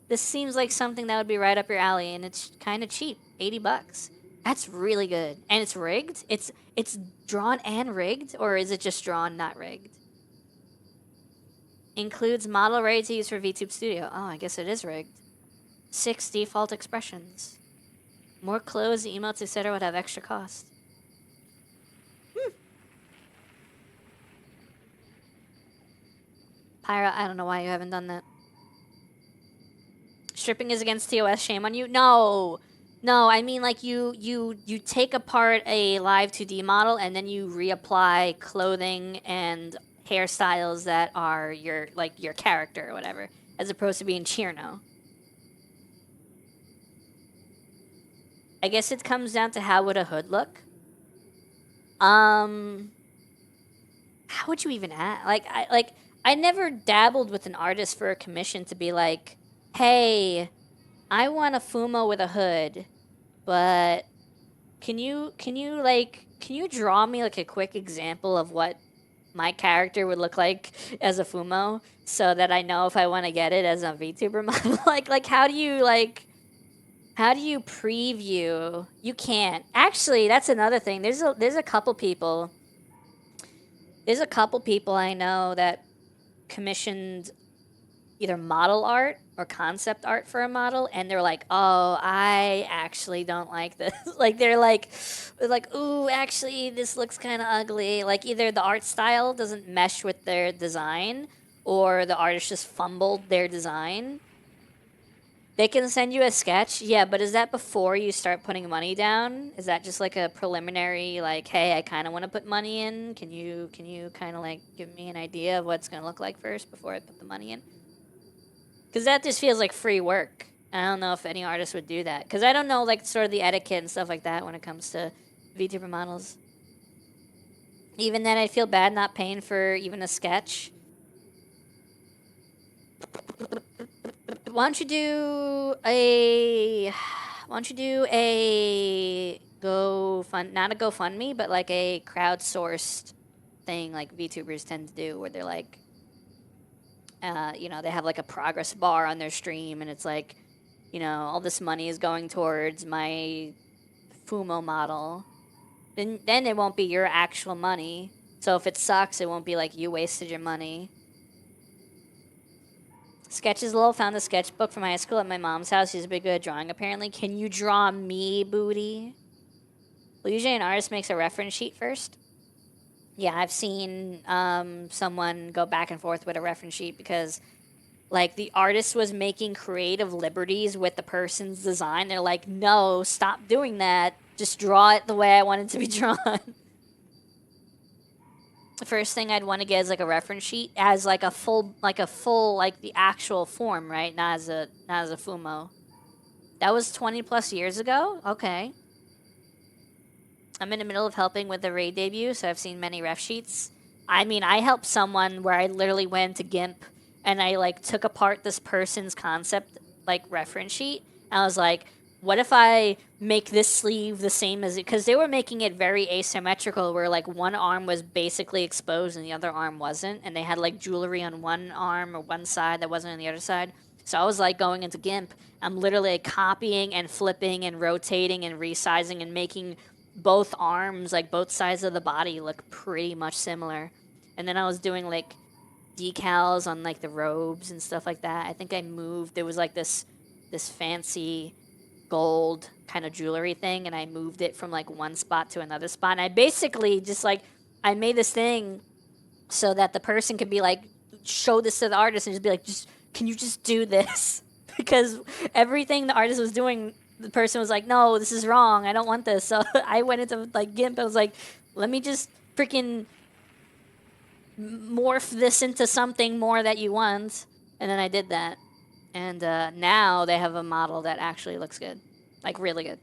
This seems like something that would be right up your alley, and it's kind of cheap. 80 bucks. That's really good. And it's rigged? It's drawn and rigged, or is it just drawn, not rigged? Includes model ready to use for VTube Studio. Oh, I guess it is rigged. 6 default expressions. More clothes, emotes, etc. would have extra cost. Pyra, I don't know why you haven't done that. Stripping is against TOS, shame on you? No! No, I mean like you take apart a live 2D model and then you reapply clothing and hairstyles that are your character or whatever, as opposed to being Chirno. I guess it comes down to how would a hood look. How would you even add? I never dabbled with an artist for a commission to be like, hey, I want a Fumo with a hood, but can you draw me like a quick example of what my character would look like as a Fumo so that I know if I want to get it as a VTuber model? How do you preview? You can't. Actually, that's another thing. There's a couple people. There's a couple people I know that commissioned either model art or concept art for a model, and they're like, "Oh, I actually don't like this." they're like, "Ooh, actually, this looks kind of ugly." Like either the art style doesn't mesh with their design, or the artist just fumbled their design. They can send you a sketch, yeah, but is that before you start putting money down? Is that just like a preliminary, like, hey, I kind of want to put money in? Can you kind of like give me an idea of what it's gonna look like first before I put the money in? Because that just feels like free work. I don't know if any artist would do that. Because I don't know, like, sort of the etiquette and stuff like that when it comes to VTuber models. Even then, I'd feel bad not paying for even a sketch. Why don't you do a not a GoFundMe, but like a crowdsourced thing like VTubers tend to do, where they're like, they have like a progress bar on their stream, and it's like, all this money is going towards my Fumo model. Then it won't be your actual money. So if it sucks, it won't be like you wasted your money. Sketches Lil found a sketchbook from high school at my mom's house. She's a big good at drawing, apparently. Can you draw me, booty? Well, usually an artist makes a reference sheet first. Yeah, I've seen someone go back and forth with a reference sheet because, like, the artist was making creative liberties with the person's design. They're like, no, stop doing that. Just draw it the way I want it to be drawn. The first thing I'd want to get is like a reference sheet as like the actual form, right? Not as a Fumo. That was 20 plus years ago? Okay. I'm in the middle of helping with the raid debut, so I've seen many ref sheets. I mean, I helped someone where I literally went to GIMP and I like took apart this person's concept like reference sheet. And I was like, what if I make this sleeve the same as it? Because they were making it very asymmetrical, where like one arm was basically exposed and the other arm wasn't, and they had like jewelry on one arm or one side that wasn't on the other side. So I was like going into GIMP, I'm literally like, copying and flipping and rotating and resizing and making both arms, like both sides of the body, look pretty much similar. And then I was doing like decals on like the robes and stuff like that. I think I moved. There was like this fancy gold kind of jewelry thing, and I moved it from like one spot to another spot. And I basically just like I made this thing so that the person could be like show this to the artist and just be like, just can you just do this? Because everything the artist was doing, the person was like, no, this is wrong. I don't want this. So I went into like GIMP. I was like, let me just freaking morph this into something more that you want. And then I did that. And now they have a model that actually looks good. Like, really good.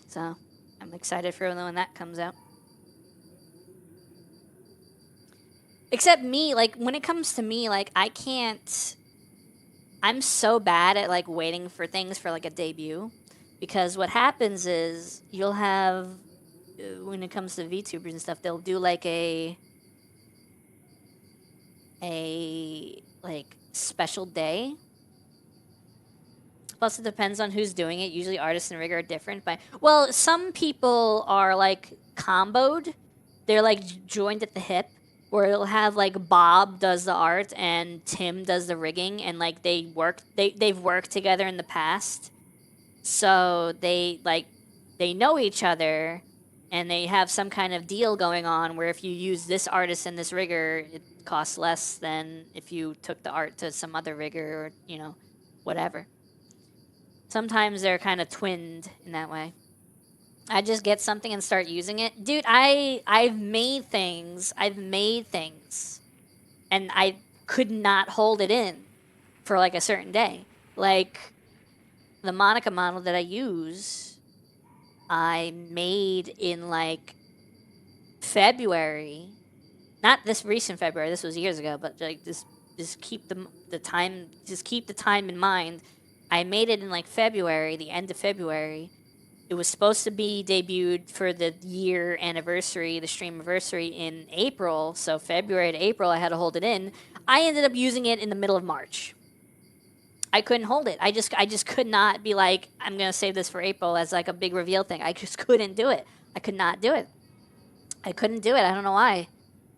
So I'm excited for when that comes out. Except me, like, when it comes to me, like, I can't... I'm so bad at, like, waiting for things for, like, a debut. Because what happens is you'll have... when it comes to VTubers and stuff, they'll do, like, a like, special day. Plus, it depends on who's doing it. Usually, artists and rigger are different. But well, some people are like comboed. They're like joined at the hip, where it'll have like Bob does the art and Tim does the rigging, and like they've worked together in the past, so they know each other, and they have some kind of deal going on where if you use this artist and this rigger, it costs less than if you took the art to some other rigger or whatever. Sometimes they're kind of twinned in that way. I just get something and start using it. Dude, I've made things, and I could not hold it in for like a certain day. Like the Monica model that I use, I made in like February. Not this recent February, this was years ago, but like just keep the time in mind. I made it in like February, the end of February. It was supposed to be debuted for the year anniversary, the stream anniversary in April. So February to April, I had to hold it in. I ended up using it in the middle of March. I couldn't hold it. I just could not be like, I'm gonna save this for April as like a big reveal thing. I just couldn't do it. I could not do it. I couldn't do it. I don't know why.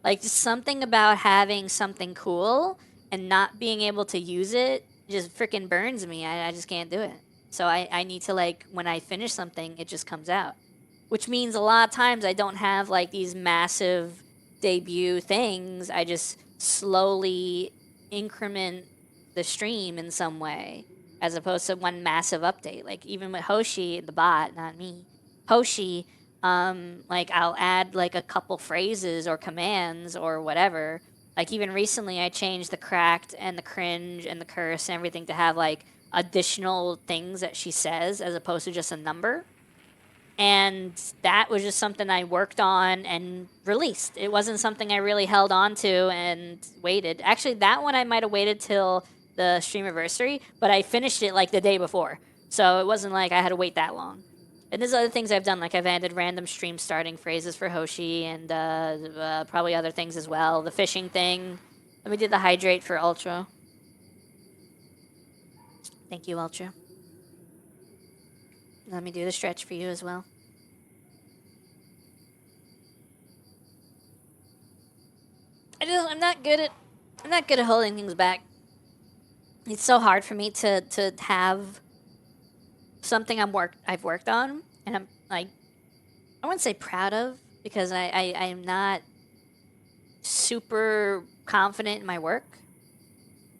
Like just something about having something cool and not being able to use it just freaking burns me. I just can't do it. So I need to like when I finish something, it just comes out. Which means a lot of times I don't have like these massive debut things. I just slowly increment the stream in some way as opposed to one massive update. Like even with Hoshi, the bot, not me. Hoshi, like I'll add like a couple phrases or commands or whatever. Like even recently I changed the cracked and the cringe and the curse and everything to have like additional things that she says as opposed to just a number. And that was just something I worked on and released. It wasn't something I really held on to and waited. Actually, that one I might have waited till the stream anniversary, but I finished it like the day before. So it wasn't like I had to wait that long. And there's other things I've done, like I've added random stream starting phrases for Hoshi and probably other things as well. The fishing thing. Let me do the hydrate for Ultra. Thank you, Ultra. Let me do the stretch for you as well. I'm not good at holding things back. It's so hard for me to have something I've worked on, and I'm like, I wouldn't say proud of because I'm not super confident in my work,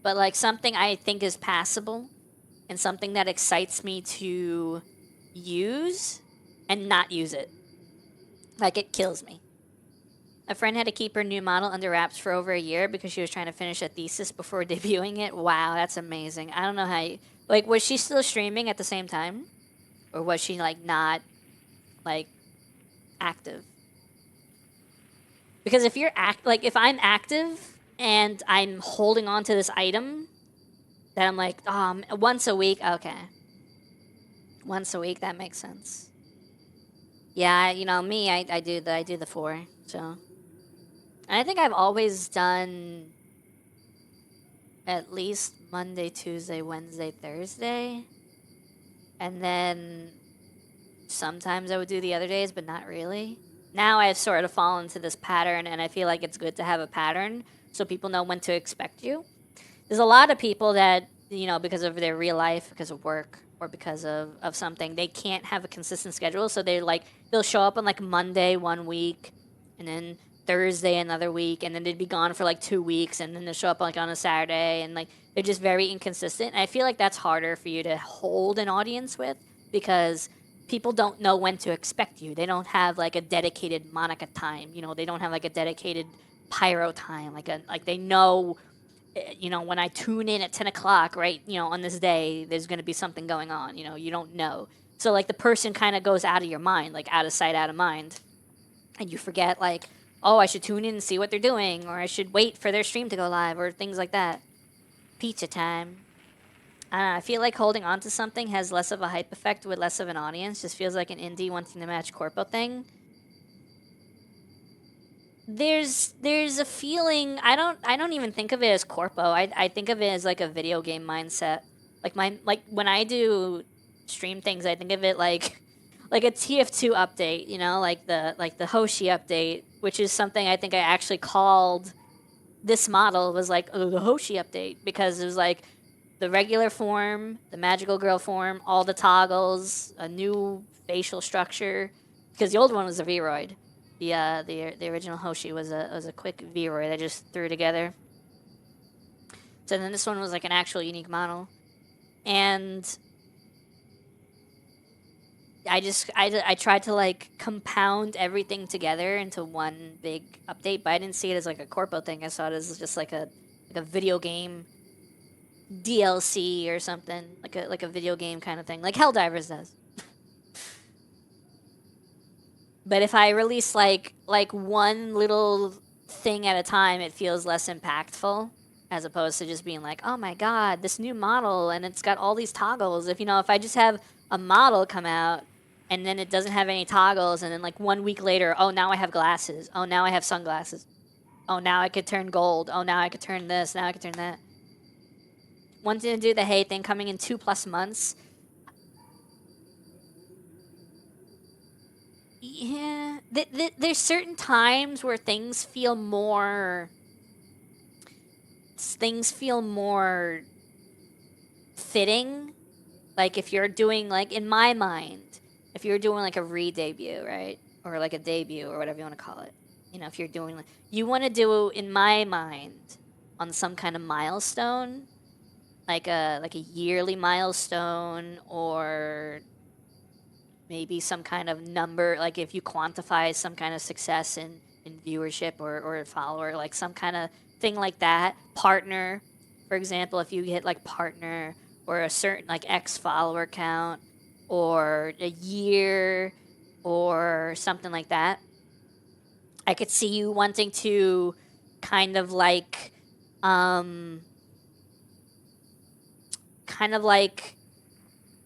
but like something I think is passable and something that excites me to use and not use it. Like it kills me. A friend had to keep her new model under wraps for over a year because she was trying to finish a thesis before debuting it. Wow, that's amazing. I don't know how you... Like, was she still streaming at the same time? Or was she, like, not, like, active? Because if you're if I'm active and I'm holding on to this item, then I'm like, once a week, okay. Once a week, that makes sense. Yeah, me, I do the 4, so... And I think I've always done at least Monday, Tuesday, Wednesday, Thursday. And then sometimes I would do the other days, but not really. now I've sort of fallen into this pattern, and I feel like it's good to have a pattern so people know when to expect you. There's a lot of people that, because of their real life, because of work, or because of something, they can't have a consistent schedule. So they'll show up on like Monday one week, and then Thursday another week, and then they'd be gone for like 2 weeks, and then they'll show up like on a Saturday, and like they're just very inconsistent. And I feel like that's harder for you to hold an audience with because people don't know when to expect you. They don't have like a dedicated Monica time. They don't have like a dedicated Pyro time. Like they know, when I tune in at 10 o'clock, right, on this day, there's going to be something going on. You don't know. So, like, the person kind of goes out of your mind, like, out of sight, out of mind. And you forget, like, oh, I should tune in and see what they're doing, or I should wait for their stream to go live, or things like that. Pizza time. I feel like holding on to something has less of a hype effect with less of an audience. Just feels like an indie wanting to match corpo thing. There's a feeling. I don't even think of it as corpo. I think of it as like a video game mindset. Like when I do stream things, I think of it like like a TF2 update, like the Hoshi update, which is something I think I actually called this model was like, oh, the Hoshi update, because it was like the regular form, the magical girl form, all the toggles, a new facial structure, because the old one was a Vroid. The original Hoshi was a quick Vroid I just threw together. So then this one was like an actual unique model, and I tried to like compound everything together into one big update, but I didn't see it as like a corpo thing. I saw it as just like a video game DLC or something, like a video game kind of thing, like Helldivers does. But if I release like one little thing at a time, it feels less impactful as opposed to just being like, oh my god, this new model and it's got all these toggles. If I just have a model come out and then it doesn't have any toggles, and then like 1 week later, oh, now I have glasses. Oh, now I have sunglasses. Oh, now I could turn gold. Oh, now I could turn this. Now I could turn that. Wanting to do the hey thing coming in 2+ months. Yeah, there's certain times where things feel more fitting. Like if you're doing, like, in my mind, if you're doing like a re-debut, right, or like a debut or whatever you want to call it, if you're doing, like, you want to do, in my mind, on some kind of milestone, like a yearly milestone, or maybe some kind of number, like if you quantify some kind of success in viewership, or follower, like some kind of thing like that. Partner, for example, if you hit like partner, or a certain like X follower count, or a year, or something like that, I could see you wanting to kind of like um kind of like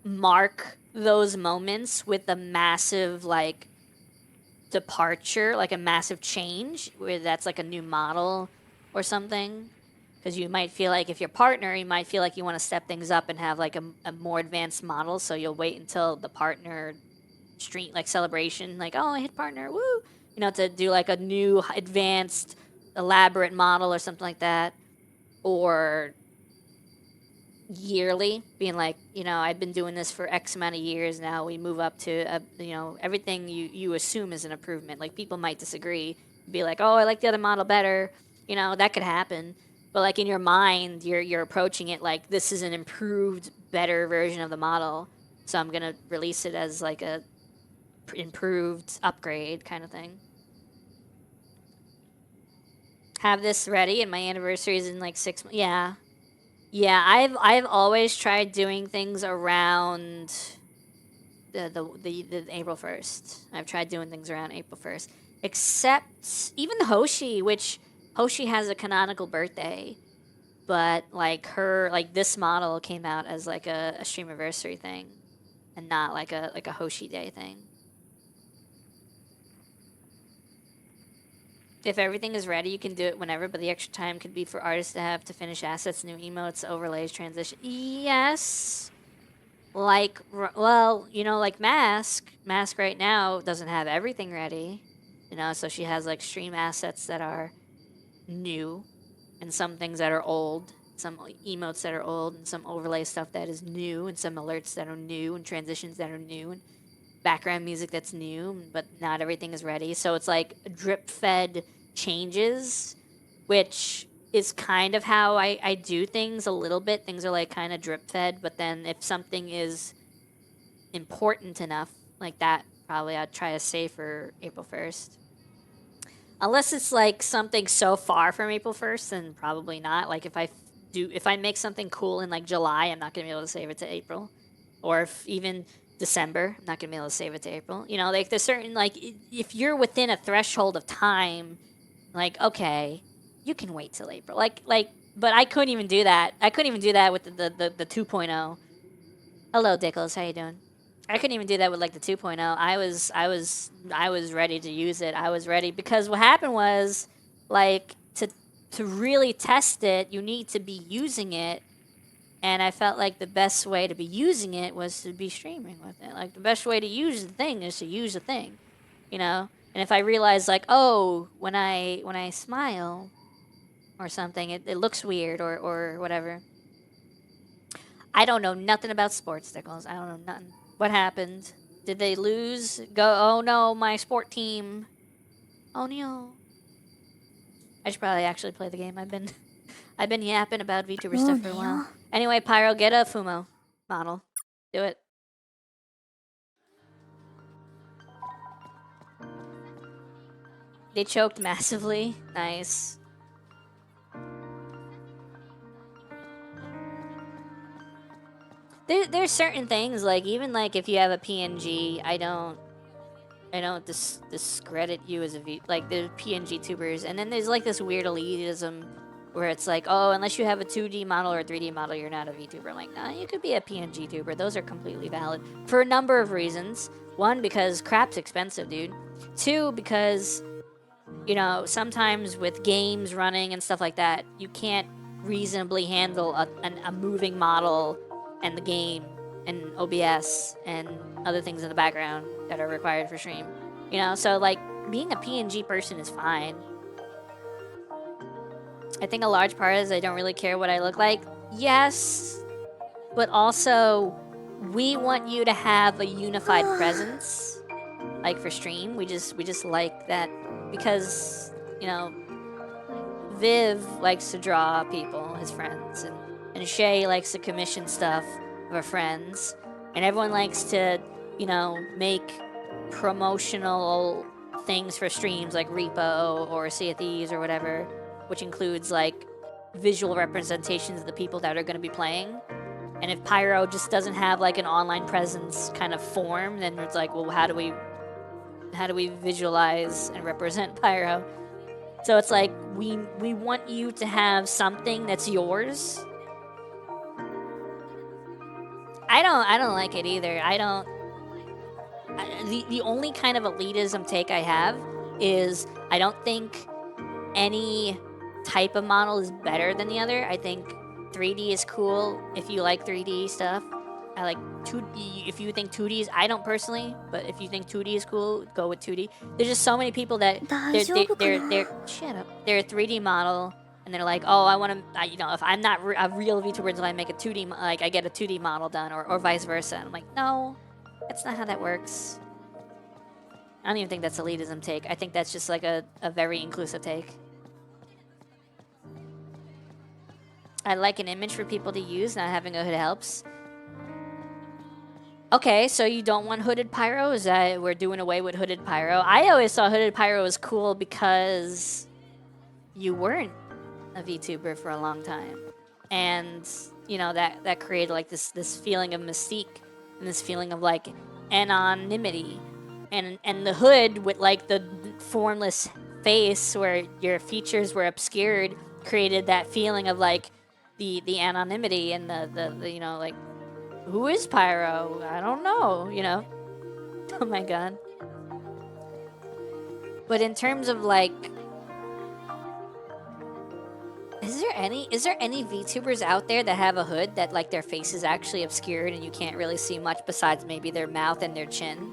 mark those moments with a massive like departure, like a massive change, where that's like a new model or something. Because you might feel like, if you're partner, you might feel like you want to step things up and have like a more advanced model. So you'll wait until the partner stream, like celebration, like, oh, I hit partner, woo, to do like a new advanced elaborate model or something like that. Or yearly, being like, I've been doing this for X amount of years now. We move up to, everything you assume is an improvement. Like, people might disagree, be like, oh, I like the other model better. That could happen. But like in your mind, you're approaching it like, this is an improved, better version of the model. So I'm gonna release it as like a improved upgrade kind of thing. Have this ready, and my anniversary is in like 6 months. Yeah, yeah, I've always tried doing things around the April 1st. I've tried doing things around April 1st, except even Hoshi, which Hoshi has a canonical birthday, but like this model came out as like a stream anniversary thing, and not like a Hoshi day thing. If everything is ready, you can do it whenever, but the extra time could be for artists to have to finish assets, new emotes, overlays, transition. Yes. Like, well, like Mask right now doesn't have everything ready. You know, so she has like stream assets that are new and some things that are old, some emotes that are old, and some overlay stuff that is new, and some alerts that are new, and transitions that are new, and background music that's new, but not everything is ready. So it's like drip fed changes, which is kind of how I do things a little bit. Things are like kind of drip fed, but then if something is important enough like that, probably I'd try to save for April 1st. Unless it's like something so far from April 1st, then probably not. Like if I make something cool in like July, I'm not gonna be able to save it to April. Or if even December, I'm not gonna be able to save it to April. You know, like there's certain like if you're within a threshold of time, like okay, you can wait till April. But I couldn't even do that. I couldn't even do that with the 2.0. Hello, Dickles. How you doing? I couldn't even do that with like the 2.0. I was ready to use it. I was ready because what happened was like to really test it, you need to be using it, and I felt like the best way to be using it was to be streaming with it. Like the best way to use the thing is to use the thing, you know? And if I realize like, oh, when I smile or something, it looks weird or whatever. I don't know nothing about sports, Dickles. I don't know nothing. What happened? Did they lose? Go? Oh no, my sport team. Oh no. I should probably actually play the game. I've been yapping about VTuber stuff for a while. Anyway, Pyro, get a Fumo model. Do it. They choked massively. Nice. There's certain things like even like if you have a PNG, I don't discredit you as a like the PNG tubers, and then there's like this weird elitism where it's like, oh, unless you have a 2D model or a 3D model, you're not a VTuber. I'm like, nah, you could be a PNG tuber. Those are completely valid for a number of reasons. One, because crap's expensive, dude. Two, because you know sometimes with games running and stuff like that, you can't reasonably handle a moving model and the game and OBS and other things in the background that are required for stream. You know, so like being a PNG person is fine. I think a large part is I don't really care what I look like. Yes, but also we want you to have a unified presence, like for stream. We just like that because you know Viv likes to draw people, his friends, and Shay likes to commission stuff of her friends, and everyone likes to, you know, make promotional things for streams like Repo or Sea of Thieves or whatever, which includes like visual representations of the people that are going to be playing. And if Pyro just doesn't have like an online presence kind of form, then it's like, well, how do we visualize and represent Pyro? So it's like we want you to have something that's yours. I don't like it either. The only kind of elitism take I have is I don't think any type of model is better than the other. I think 3D is cool if you like 3D stuff. I like 2D. If you think 2D is, I don't personally, but if you think 2D is cool, go with 2D. There's just so many people that they're shut up. They're a 3D model, and they're like, oh, I want to, you know, if I'm not a real VTuber until I make a 2D, like I get a 2D model done, or vice versa. And I'm like, no, that's not how that works. I don't even think that's elitism take. I think that's just like a very inclusive take. I like an image for people to use. Not having a hood helps. Okay, so you don't want hooded pyro? Is that we're doing away with hooded pyro? I always thought hooded pyro was cool because you weren't a VTuber for a long time, and you know that created like this feeling of mystique and this feeling of like anonymity, and the hood with like the formless face where your features were obscured created that feeling of like the anonymity and the you know like. Who is Pyro? I don't know, you know? Oh my god. But in terms of like... Is there any VTubers out there that have a hood that like their face is actually obscured and you can't really see much besides maybe their mouth and their chin?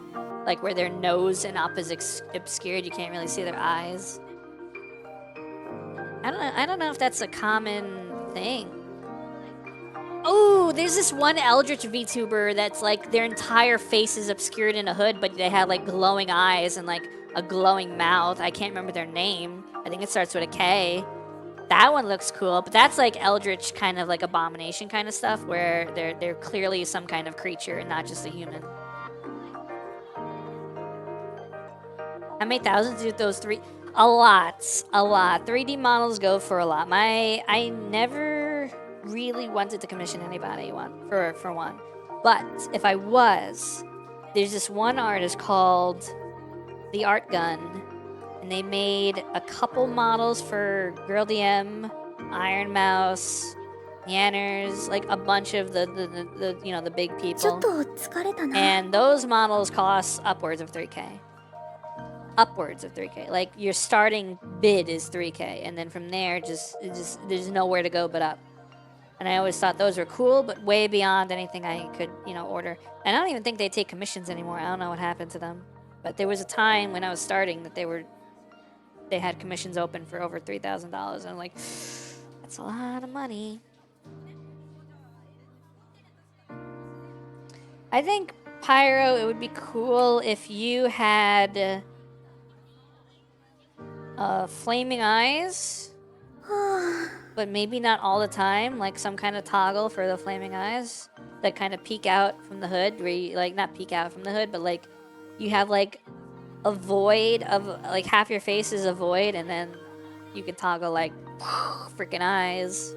like where their nose and up is obscured. You can't really see their eyes. I don't know if that's a common thing. Oh, there's this one Eldritch VTuber that's like their entire face is obscured in a hood, but they have like glowing eyes and like a glowing mouth. I can't remember their name. I think it starts with a K. That one looks cool, but that's like Eldritch kind of like abomination kind of stuff where they're clearly some kind of creature and not just a human. I made thousands with those three. A lot. 3D models go for a lot. I never really wanted to commission anybody for one. But if I was, there's this one artist called The Art Gun, and they made a couple models for Girl DM, Iron Mouse, Yanners, like a bunch of the you know, the big ちょっ people. と疲れたな。 And those models cost upwards of 3K. Upwards of 3K. Like your starting bid is 3K, and then from there, just there's nowhere to go but up. And I always thought those were cool, but way beyond anything I could, you know, order. And I don't even think they take commissions anymore. I don't know what happened to them. But there was a time when I was starting that they had commissions open for over $3,000. And I'm like, that's a lot of money. I think, Pyro, it would be cool if you had flaming eyes, but maybe not all the time, like some kind of toggle for the flaming eyes that kind of peek out from the hood, where you, like, not peek out from the hood, but like you have like a void of, like, half your face is a void, and then you can toggle like freaking eyes.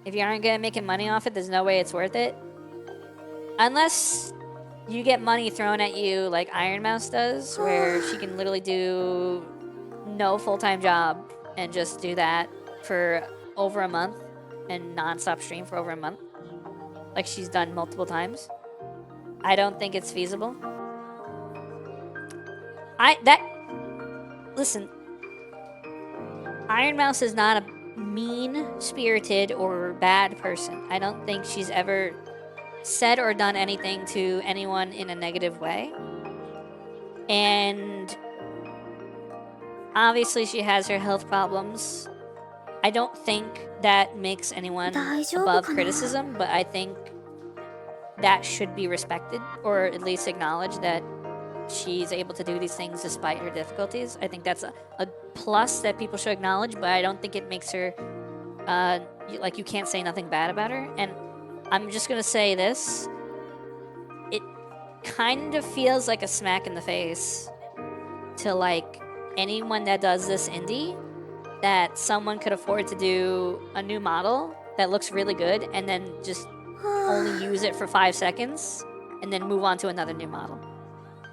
If you aren't good at making money off it, there's no way it's worth it. Unless you get money thrown at you like Iron Mouse does, where she can literally do no full-time job and just do that for over a month and non-stop stream for over a month. Like she's done multiple times. I don't think it's feasible. Listen, Iron Mouse is not a mean-spirited or bad person. I don't think she's ever said or done anything to anyone in a negative way. And obviously she has her health problems. I don't think that makes anyone above criticism, but I think that should be respected, or at least acknowledged that she's able to do these things despite her difficulties. I think that's a plus that people should acknowledge, but I don't think it makes her, like, you can't say nothing bad about her. And I'm just gonna say this. It kind of feels like a smack in the face to, like, anyone that does this indie, that someone could afford to do a new model that looks really good and then just only use it for 5 seconds and then move on to another new model.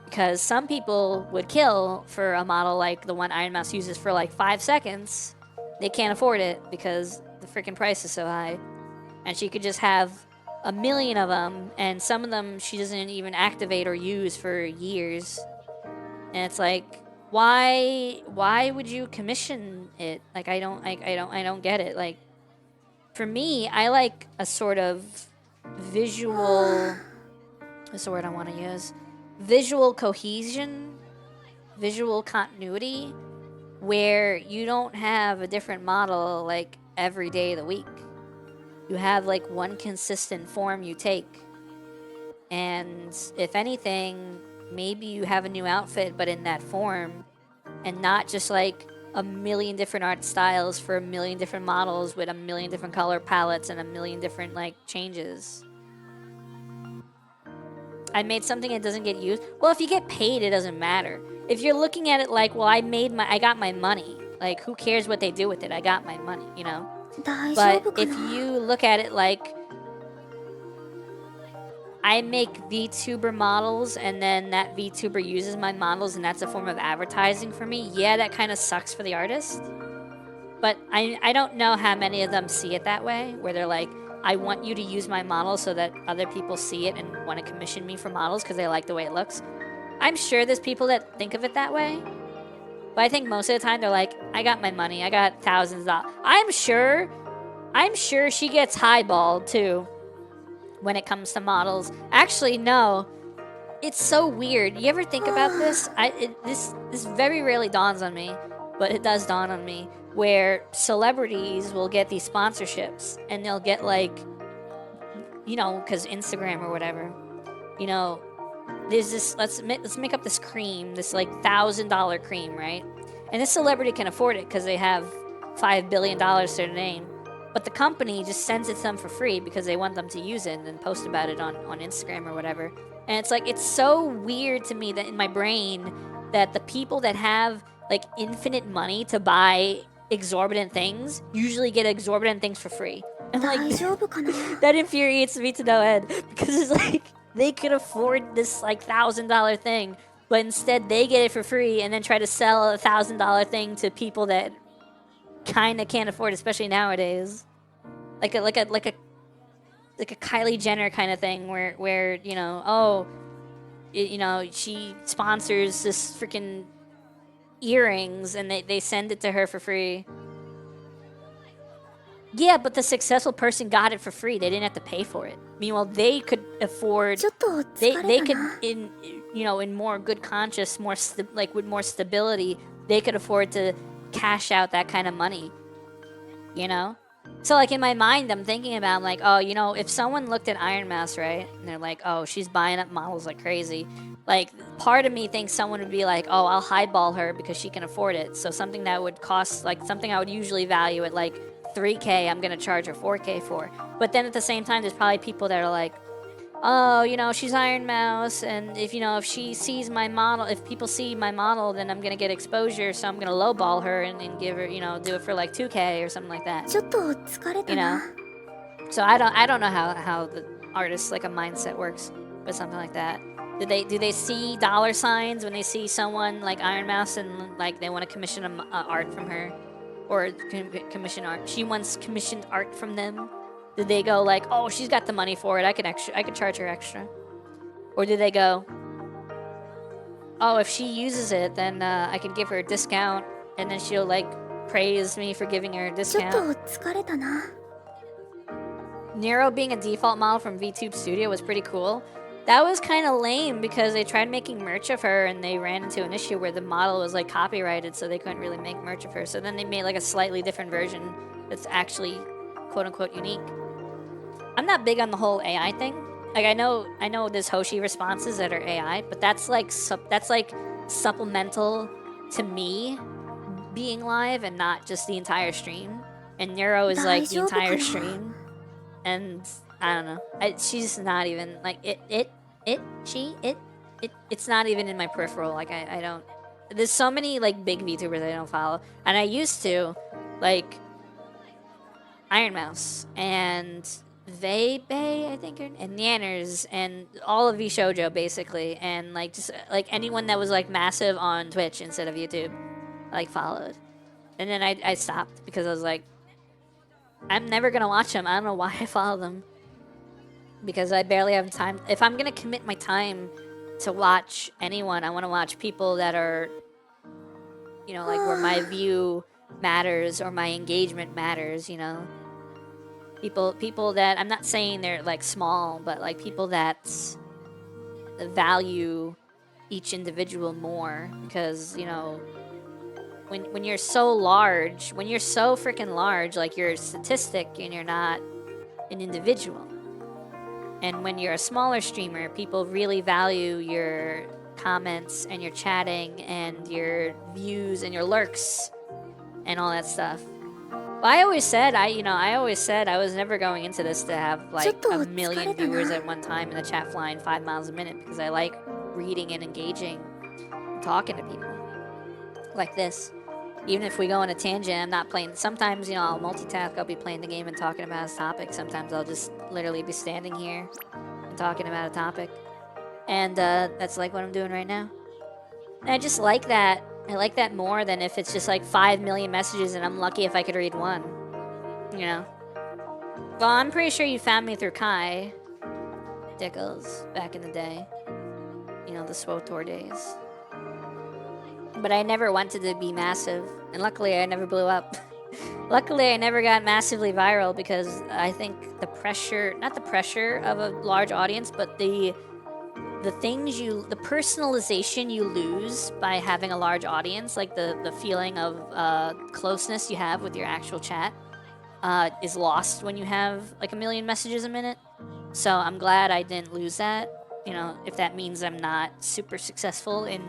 Because some people would kill for a model like the one Iron Mouse uses for like 5 seconds. They can't afford it because the freaking price is so high. And she could just have a million of them, and some of them she doesn't even activate or use for years. And it's like, why would you commission it? Like, I don't get it. Like, for me, I like a sort of visual, what's the word I want to use? Visual cohesion, visual continuity, where you don't have a different model like every day of the week. You have like one consistent form you take. And if anything, maybe you have a new outfit but in that form, and not just like a million different art styles for a million different models with a million different color palettes and a million different like changes. I made something that doesn't get used. Well, if you get paid, it doesn't matter. If you're looking at it like, well, I got my money. Like, who cares what they do with it? I got my money, you know? But if you look at it like, I make VTuber models and then that VTuber uses my models and that's a form of advertising for me, yeah, that kind of sucks for the artist. But I don't know how many of them see it that way, where they're like, I want you to use my model so that other people see it and want to commission me for models because they like the way it looks. I'm sure there's people that think of it that way. But I think most of the time they're like, I got my money. I got thousands of dollars. I'm sure she gets highballed too. when it comes to models. Actually, no. It's so weird. You ever think about this? This very rarely dawns on me, but it does dawn on me. Where celebrities will get these sponsorships, and they'll get like, because Instagram or whatever, you know, there's this. Let's make up this cream, this like $1,000 cream, right? And this celebrity can afford it because they have $5 billion to their name. But the company just sends it to them for free because they want them to use it and then post about it on Instagram or whatever. And it's like, it's so weird to me that in my brain that the people that have like infinite money to buy exorbitant things usually get exorbitant things for free. And like, that infuriates me to no end because it's like they could afford this like $1,000 thing, but instead they get it for free and then try to sell a $1,000 thing to people that kind of can't afford, especially nowadays. Like a Kylie Jenner kind of thing, where she sponsors this freaking earrings and they send it to her for free. Yeah, but the successful person got it for free. They didn't have to pay for it. Meanwhile, they could afford. They could in more good conscience, with more stability, they could afford to cash out that kind of money. So like in my mind, I'm thinking about like, oh, if someone looked at Iron Mouse, right, and they're like, oh, she's buying up models like crazy. Like, part of me thinks someone would be like, oh, I'll highball her because she can afford it. So something that would cost, like, something I would usually value at like $3K, I'm gonna charge her $4K for. But then at the same time, there's probably people that are like, oh, she's Iron Mouse, and if she sees my model, if people see my model, then I'm gonna get exposure, so I'm gonna lowball her and give her, do it for like 2K or something like that. So I don't know how the artist like a mindset works with something like that. Do they see dollar signs when they see someone like Iron Mouse and like they want to commission art from her, or commission art? She once commissioned art from them. Did they go like, oh, she's got the money for it, I could charge her extra? Or did they go, oh, if she uses it, then I could give her a discount, and then she'll like praise me for giving her a discount? Nero being a default model from VTube Studio was pretty cool. That was kind of lame because they tried making merch of her and they ran into an issue where the model was like copyrighted, so they couldn't really make merch of her. So then they made like a slightly different version that's actually quote unquote unique. I'm not big on the whole AI thing. Like I know there's Hoshi responses that are AI, but that's like supplemental to me being live and not just the entire stream. And Nero is like the entire stream. And I don't know. She's not even like it's not even in my peripheral. Like I don't. There's so many like big VTubers I don't follow, and I used to, like Iron Mouse and Vebay, I think, and Nanners, and all of VShojo basically, and like just like anyone that was like massive on Twitch instead of YouTube, like followed, and then I stopped because I was like, I'm never gonna watch them. I don't know why I follow them. Because I barely have time. If I'm gonna commit my time to watch anyone, I want to watch people that are, like where my view matters or my engagement matters. People that, I'm not saying they're like small, but like people that value each individual more. Because when you're so large, when you're so freaking large, like you're a statistic and you're not an individual. And when you're a smaller streamer, people really value your comments and your chatting and your views and your lurks and all that stuff. Well, I always said I was never going into this to have like a million viewers at one time in the chat flying 5 miles a minute, because I like reading and engaging and talking to people like this. Even if we go on a tangent, I'm not playing. Sometimes, I'll multitask. I'll be playing the game and talking about a topic. Sometimes I'll just literally be standing here and talking about a topic. And that's like what I'm doing right now. And I just like that. I like that more than if it's just like 5 million messages and I'm lucky if I could read one. Well, I'm pretty sure you found me through Kai Dickles back in the day. The SWOTOR days. But I never wanted to be massive, and luckily I never blew up. Luckily, I never got massively viral because I think the pressure, not the pressure of a large audience, but the personalization you lose by having a large audience, like the feeling of closeness you have with your actual chat, is lost when you have like a million messages a minute. So I'm glad I didn't lose that. You know, if that means I'm not super successful in,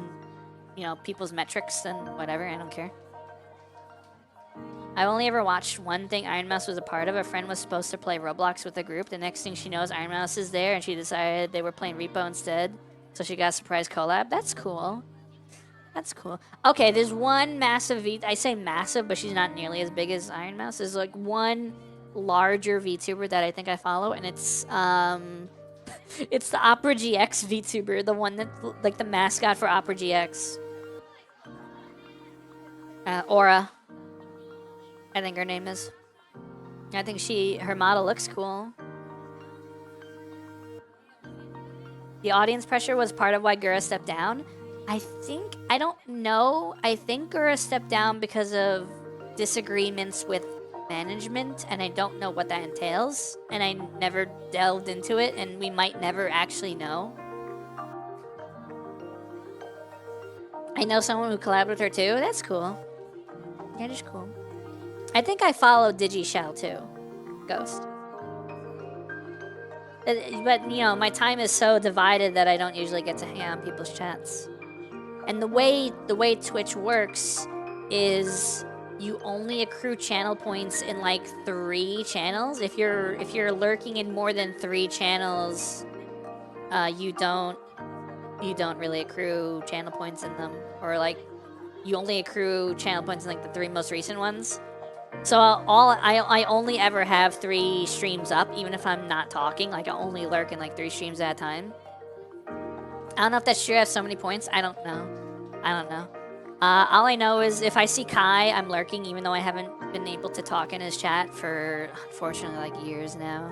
you know, people's metrics, then whatever, I don't care. I only ever watched one thing Iron Mouse was a part of. A friend was supposed to play Roblox with a group. The next thing she knows, Iron Mouse is there, and she decided they were playing Repo instead. So she got a surprise collab. That's cool. That's cool. Okay, there's one massive I say massive, but she's not nearly as big as Iron Mouse. There's like one larger VTuber that I think I follow, and it's it's the Opera GX VTuber, the one that like the mascot for Opera GX. Aura, I think her name is. I think her model looks cool. The audience pressure was part of why Gura stepped down. I don't know. I think Gura stepped down because of disagreements with management, and I don't know what that entails. And I never delved into it, and we might never actually know. I know someone who collabed with her too. That's cool. That is cool. I think I follow DigiShell too. Ghost. But, you know, my time is so divided that I don't usually get to hang out in people's chats. And the way Twitch works is you only accrue channel points in like 3 channels. If you're lurking in more than 3 channels, you don't really accrue channel points in them, or like you only accrue channel points in like the 3 most recent ones. So I only ever have 3 streams up, even if I'm not talking. Like I only lurk in like 3 streams at a time. I don't know if that's true. I have so many points. I don't know. All I know is if I see Kai, I'm lurking, even though I haven't been able to talk in his chat for, unfortunately, like years now.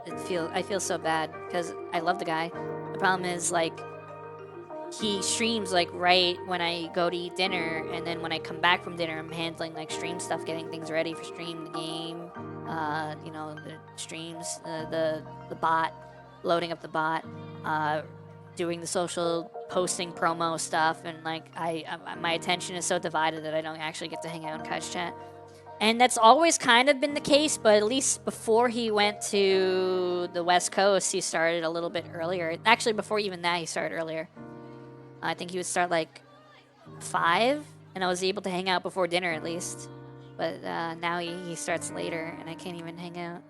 I feel so bad because I love the guy. The problem is like he streams like right when I go to eat dinner, and then when I come back from dinner, I'm handling like stream stuff, getting things ready for stream, the game, you know, the streams, the bot, loading up the bot, doing the social posting promo stuff, and like my attention is so divided that I don't actually get to hang out in Kai's chat. And that's always kind of been the case, but at least before he went to the West Coast, he started a little bit earlier. Actually, before even that, he started earlier. I think he would start like 5, and I was able to hang out before dinner at least. But now he starts later, and I can't even hang out.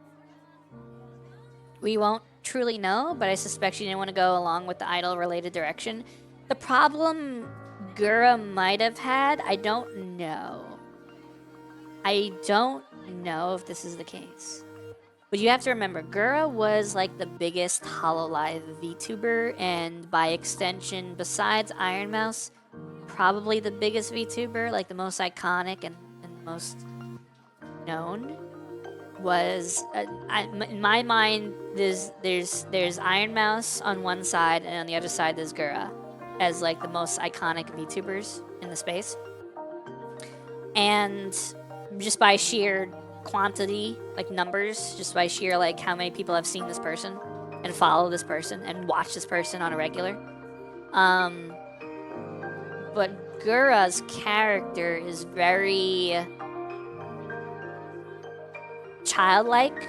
We won't truly know, but I suspect she didn't want to go along with the idol-related direction. The problem Gura might have had, I don't know. I don't know if this is the case. But you have to remember, Gura was like the biggest HoloLive VTuber, and by extension, besides Iron Mouse, probably the biggest VTuber, like the most iconic and most known. Was in my mind, there's Iron Mouse on one side, and on the other side there's Gura as like the most iconic VTubers in the space. And just by sheer quantity, like numbers, just by sheer like how many people have seen this person and follow this person and watch this person on a regular. But Gura's character is very childlike,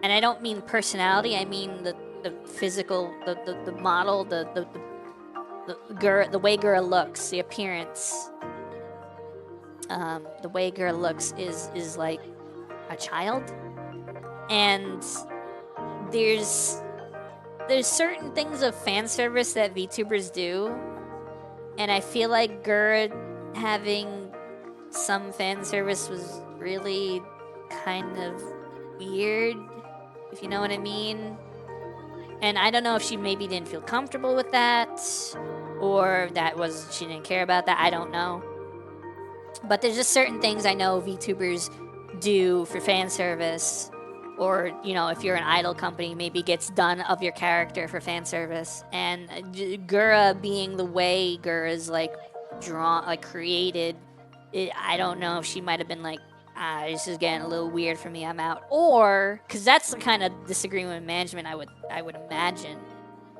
and I don't mean personality. I mean the physical, the model, the way Gura looks, the appearance. The way Gura looks is like a child, and there's certain things of fan service that VTubers do, and I feel like Gura having some fan service was really kind of weird, if you know what I mean. And I don't know if she maybe didn't feel comfortable with that, or she didn't care about that. I don't know. But there's just certain things I know VTubers do for fan service, or, you know, if you're an idol company, maybe gets done of your character for fan service. And Gura being the way Gura's like drawn, like created, I don't know if she might have been like, this is getting a little weird for me, I'm out. Or, because that's the kind of disagreement with management I would imagine.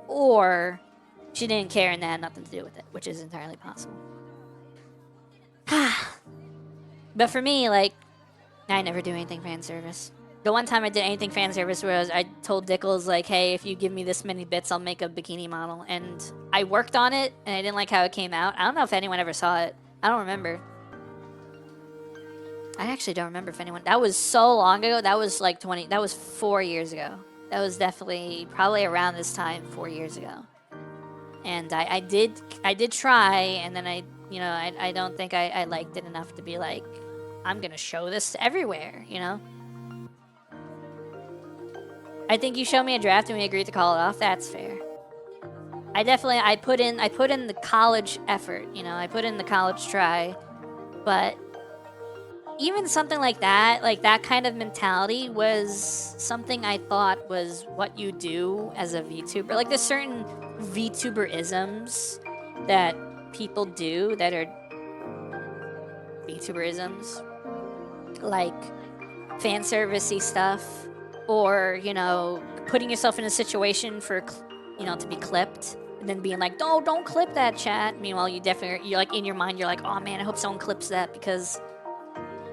Or she didn't care and that had nothing to do with it, which is entirely possible. But for me, like, I never do anything fan service. The one time I did anything fan service was I told Dickles, like, hey, if you give me this many bits, I'll make a bikini model. And I worked on it, and I didn't like how it came out. I don't know if anyone ever saw it. I don't remember. I actually don't remember if anyone... That was so long ago. That was like 20... That was 4 years ago. That was definitely probably around this time 4 years ago. And I did try, and then I don't think I liked it enough to be like, I'm gonna show this everywhere, you know? I think you showed me a draft and we agreed to call it off. That's fair. I put in the college effort, you know, I put in the college try, but even something like that kind of mentality was something I thought was what you do as a VTuber. Like there's certain VTuber-isms that people do that are VTuber-isms, like fan servicey stuff, or you know, putting yourself in a situation for to be clipped, and then being like, no, don't clip that, chat. Meanwhile, you're like in your mind, you're like, oh man, I hope someone clips that because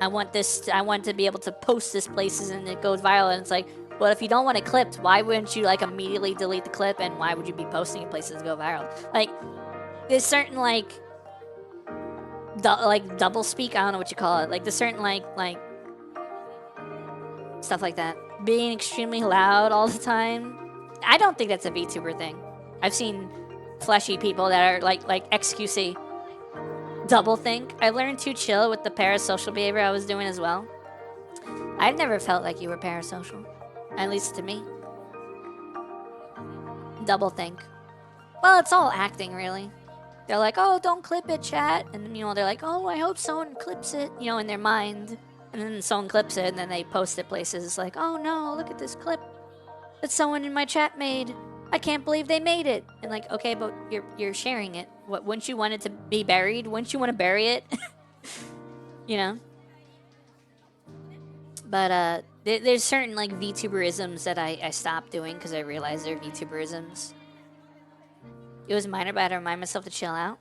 I want to be able to post this places and it goes viral. And it's like, well, if you don't want it clipped, why wouldn't you like immediately delete the clip, and why would you be posting it places to go viral? Like, there's certain like double speak. I don't know what you call it. Like there's certain like stuff like that. Being extremely loud all the time. I don't think that's a VTuber thing. I've seen fleshy people that are like XQC. Double think. I learned to chill with the parasocial behavior I was doing as well. I've never felt like you were parasocial. At least to me. Double think. Well, it's all acting, really. They're like, oh, don't clip it, chat. And, they're like, oh, I hope someone clips it, in their mind. And then someone clips it, and then they post it places like, oh, no, look at this clip that someone in my chat made. I can't believe they made it. And like, okay, but you're sharing it. Wouldn't you want it to be buried? Wouldn't you want to bury it? But there's certain like VTuberisms that I stopped doing because I realized they're VTuberisms. It was minor, but I had to remind myself to chill out.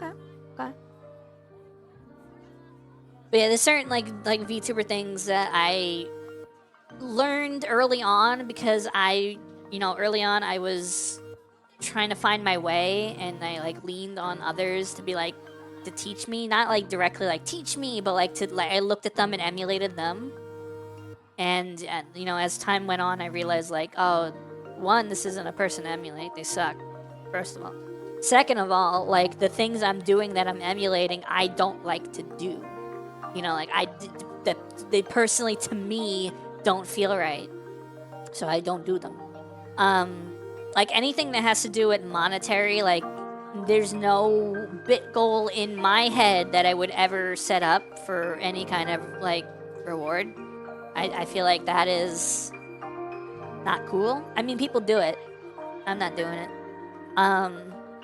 Okay. But yeah, there's certain like VTuber things that I learned early on because early on I was trying to find my way, and I like leaned on others to be like to teach me, not like directly like teach me, but like I looked at them and emulated them. And as time went on, I realized like, oh, one, this isn't a person to emulate. They suck, first of all. Second of all, like the things I'm doing that I'm emulating, I don't like to do. Like they personally to me don't feel right, so I don't do them. Like anything that has to do with monetary, like there's no bit goal in my head that I would ever set up for any kind of like reward. I feel like that is not cool. I mean, people do it. I'm not doing it.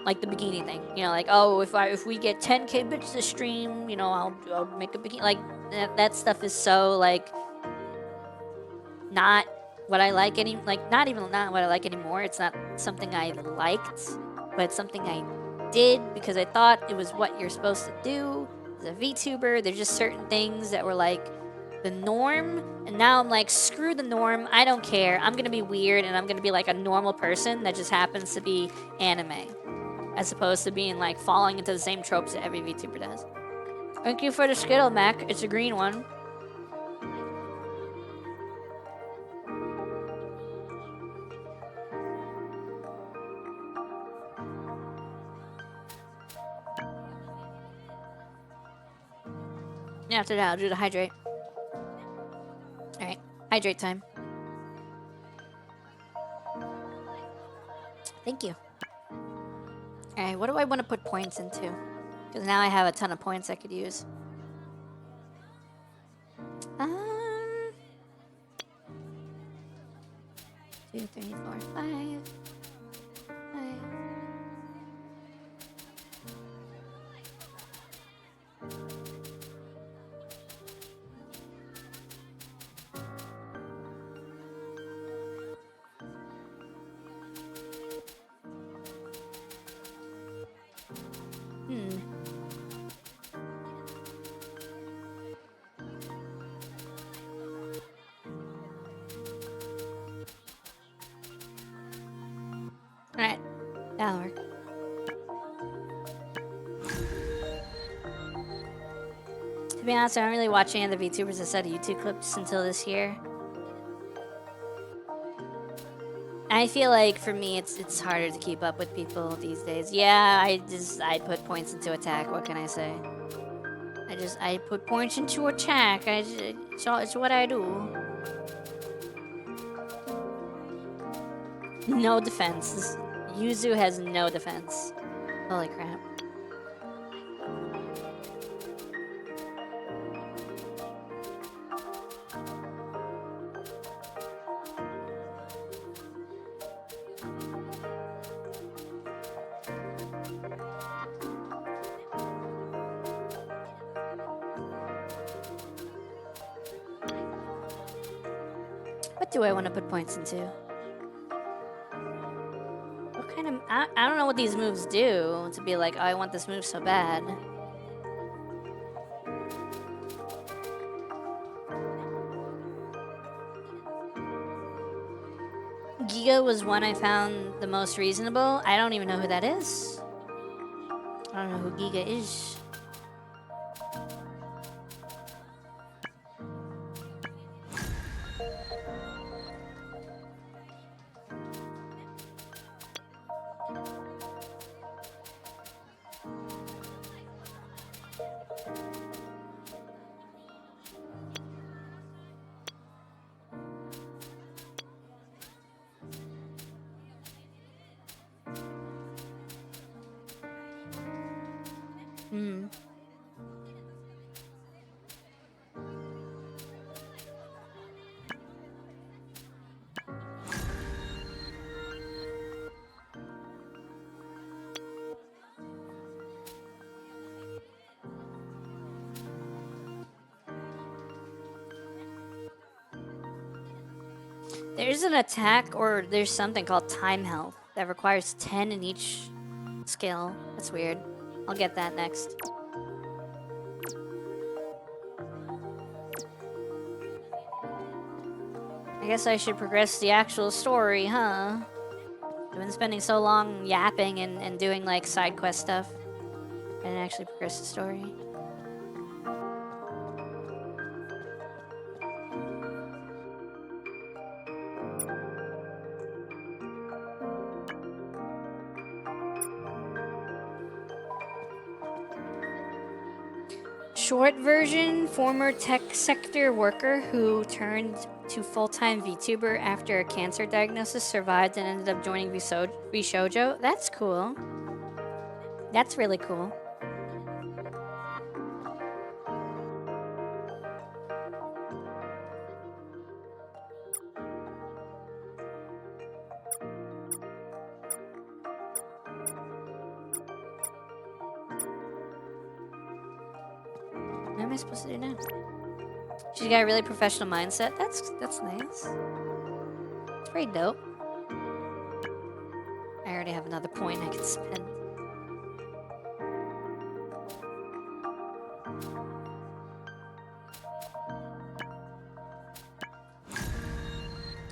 Like the bikini thing, like, oh, if we get 10k bits to stream, I'll make a bikini. Like that stuff is so like not what I like not what I like anymore. It's not something I liked, but it's something I did because I thought it was what you're supposed to do as a VTuber. There's just certain things that were like the norm, and now I'm like, screw the norm. I don't care. I'm gonna be weird, and I'm gonna be like a normal person that just happens to be anime, as opposed to being like falling into the same tropes that every VTuber does. Thank you for the Skittle, Mac. It's a green one. Yeah, after that, I'll do the hydrate. Alright, hydrate time. Thank you. Alright, what do I want to put points into? Because now I have a ton of points I could use. 2, 3, 4, 5. 5. Alright, that'll work. To be honest, I don't really watch any of the VTubers outside of YouTube clips until this year. I feel like for me, it's harder to keep up with people these days. Yeah, I put points into attack. What can I say? I put points into attack. It's what I do. No defense. Yuzu has no defense. Holy crap. What do I want to put points into? What kind of... I don't know what these moves do to be like, oh, I want this move so bad. Giga was one I found the most reasonable. I don't even know who that is. I don't know who Giga is. There's an attack, or there's something called time health that requires 10 in each skill. That's weird. I'll get that next. I guess I should progress the actual story, huh? I've been spending so long yapping and doing like side quest stuff. I didn't actually progress the story. Short version, former tech sector worker who turned to full-time VTuber after a cancer diagnosis, survived and ended up joining VShojo. That's cool. That's really cool. What am I supposed to do now? She's got a really professional mindset. That's nice. It's pretty dope. I already have another point I can spend.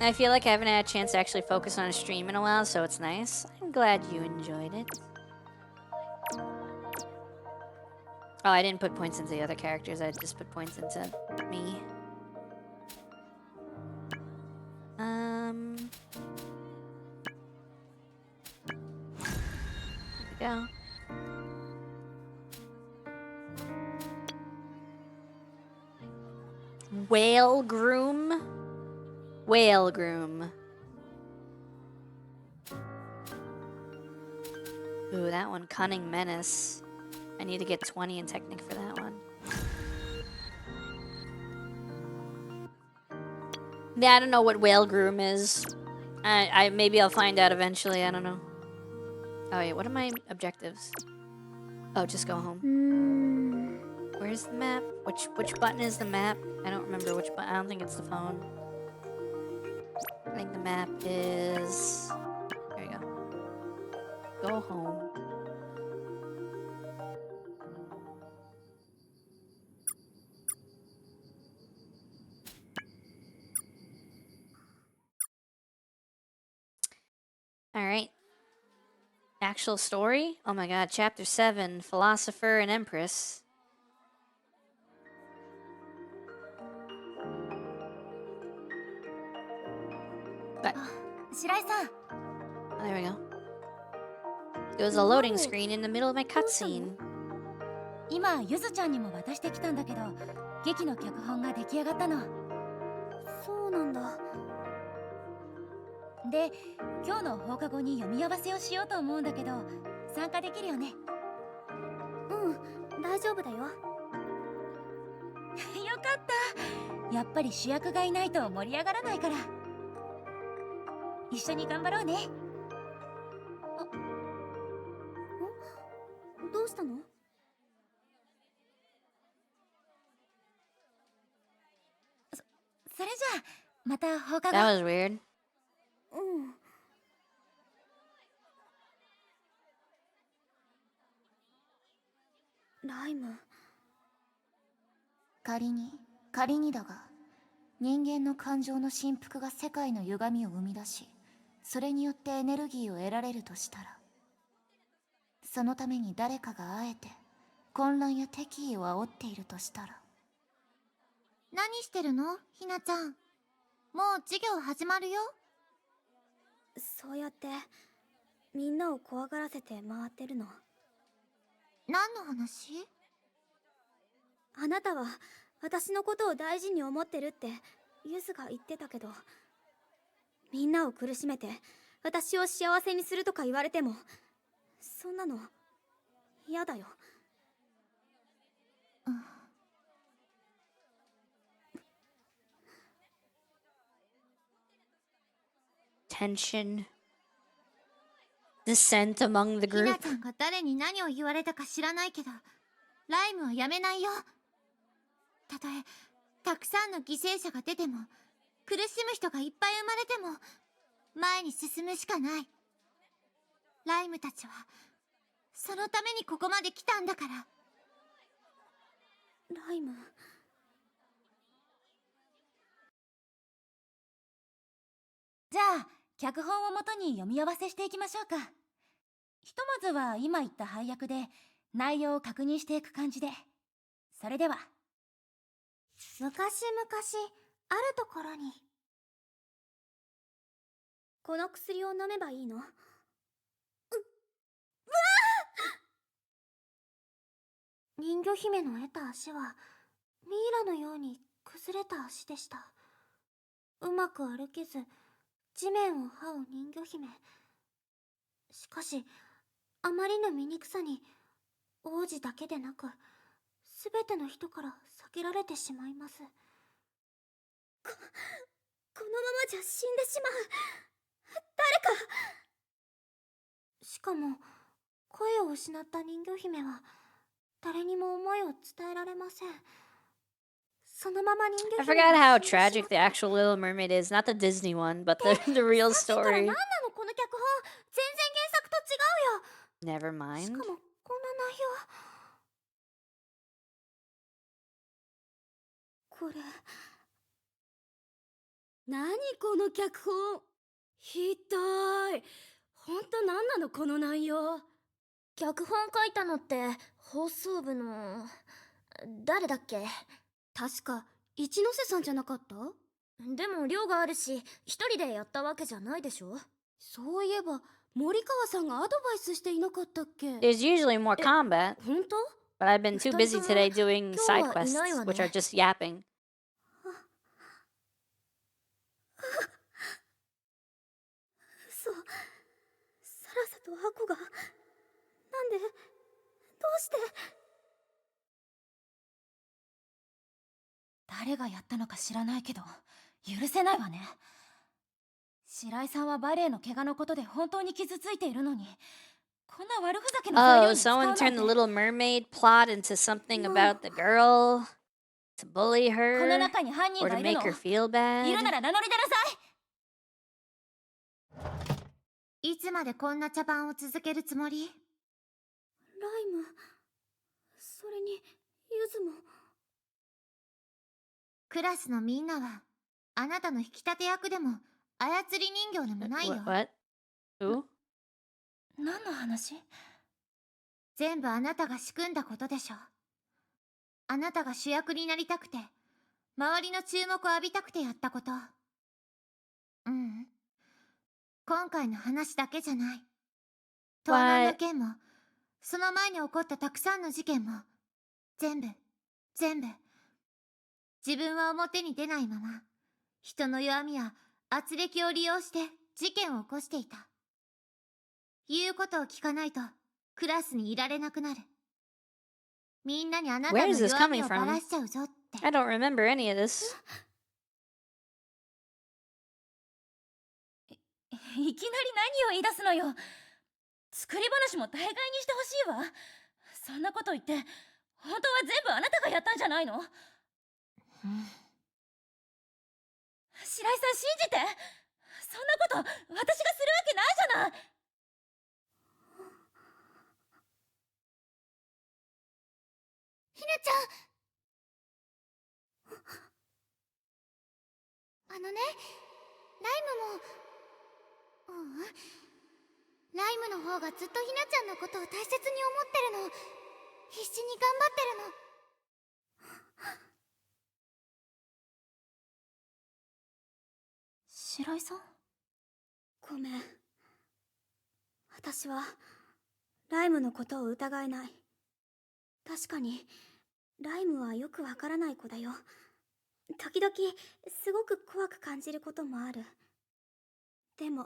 I feel like I haven't had a chance to actually focus on a stream in a while, so it's nice. I'm glad you enjoyed it. Oh, I didn't put points into the other characters. I just put points into me. There we go. Whale Groom? Whale Groom. Ooh, that one. Cunning Menace. I need to get 20 in Technic for that one. Yeah, I don't know what Whale Groom is. Maybe I'll find out eventually. I don't know. Oh wait, what are my objectives? Oh, just go home. Where's the map? Which button is the map? I don't remember which button. I don't think it's the phone. I think the map is... There you go. Go home. Alright. Actual story? Oh my god, chapter 7, Philosopher and Empress. But, 白井さん there we go. It was a loading screen in the middle of my cutscene. 今ゆずちゃんにも渡してきたんだけど劇の脚本が出来上がったの。そうなんだ。で今日の放課後に読み合わせをしようと思うんだけど参加できるよね。うん大丈夫だよ。よかった。やっぱり主役がいないと盛り上がらないから一緒に頑張ろうね。どうしたの？それじゃあまた放課後。 That was weird. ライム。仮にだが人間の感情の振幅が世界の歪みを生み出しそれによってエネルギーを得られるとしたらそのために誰かがあえて混乱や敵意を煽っているとしたら。何してるのひなちゃん。もう授業始まるよ。そうやってみんなを怖がらせて回ってるの。何の話？あなたは私のことを大事に思ってるってゆずが言ってたけどみんなを苦しめて私を幸せにするとか言われてもそんなの嫌だよ。Tension. Dissent among the ひな group. ちゃんが誰に何を言われたか知らないけどライムはやめないよ。たとえたくさんの犠牲者が出ても苦しむ人がいっぱい生まれても前に進むしかない。ライムたちはそのためにここまで来たんだから。ライム。じゃあ脚本をもとに読み合わせしていきましょうか。ひとまずは今言った配役で内容を確認していく感じで。それでは。昔々あるところに。この薬を飲めばいいの？人魚姫の得た足はミイラのように崩れた足でした。うまく歩けず地面を這う人魚姫。しかしあまりの醜さに王子だけでなくすべての人から避けられてしまいます。このままじゃ死んでしまう。誰か。しかも声を失った人魚姫は誰にも思いを伝えられません。そのまま人魚 I 姫 forgot は how 死んでしまっ tragic the actual Little Mermaid is. Not the Disney one, but the real さっきから何 story. なのこの脚本。全然原作と違うよ。 Never し mind. かもこんな内容。これ何この脚本。ひどい。ほんと何なのこの内容。脚本書いたのって放送部の誰だっけ。確か一ノ瀬さんじゃなかった？でも量があるし一人でやったわけじゃないでしょ。そういえば森川さんがアドバイスしていなかったっけ。 There's usually more combat, 本当？ but I've been too busy today doing side 今日はいないわ quests, ね。 which are just yapping. 嘘。サラサとアコがなんでどうして。誰がやったのか知らないけど許せないわね。白井さんはバレエの怪我のことで本当に傷ついているのにこんな悪ふざけの材料 Oh, に使うなん someone て。 turned the Little Mermaid plot into something about the girl to bully この her 中に犯人 or が to いる make の？ her feel いるな bad. ら名乗り出なさい。いつまでこんな茶番を続けるつもり？ライム、それにユズも。クラスのみんなはあなたの引き立て役でも操り人形でもないよ。 What? Ooh. 何の話？全部あなたが仕組んだことでしょ。あなたが主役になりたくて、周りの注目を浴びたくてやったこと。うん。今回の話だけじゃない。盗難の What? 件も、その前に起こったたくさんの事件も、全部、自分は表に出ないまま、人の弱みや圧力を利用して事件を起こしていた。言うことを聞かないと、クラスにいられなくなる。みんなにあなた Where の is this 弱み coming をばら from? しちゃうぞって。I don't remember any of this. いきなり何を言い出すのよ。作り話も大概にしてほしいわ。そんなこと言って、本当は全部あなたがやったんじゃないの？白井さん信じて。そんなこと私がするわけないじゃない。ひなちゃん。ライムも、ライムの方がずっとひなちゃんのことを大切に思ってるの。必死に頑張ってるの。白井さん？ごめん。私はライムのことを疑えない。確かにライムはよくわからない子だよ。時々すごく怖く感じることもある。でも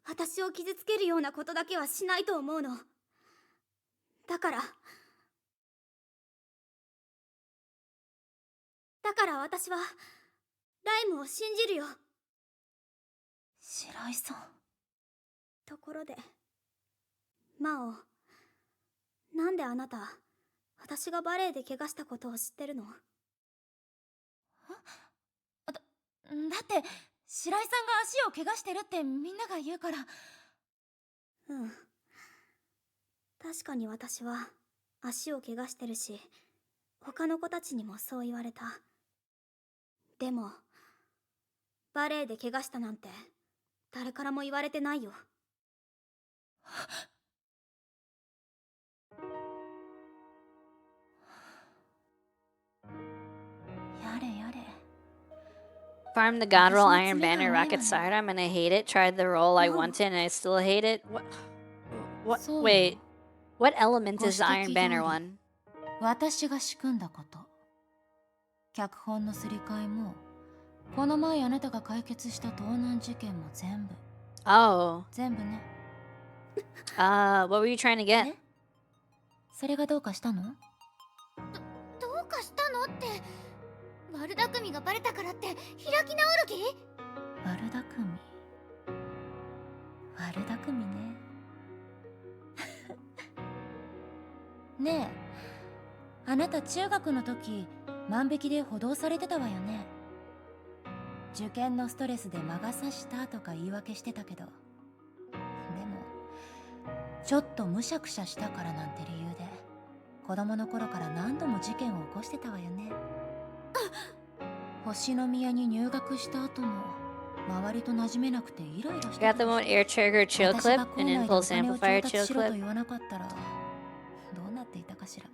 私を傷つけるようなことだけはしないと思うの。だから私はライムを信じるよ。白井さん。ところでマオ、なんであなた私がバレエで怪我したことを知ってるの？だって白井さんが足を怪我してるってみんなが言うから。うん。確かに私は足を怪我してるし、他の子たちにもそう言われた。でもバレエで怪我したなんて誰からも言われてないよ。やれやれ。 Farm the God Roll Iron Banner Rocket Sidearm and I hate it. Tried the roll I wanted and I still hate it. What? Wait. What element is the Iron Banner one? 私が仕組んだこと。脚本のすり替えも、この前あなたが解決した盗難事件も全部。Oh. 全部ね。What were you trying to get? それがどうかしたの？どうかしたのって、悪巧みがバレたからって開き直る気？悪巧み。悪巧みね。ねえ、あなた中学の時万引きで補導されてたわよね。受験のストレスで魔が差したとか言い訳してたけど、でもちょっとむしゃくしゃしたからなんて理由で子供の頃から何度も事件を起こしてたわよね。星の宮に入学した後も周りと馴染めなくてイライラしてた。 Got the one air trigger chill clip and impulse amplifier chill と clip. 言わなかったらどうなっていたかしら。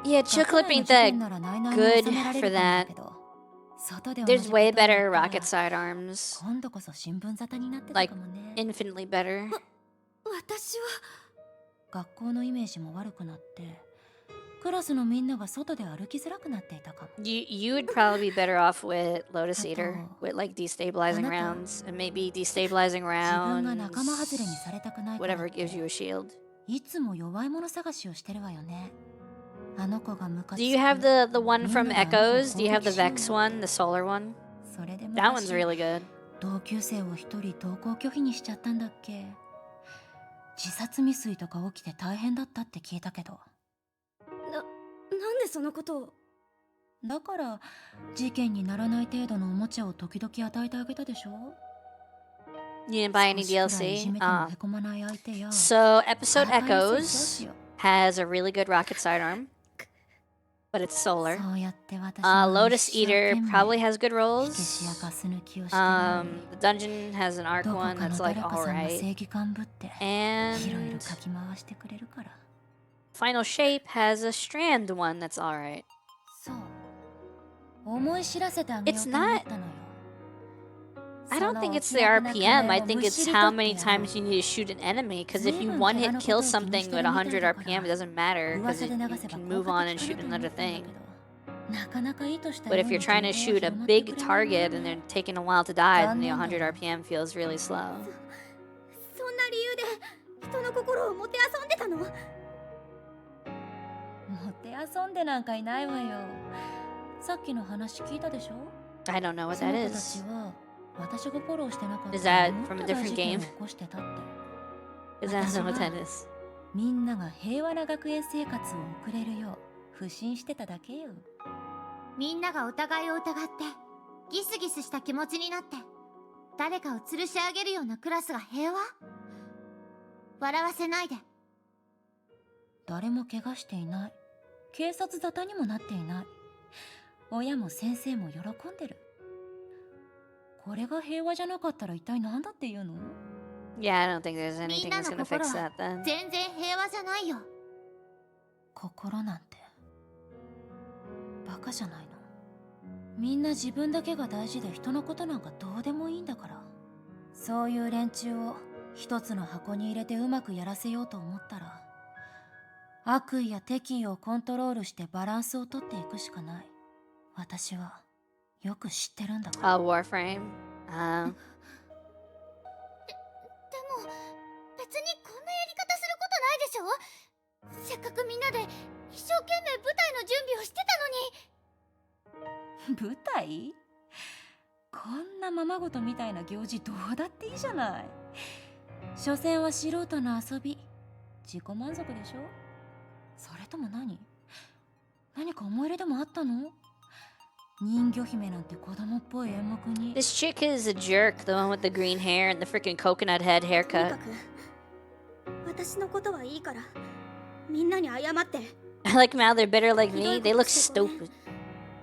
Yeah, chill clip ain't that good for that. There's way better rocket sidearms. 今度こそ新聞沙汰になってたかもね。 Infinitely better. 私は学校のイメージも悪くなってクラスのみんなが外で歩きづらくなっていたかも。 You would probably be better off with Lotus Eater, with like destabilizing rounds, and maybe destabilizing 自分が rounds, 仲間外れにされたくないから whatever gives you a shield. いつも弱い者探しをしてるわよね。あの子がムカつく。 Do you have the one from Echoes? Do you have the Vex one, the solar one? それで That one's 昔 really good. 同級生を一人登校拒否にしちゃったんだっけ。自殺未遂とか起きて大変だったって聞いたけど。なんでそのことを？だから事件にならない程度のおもちゃを時々与えてあげたでしょ。 You didn't buy any 少しくらいい DLC? じめてもへこまない相手や So, episode からかいやすい上 Echoes 司よ。 has a really good rocket sidearm. but it's solar. そうやって私は Lotus 一生 Eater 懸命 probably has good 火消しや roles. ガス抜きをしてるのに The dungeon has an arc どこ one かの that's like 誰かさんが alright. 正義感ぶっていろいろ And かき回してくれるから Final Shape has a strand one that's alright. そう思い知らせてあげよう It's と思っ not. たのよ I don't think it's the RPM. I think it's how many times you need to shoot an enemy. Because if you one hit kill something with 100 RPM, it doesn't matter. Because you can move on and shoot another thing. なかなか意図した But よう if に you're trying to 情報 shoot は a 広まって big くれない target and they're taking a while to die, then the 残念だよ。 100 RPM feels really slow. そんな理由で人の心をもてあそんでたの？もてあそんでなんかいないわよさっきの話聞いたでしょ I don't know what そ that の子た is. ちは私がフォローしてなかった Is that らもっ from と a 大 different 事件を game? 起こしてたって Is that what that is? みんなが平和な学園生活を送れるよう不信してただけよみんながお互いを疑ってギスギスした気持ちになって誰かを吊るし上げるようなクラスが平和？笑わせないで。誰も怪我していない警察沙汰にもなっていない親も先生も喜んでるこれが平和じゃなかったら一体何だっていうの Yeah, I don't think there's み anything んな that's の gonna 心 fix は that then. 全然平和じゃないよ。心なんてバカじゃないのみんな自分だけが大事で人のことなんかどうでもいいんだからそういう連中を一つの箱に入れてうまくやらせようと思ったら悪意や敵意をコントロールしてバランスをとっていくしかない私はよく知ってるんだから Warframe. でも別にこんなやり方することないでしょ。せっかくみんなで一生懸命舞台の準備をしてたのに。舞台こんなままごとみたいな行事どうだっていいじゃない所詮は素人の遊び自己満足でしょそれとも何か思い入れでもあったの人魚姫なんて子供っぽい演目に This chick is a jerk, the one with the green hair and the freaking coconut head とに haircut. かく私のことはいいからみんなに謝って I like how they're bitter like me. They look stupid.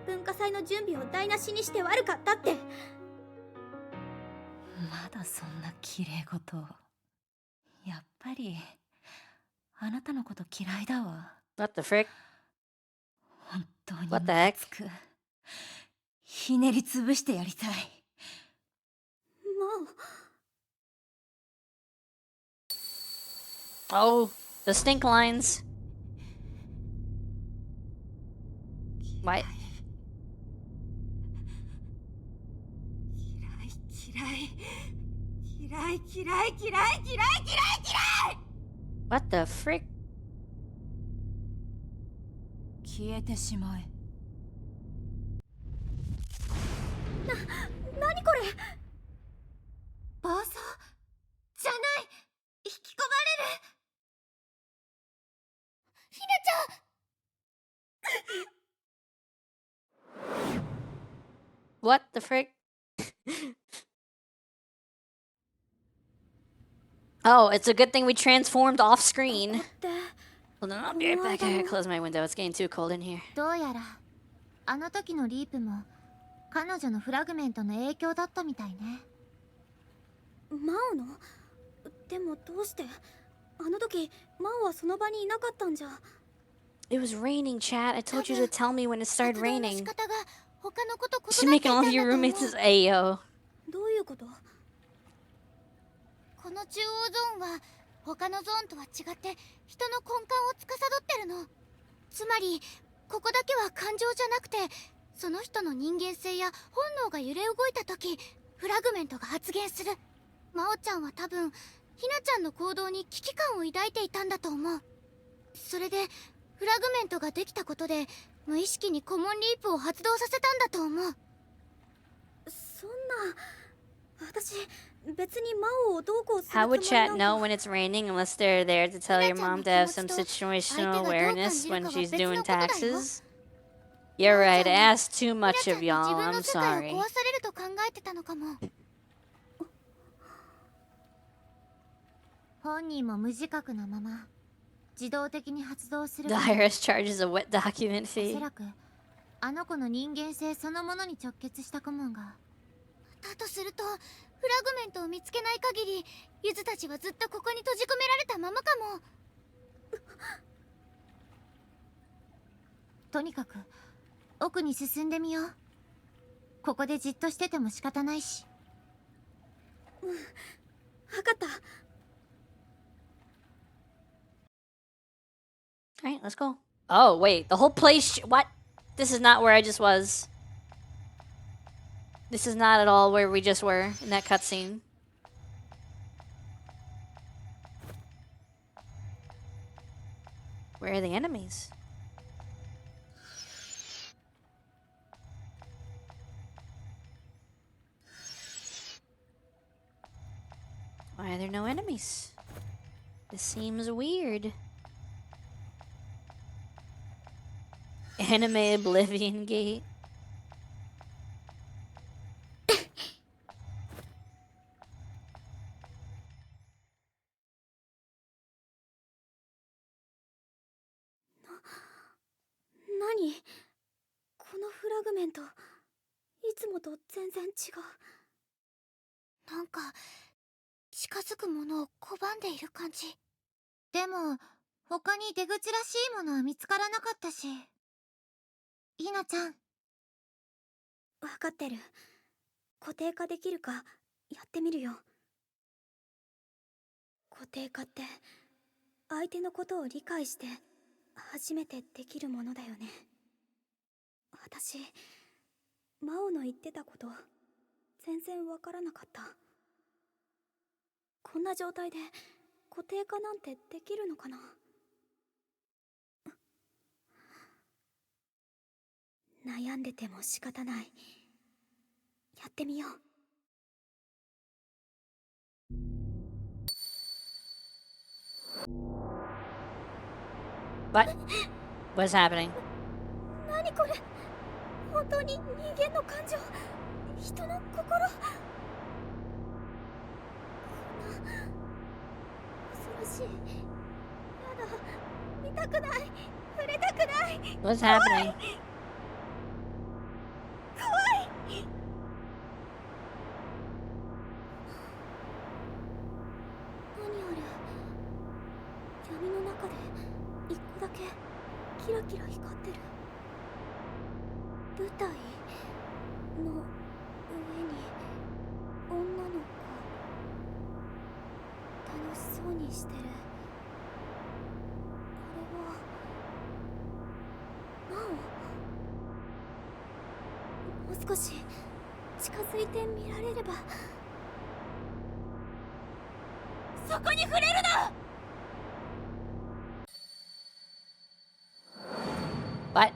文化祭の準備を台無しにして悪かったって。まだそんな綺麗事やっぱりあなたのこと嫌いだわ What the frick? 本当に What the heck? ムカつくひねりつぶしてやりたいもう Oh, the stink lines. What? 嫌い What the frick? 消えてしまえ何これ。暴走じゃない。引き込まれる。ひなちゃん。What the frick? Oh, it's a good thing we transformed off screen. って Hold on, I'll be right back. I gotta close my window. It's getting too cold in here. どうやらあの時のリープも彼女のフラグメントの影響だったみたいね。マオの？でもどうして？あの時マオはその場にいなかったんじゃ。 It was raining, chat. I told you to tell me when it started 活動の仕 raining. 方が他の子と She's 異なってい making た all ん of だと your 思う。 roommates as Ayo. どういうこと？この中央ゾーンは他のゾーンとは違って人の根幹を司ってるの。つまりここだけは感情じゃなくてその人の人間性や本能が揺れ動いた時フラグメントが発現する。真央ちゃんは多分ひなちゃんの行動に危機感を抱いていたんだと思う。それでフラグメントができたことで無意識にコモンリープを発動させたんだと思う。そんな。私別にマオをどうこうするつ How も would り chat なん know か。 when it's raining unless they're there to tell your mom to have some situational awareness when she's doing taxes? You're right, I asked too ひな much ちゃ of んに自 y'all. 分 I'm の世界を sorry. 壊されると考えてたのかも。本人も無自覚なまま自動的に発動する The かも。 IRS charges a wet document おそ fee. らくあの子の人間性そのものに直結した顧問が。だとするとフラグメントを見つけない限りユズたちはずっとここに閉じ込められたままかも。とにかく奥に進んでみよう。ここでじっとしてても仕方ないし。わかった。 Alright, let's go. Oh, wait. The whole place. What? This is not where I just was. This is not at all where we just were in that cutscene. Where are the enemies? Why are there no enemies? This seems weird. Anime Oblivion Gate.何このフラグメント、いつもと全然違う。なんか近づくものを拒んでいる感じ。でも他に出口らしいものは見つからなかったし。ひなちゃん。わかってる。固定化できるかやってみるよ。固定化って相手のことを理解して初めてできるものだよね。私、魔王の言ってたこと全然わからなかった。こんな状態で固定化なんてできるのかな。悩んでても仕方ない。やってみよう。What? What's happening? 何これ。本当に人間の感情、人の心。こんな恐ろしい。やだ、見たくない、触れたくない。 What's happening? 何あれ。闇の中で一個だけキラキラ光ってる。舞台の上に女の子、楽しそうにしてる。あれは魔王。もう少し近づいてみられれば。そこに触れるな。 What?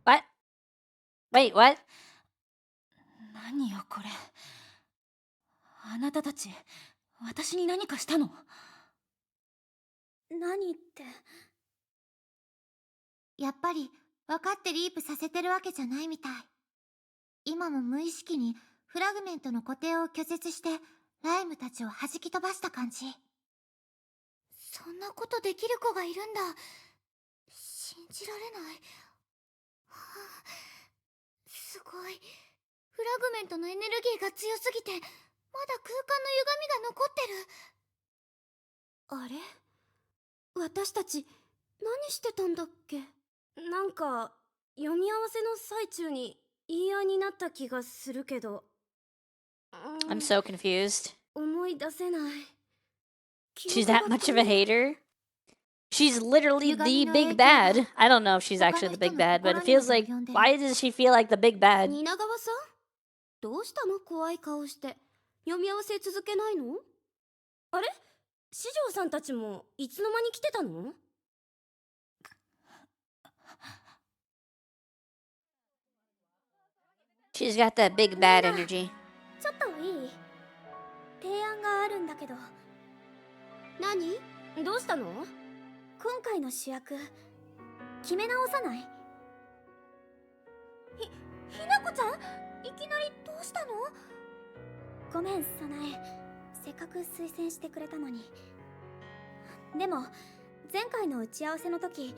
What? Wait, what? 何よこれ。あなたたち私に何かしたの？何って。やっぱり分かってリープさせてるわけじゃないみたい。今も無意識にフラグメントの固定を拒絶してライムたちを弾き飛ばした感じ。そんなことできる子がいるんだ。信じられない。はあ、すごい。フラグメントのエネルギーが強すぎてまだ空間の歪みが残ってる。あれ、私たち何してたんだっけ。なんか読み合わせの最中に言い合いになった気がするけど。I'm so confused. 思い出せない。 She's that much of a hater? She's literally the big bad. I don't know if she's actually the big bad, but it feels like, why does she feel like the big bad? 蜷川さん、どうしたの。怖い顔して読み合わせ続けないの。あれ、四条さんたちもいつの間に来てたの。 She's got that big bad energy. ちょっといい？提案があるんだけど。何？どうしたの？今回の主役決め直さない？ひなこちゃん、いきなりどうしたの？ごめん、早苗。せっかく推薦してくれたのに。でも前回の打ち合わせの時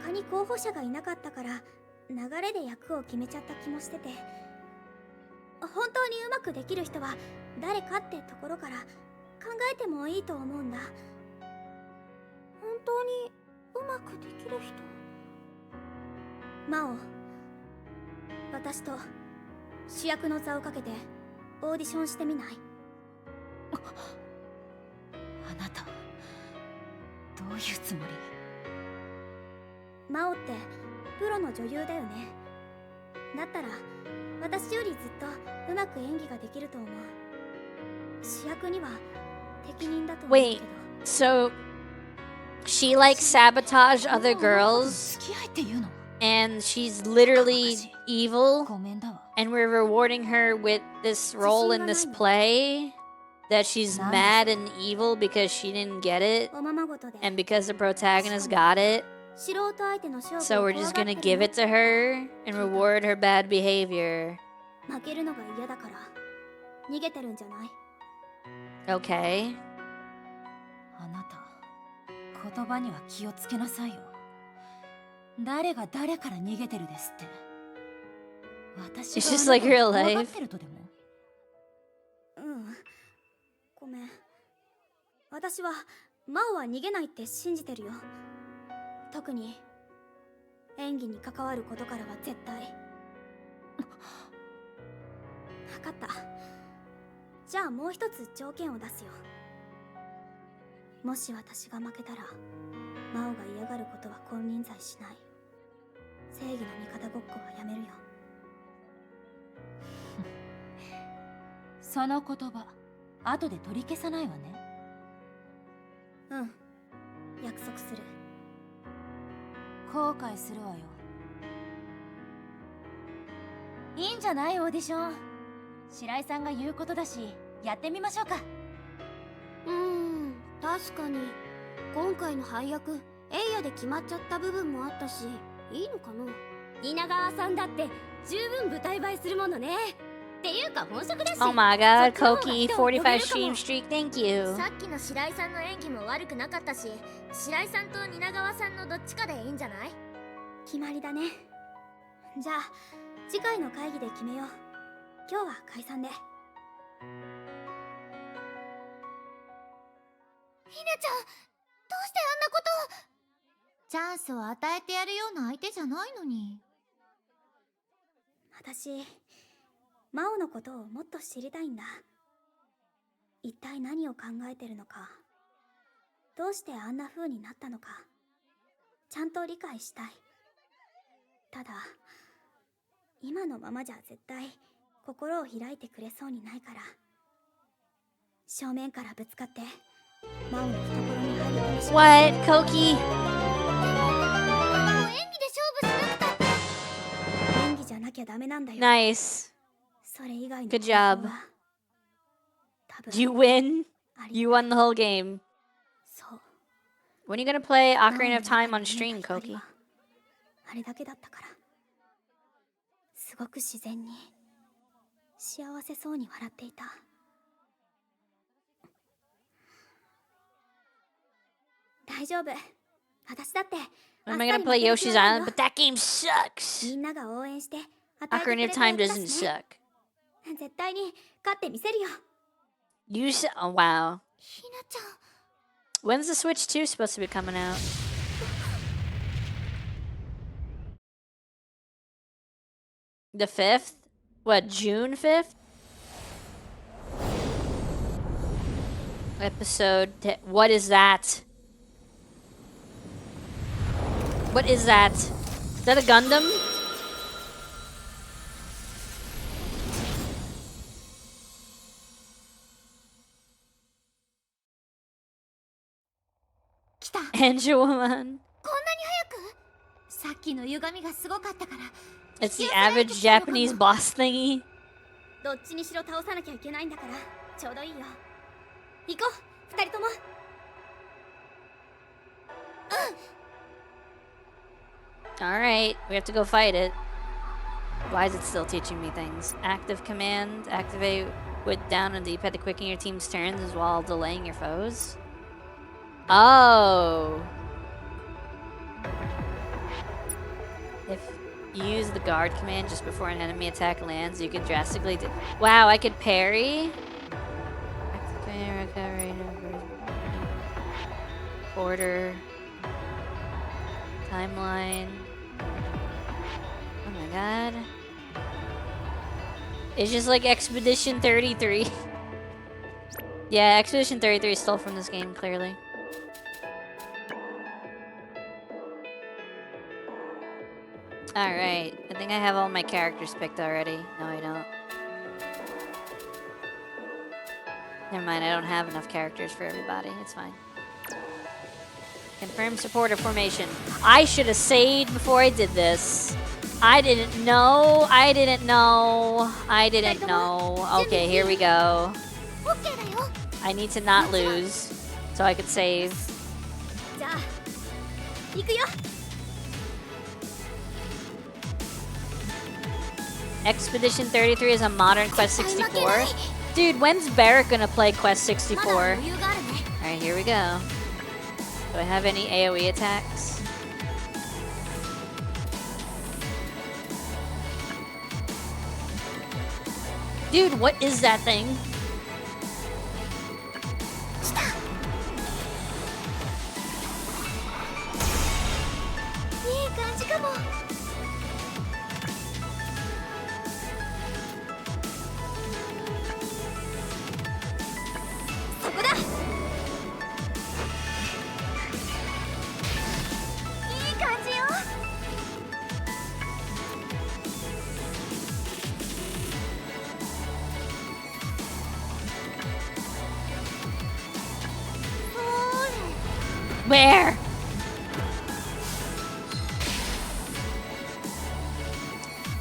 他に候補者がいなかったから流れで役を決めちゃった気もしてて、本当にうまくできる人は誰かってところから考えてもいいと思うんだ。本当にうまくできる人？真央、私と主役の座をかけてオーディションしてみない？あなたどういうつもり？真央ってプロの女優だよね。だったら私よりずっとうまく演技ができると思う。主役には適任だと思うけ Wait, ど。 so she like sabotage other girls 付き合いっていうの？ and she's literally evil ごめんだわ。 and we're rewarding her with this role in this play that she's mad and evil because she didn't get it おままごとで and because the protagonist got it. 素人相手の勝負 So を we're 怖 just がっ gonna て give る it to her and reward her bad behavior. の。負けるのが嫌だから逃げてるんじゃない？ Okay. あなた言葉には気をつけなさいよ。誰が誰から逃げてるですって。私 It's が just あ like なた real を怖が life. ってるとでも？ごめん。私は真央は逃げないって信じてるよ。特に演技に関わることからは絶対。分かった。じゃあもう一つ条件を出すよ。もし私が負けたら真央が嫌がることは金輪際しない。正義の味方ごっこはやめるよ。その言葉後で取り消さないわね。うん、約束する。後悔するわよ。いいんじゃない？オーディション白井さんが言うことだしやってみましょうか。確かに今回の配役エイヤで決まっちゃった部分もあったし、いいのかな？蜷川さんだって十分舞台映えするものね。っていうか本職だし。 Oh my god, そっちの方が Koki, 人を呼べるかも。 45 stream streak, thank you. さっきの白井さんの演技も悪くなかったし、白井さんと蜷川さんのどっちかでいいんじゃない？決まりだね。じゃあ次回の会議で決めよう。今日は解散で。ひなちゃん、どうしてあんなことを？チャンスを与えてやるような相手じゃないのに。私真央のことをもっと知りたいんだ。一体何を考えてるのか、どうしてあんな風になったのか、ちゃんと理解したい。ただ今のままじゃ絶対心を開いてくれそうにないから、正面からぶつかって真央の懐に入り込みし What, Koki? でも演技で勝負しなくたって。演技じゃなきゃダメなんだよ。 Nice. それ以外の Good job. 多分 You win? あり You won the whole game. そう。 When are you gonna play 真央 Ocarina の of 中 Time に on 見え stream, た光 Koki? はあれだけだったから、すごく自然に幸せそうに笑っていた。大丈夫。私だって When am I gonna play Yoshi's Island? But that game み sucks. んなが応援して与えてく Ocarina れ of た Time 役だ doesn't しね。 suck. 絶対に勝ってみせるよ。 You oh wow. ひなちゃん、 When's the Switch 2 supposed to be coming out? The 5th? What, June 5th? What is that? What is that? Is that a Gundam? Angel Woman. さっきの歪みがすごかったから。 It's the average Japanese boss thingy. どっちにしろ倒さなきゃいけないんだからちょうどいいよ。行こう、二人とも。Alright, we have to go fight it. Why is it still teaching me things? Active command, activate with down on the D-pad to quicken your team's turns while delaying your foes. Oh. If you use the guard command just before an enemy attack lands, you can drastically wow, I could parry? Order. Timeline. Oh my god. It's just like Expedition 33. Yeah, Expedition 33 stole from this game, clearly. Alright, I think I have all my characters picked already. No, I don't. Never mind, I don't have enough characters for everybody. It's fine. Confirm supporter formation. I should have saved before I did this. I didn't know. I didn't know. I didn't know. Okay, here we go. I need to not lose so I could save. Expedition 33 is a modern Quest 64. Dude, when's Barrett gonna play Quest 64? Alright, here we go. Do I have any AoE attacks? Dude, what is that thing? Where?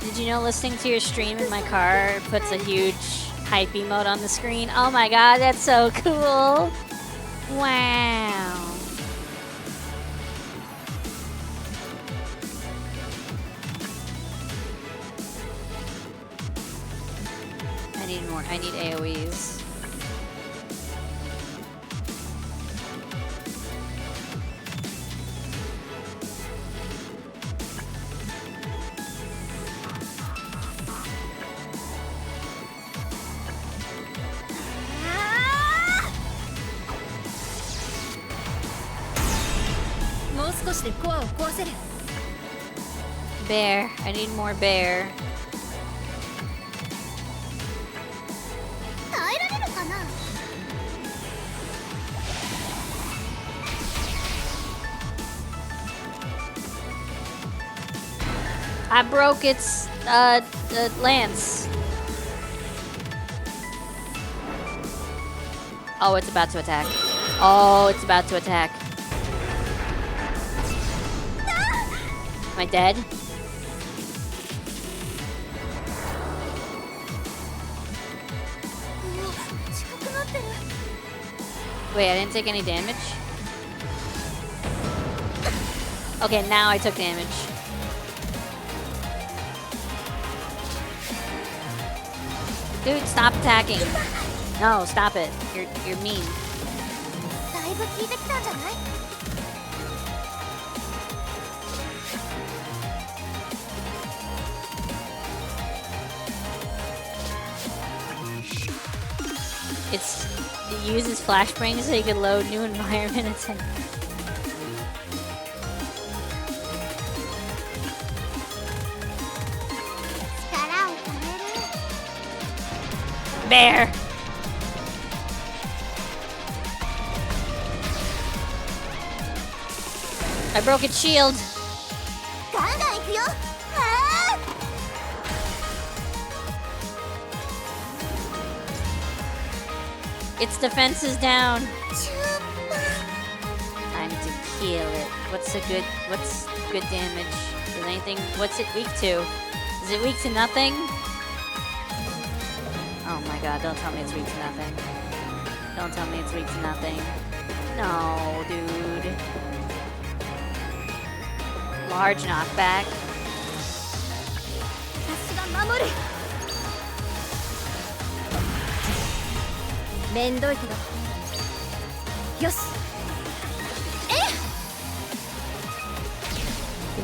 Did you know listening to your stream in my car puts a huge hype emote on the screen? Oh my god, that's so cool! Wow. I need more. I need AoEs. Bear. I need more bear. I broke its lance. Oh, it's about to attack. Oh, it's about to attack. Am I dead? Wait, I didn't take any damage? Okay, now I took damage. Dude, stop attacking. No, stop it. You're mean. It uses flashbang so you can load new environments and bear. I broke its shield. Its defense is down. Time to kill it. What's good damage? Is anything? What's it weak to? Is it weak to nothing? Oh my god! Don't tell me it's weak to nothing. Don't tell me it's weak to nothing. No, dude. Large knockback.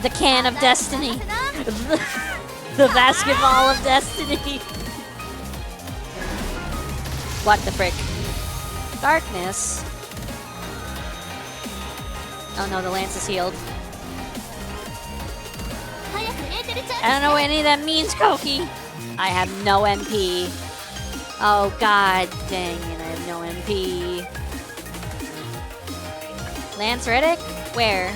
The can of destiny. The basketball of destiny. What the frick? Darkness. Oh no, the lance is healed. I don't know what any of that means, Koki. I have no MP. Oh god dang it, I have no MP. Lance Riddick? Where?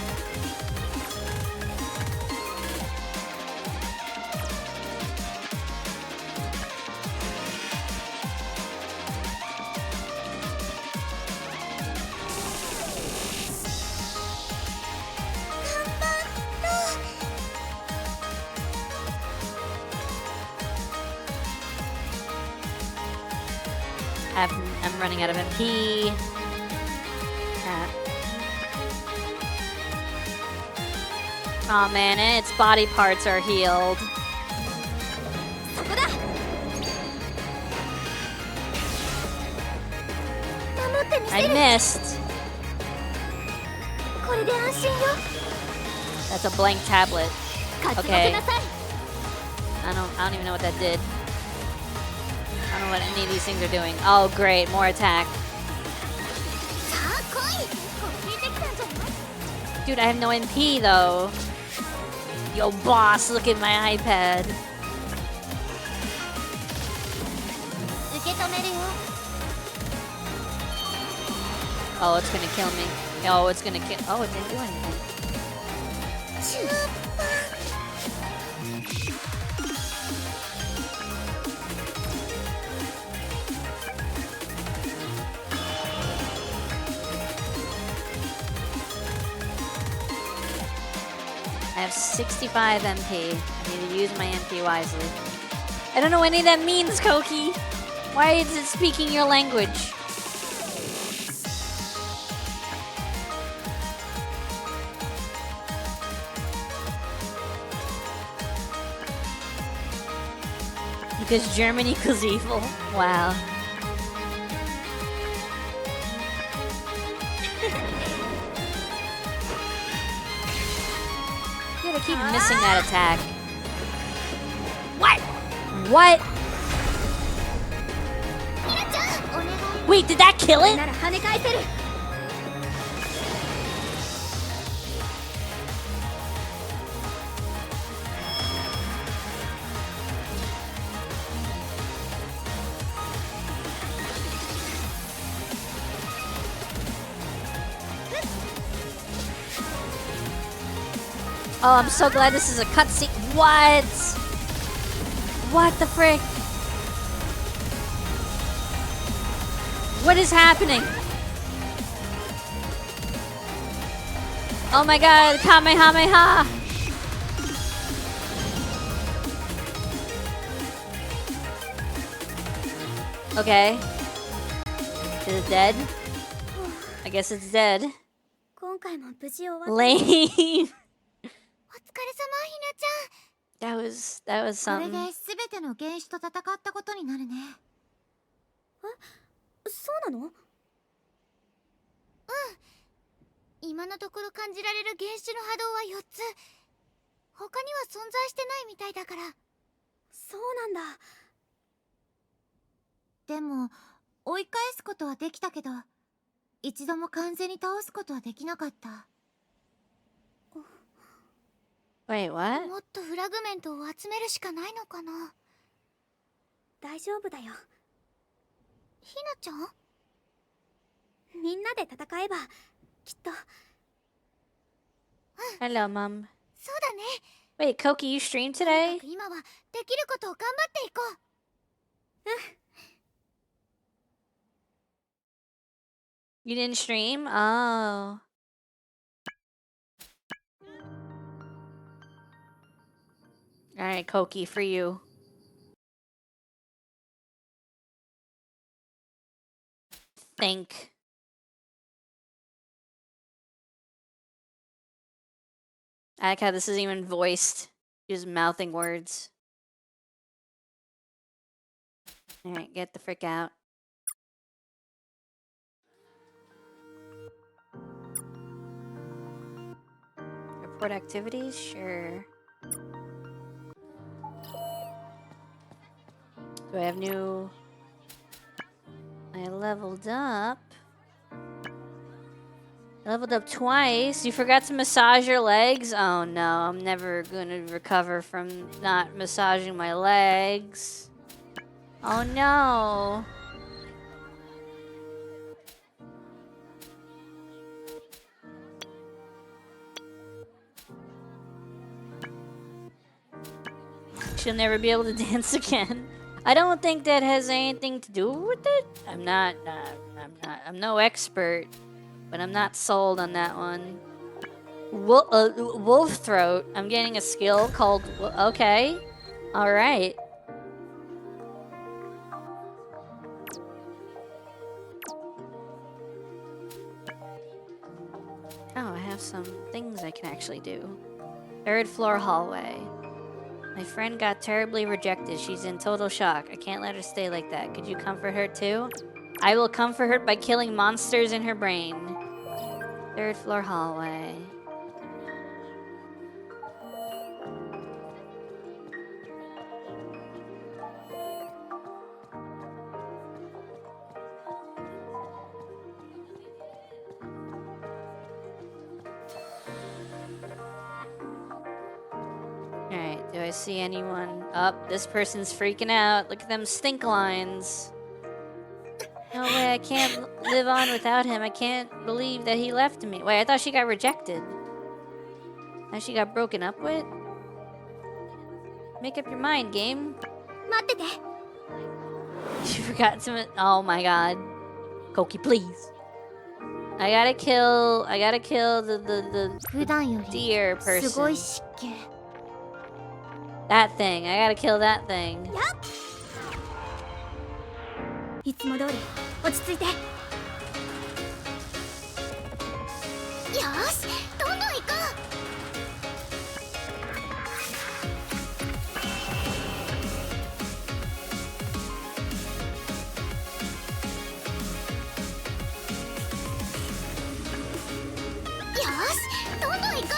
I'm running out of MP. Oh man, its body parts are healed. I missed. That's a blank tablet. Okay. I don't even know what that did. I don't know what any of these things are doing. Oh great, more attack. Dude, I have no MP though. Yo boss, look at my iPad. Oh, it's gonna kill me. Oh, it's gonna kill. Oh, it didn't do anything. I have 65 MP. I need to use my MP wisely. I don't know what any of that means, Koki. Why is it speaking your language? Because German equals evil. Wow. Dude, I keep missing that attack. What? What? Wait, did that kill it? Oh, I'm so glad this is a cutscene. What? What the frick? What is happening? Oh my god, Kamehameha! Okay. Is it dead? I guess it's dead. Lame. That was これ something. で全ての原子と戦ったことになるね。そうなの？今のところ感じられる原子の波動は4つ。他には存在してないみたいだから。そうなんだ。でも追い返すことはできたけど、一度も完全に倒すことはできなかった。Wait, what? もっとフラグメントを集めるしかないのかな。大丈夫だよ。ひなちゃん？みんなで戦えばきっと。Hello, Mom. そうだね。 Wait, Koki, you streamed とに today? かく今はできることを頑張っていこう。You didn't stream? Oh. Alright, Koki, for you. Think. I like how this isn't even voiced. Just mouthing words. Alright, get the frick out. Report activities? Sure. Do I have new... I leveled up. I leveled up twice. You forgot to massage your legs? Oh no, I'm never gonna recover from not massaging my legs. Oh no. She'll never be able to dance again. I don't think that has anything to do with it. I'm no expert, but I'm not sold on that one. Wolf throat. I'm getting a skill called, okay. All right. Oh, I have some things I can actually do. 3rd floor hallway. My friend got terribly rejected. She's in total shock. I can't let her stay like that. Could you comfort her too? I will comfort her by killing monsters in her brain. 3rd floor hallway. Alright, do I see anyone? Up, this person's freaking out. Look at them stink lines. No way, I can't live on without him. I can't believe that he left me. Wait, I thought she got rejected. Now she got broken up with? Make up your mind, game. 待ってて。 You forgot to... Oh my god. Koki, please. I gotta kill the 普段より deer すごい person. 湿気。 That thing. I gotta kill that thing. いつも通り落ち着いて。よしどんどん行こう。よしどんどん行こう。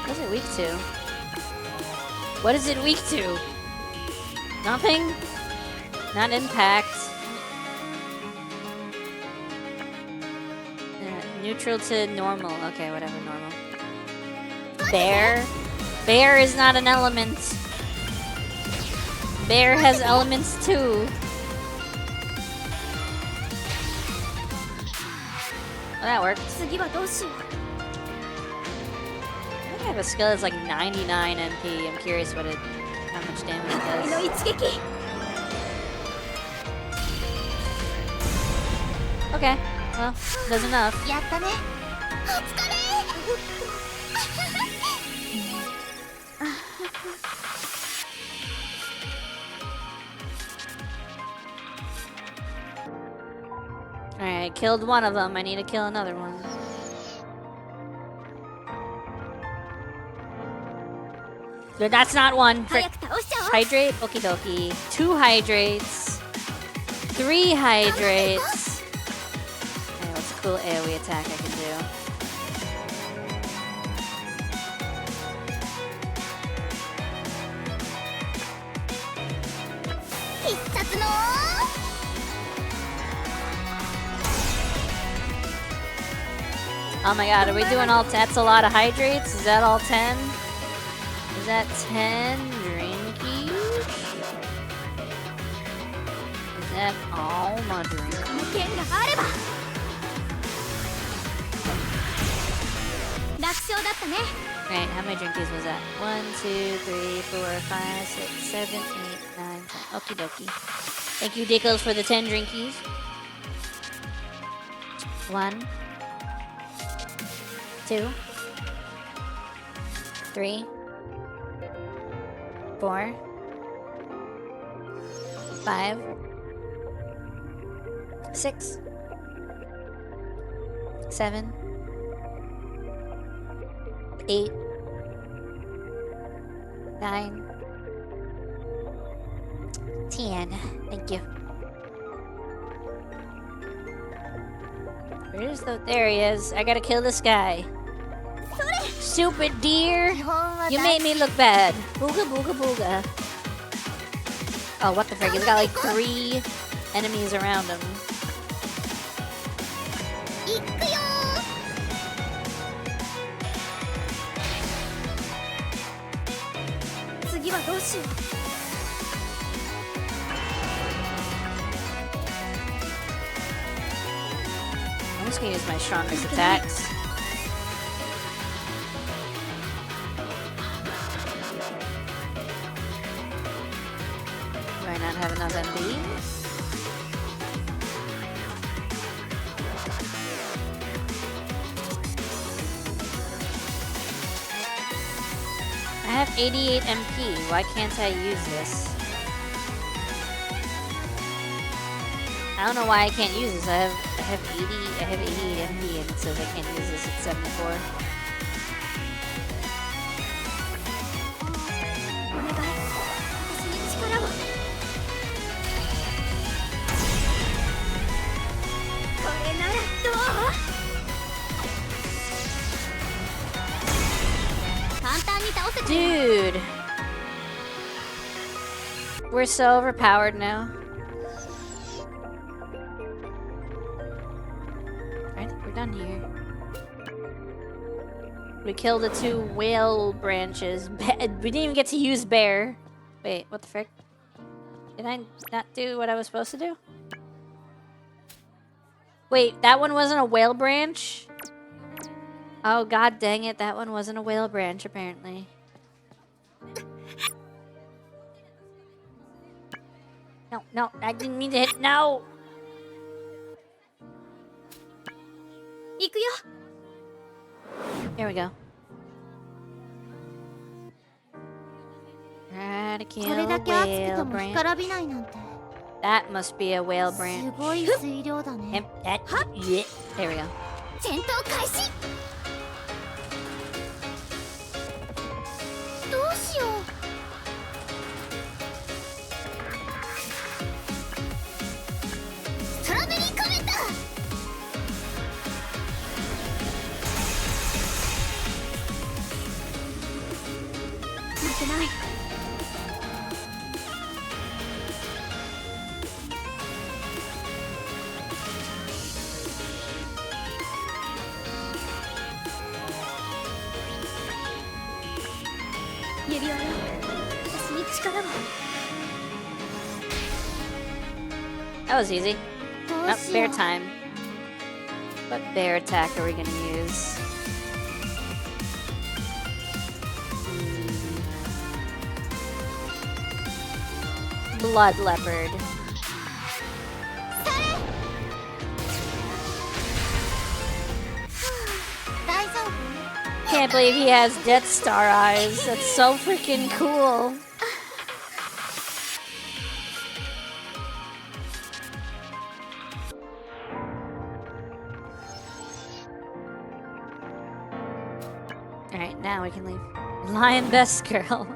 What is it weak to? What is it weak to? Nothing? Not impact. Neutral to normal. Okay, whatever, normal. Bear? Bear is not an element. Bear has elements too. Well, that worked. 次はどうしよう。 I have a skill that's like 99 MP. I'm curious what it, how much damage it の does. 一撃。 Okay, well, does enough. やったね。お疲れ。 Alright, killed one of them. I need to kill another one. But that's not one. 早く倒しちゃおう。 Hydrate? Okie dokie. 2 hydrates. 3 hydrates. Okay, what's a cool AoE attack I can do? Oh my god, are we doing all... That's a lot of hydrates? Is that all 10? Is that 10 drinkies? Is that all my drinkies? 剣があれば。楽勝だったね。 Right, how many drinkies was that? 1, 2, 3, 4, 5, 6, 7, 8, 9, 10. Okie dokie. Thank you, Dickles, for the 10 drinkies. 1, 2, 3, 4, 5, 6, 7, 8, 9, 10. Thank you. Where's the... There he is. I gotta kill this guy. Stupid deer! You made me look bad. Booga booga booga. Oh, what the frick? He's got like 3 enemies around him. いくよ 次はどうしよう。 I'm just gonna use my strongest attacks. Do I not have enough MP? I have 88 MP. Why can't I use this? I don't know why I can't use this. I have 88 MP and it says I can't use this at 74. お願い、私に力を。これならどう？簡単に倒せて Dude! We're so overpowered now. I think we're done here. We killed the 2 whale branches. We didn't even get to use bear. Wait, what the frick? Did I not do what I was supposed to do? Wait, that one wasn't a whale branch? Oh, god dang it, that one wasn't a whale branch, apparently. No, no, I didn't mean to hit. No! 行くよ。 Here we go. Try to こ kill れ a だけ熱くて whale も干 branch. からびないなんて That must be a whale す branch. ごい水量だね Yeah. There we go. 戦闘開始どうしようストロベリーコメント負けない。指輪よ、私に力を。 That was easy. どう Not しよ bear う time. What bear attack are we gonna use? Blood leopard. 大丈夫 Can't believe he has Death Star eyes. That's so freaking cool. Alright, now we can leave. Lion Best Girl.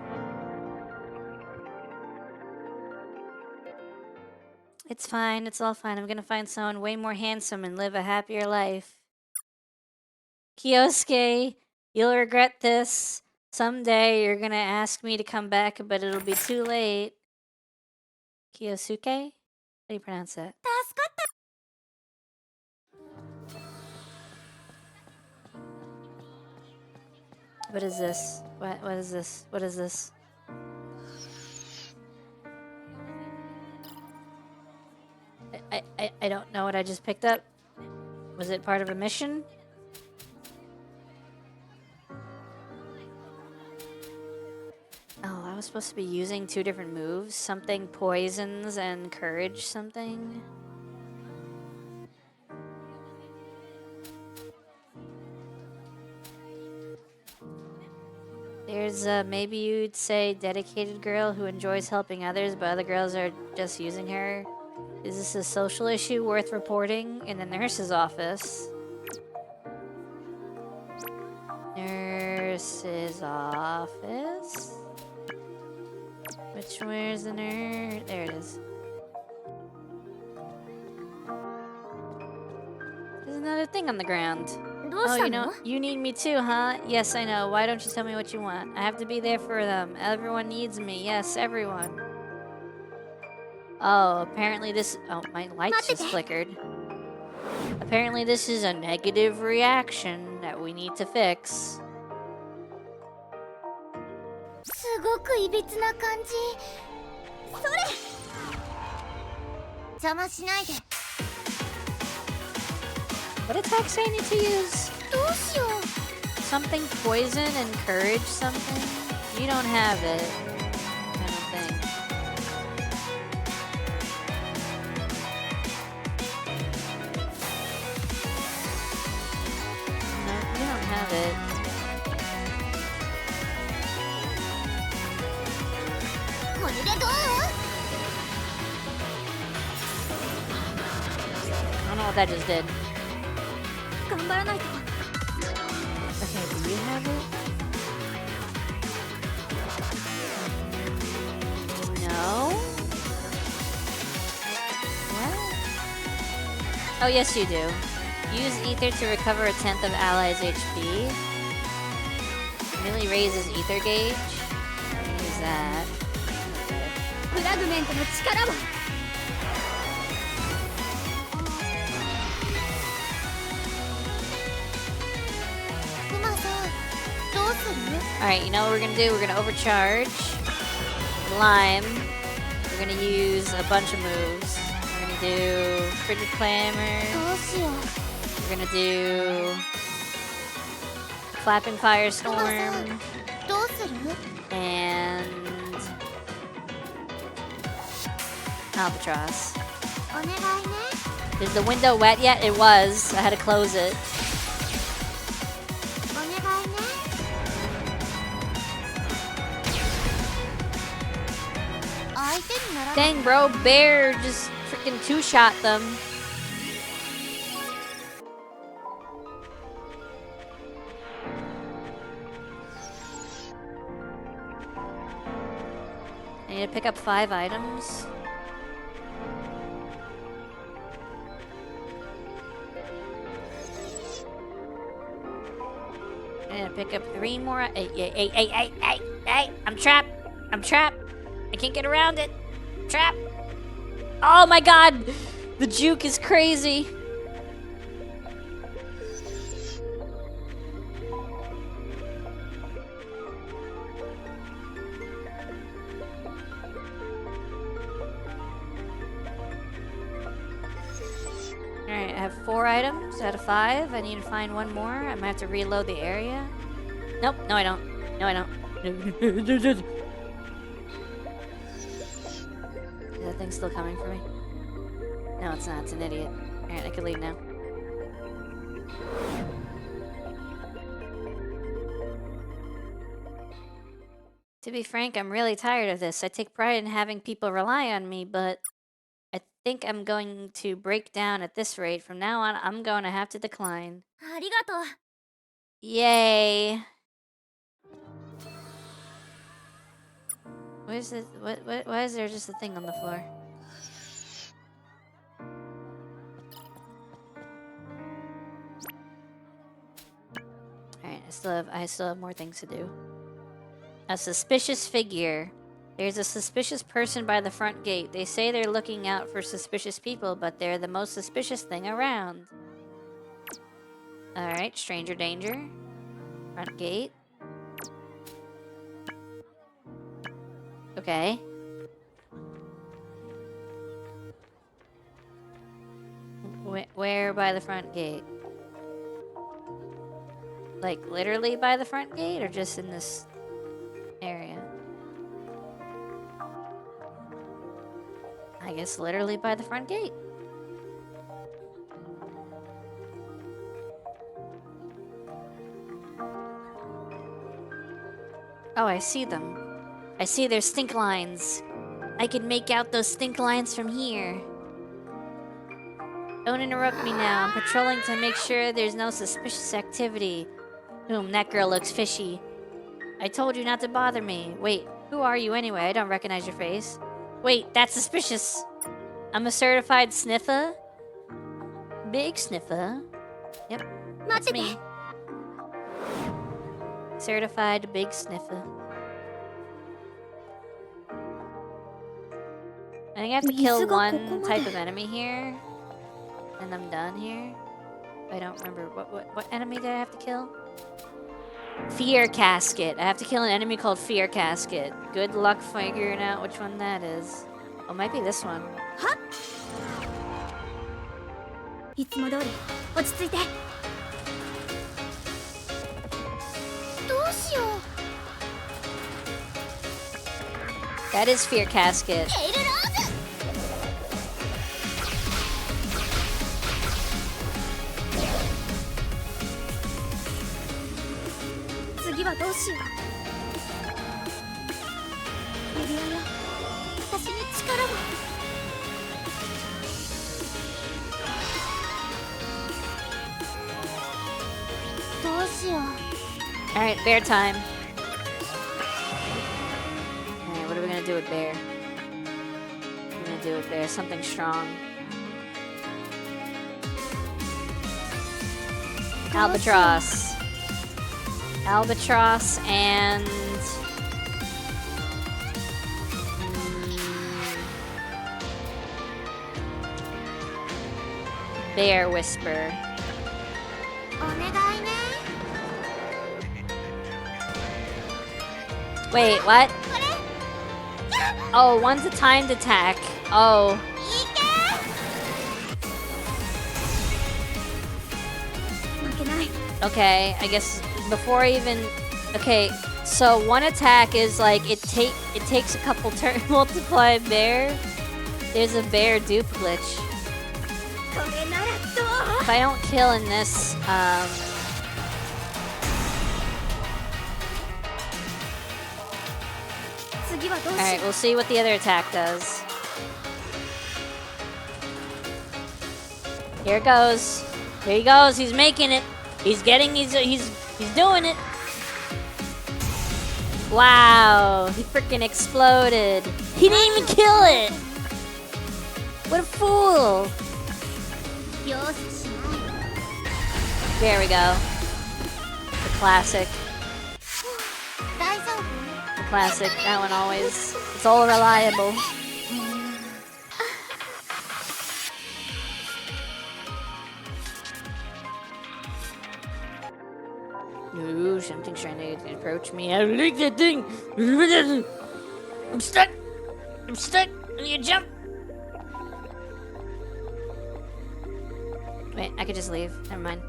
It's fine, it's all fine. I'm gonna find someone way more handsome and live a happier life. Kyosuke, you'll regret this. Someday you're gonna ask me to come back, but it'll be too late. Kyosuke? How do you pronounce that? 助かった What is this? What is this? What is this? I don't know what I just picked up. Was it part of a mission? Oh, I was supposed to be using 2 different moves. Something poisons and courage something. There's maybe you'd say dedicated girl who enjoys helping others, but other girls are just using her. Is this a social issue worth reporting? In the nurse's office. Nurse's office? Where's the nurse? There it is. Isn't another thing on the ground. どうし Oh, た you の know, you need me too, huh? Yes, I know. Why don't you tell me what you want? I have to be there for them. Everyone needs me. Yes, everyone. Oh, apparently this... Oh, my lights just flickered. Apparently this is a negative reaction that we need to fix. すごくいびつな感じ。それ邪魔しないで。 What attacks do I need to use? どうしよう。 Something poison, encourage something? You don't have it. Kind of thing. No, you don't have it. I don't know what that just did. 頑張らないと。 Okay, do you have it? No? What? Oh, yes, you do. Use ether to recover a tenth of allies' HP. Merely raises ether gauge. Use that. フラグメントの力を。 クマさん、どうする？ Alright, you know what we're gonna do? We're gonna overcharge. Lime. We're gonna use a bunch of moves. We're gonna do Frigid Clamor. どうしよう。 We're gonna do Flapping Firestorm どうする？ and Albatross. お願いね。 Is the window wet yet? It was. I had to close it. お願いね。 相手にならない。 Dang, bro, Bear just freaking two-shot them. I need to pick up 5 items. I need to pick up 3 more. Hey, I'm trapped. I'm trapped. I can't get around it. Trap. Oh my god. The juke is crazy. Alright, I have 4 items out of 5. I need to find 1 more. I might have to reload the area. Nope, no I don't. No I don't. Is that thing still coming for me? No, it's not. It's an idiot. Alright, I can leave now. To be frank, I'm really tired of this. I take pride in having people rely on me, but I think I'm going to break down at this rate. From now on, I'm going to have to decline. ありがとう。 Yay! Where's the why is there just a thing on the floor? Alright, I still have more things to do. A suspicious figure. There's a suspicious person by the front gate. They say they're looking out for suspicious people, but they're the most suspicious thing around. Alright, stranger danger. Front gate. Okay. Where by the front gate? Like literally by the front gate or just in this area? I guess literally by the front gate. Oh, I see them. I see their stink lines. I can make out those stink lines from here. Don't interrupt me now. I'm patrolling to make sure there's no suspicious activity. That girl looks fishy. I told you not to bother me. Wait, who are you anyway? I don't recognize your face. Wait, that's suspicious. I'm a certified sniffer. Big sniffer. Yep, 待 that's ってて me. Certified big sniffer. I think I have to kill 水がここ one ま type で of enemy here, and I'm done here. I don't remember what enemy did I have to kill? Fear Casket. I have to kill an enemy called Fear Casket. Good luck figuring out which one that is. Oh, it might be this one. いつも通り落ち着いて どうしよう That is Fear Casket. エルローズ 次はどうしよう指輪よ私に力を どうしよう Alright, bear time. Alright, what are we gonna do with bear? What are we gonna do with bear? Something strong. Albatross. Albatross and... Bear Whisper. お願いね Wait, what? これ Oh, one's a timed attack. Oh. いけ 負けない Okay, I guess before I even... Okay, so one attack is like, it takes a couple turns multiply bear. There's a bear dupe glitch. これならどう If I don't kill in this, Alright, we'll see what the other attack does. Here it goes. Here he goes. He's making it. He's doing it. Wow, he freaking exploded. He didn't even kill it. What a fool. 容赦しない There we go. The classic. 大丈夫 The classic. That one always. It's all reliable. Ooh, something's trying to approach me. I don't like that thing. I'm stuck. I'm stuck. I need to jump. Wait, I could just leave. Never mind.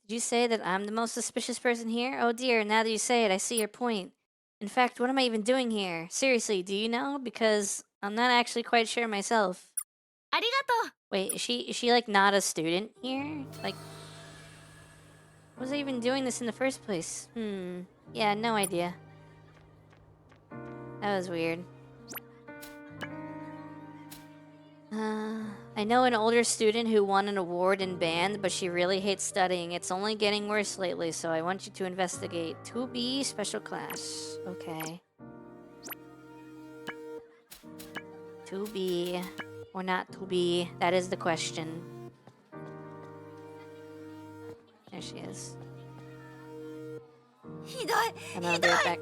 Did you say that I'm the most suspicious person here? Oh dear, now that you say it, I see your point. In fact, what am I even doing here? Seriously, do you know? Because I'm not actually quite sure myself. ありがとう Wait, is she like not a student here? Like, was I even doing this in the first place? Yeah, no idea. That was weird. I know an older student who won an award in band, but she really hates studying. It's only getting worse lately, so I want you to investigate. 2B special class. Okay. 2B or not 2B? That is the question. There she is. ひどい And I'll be right back.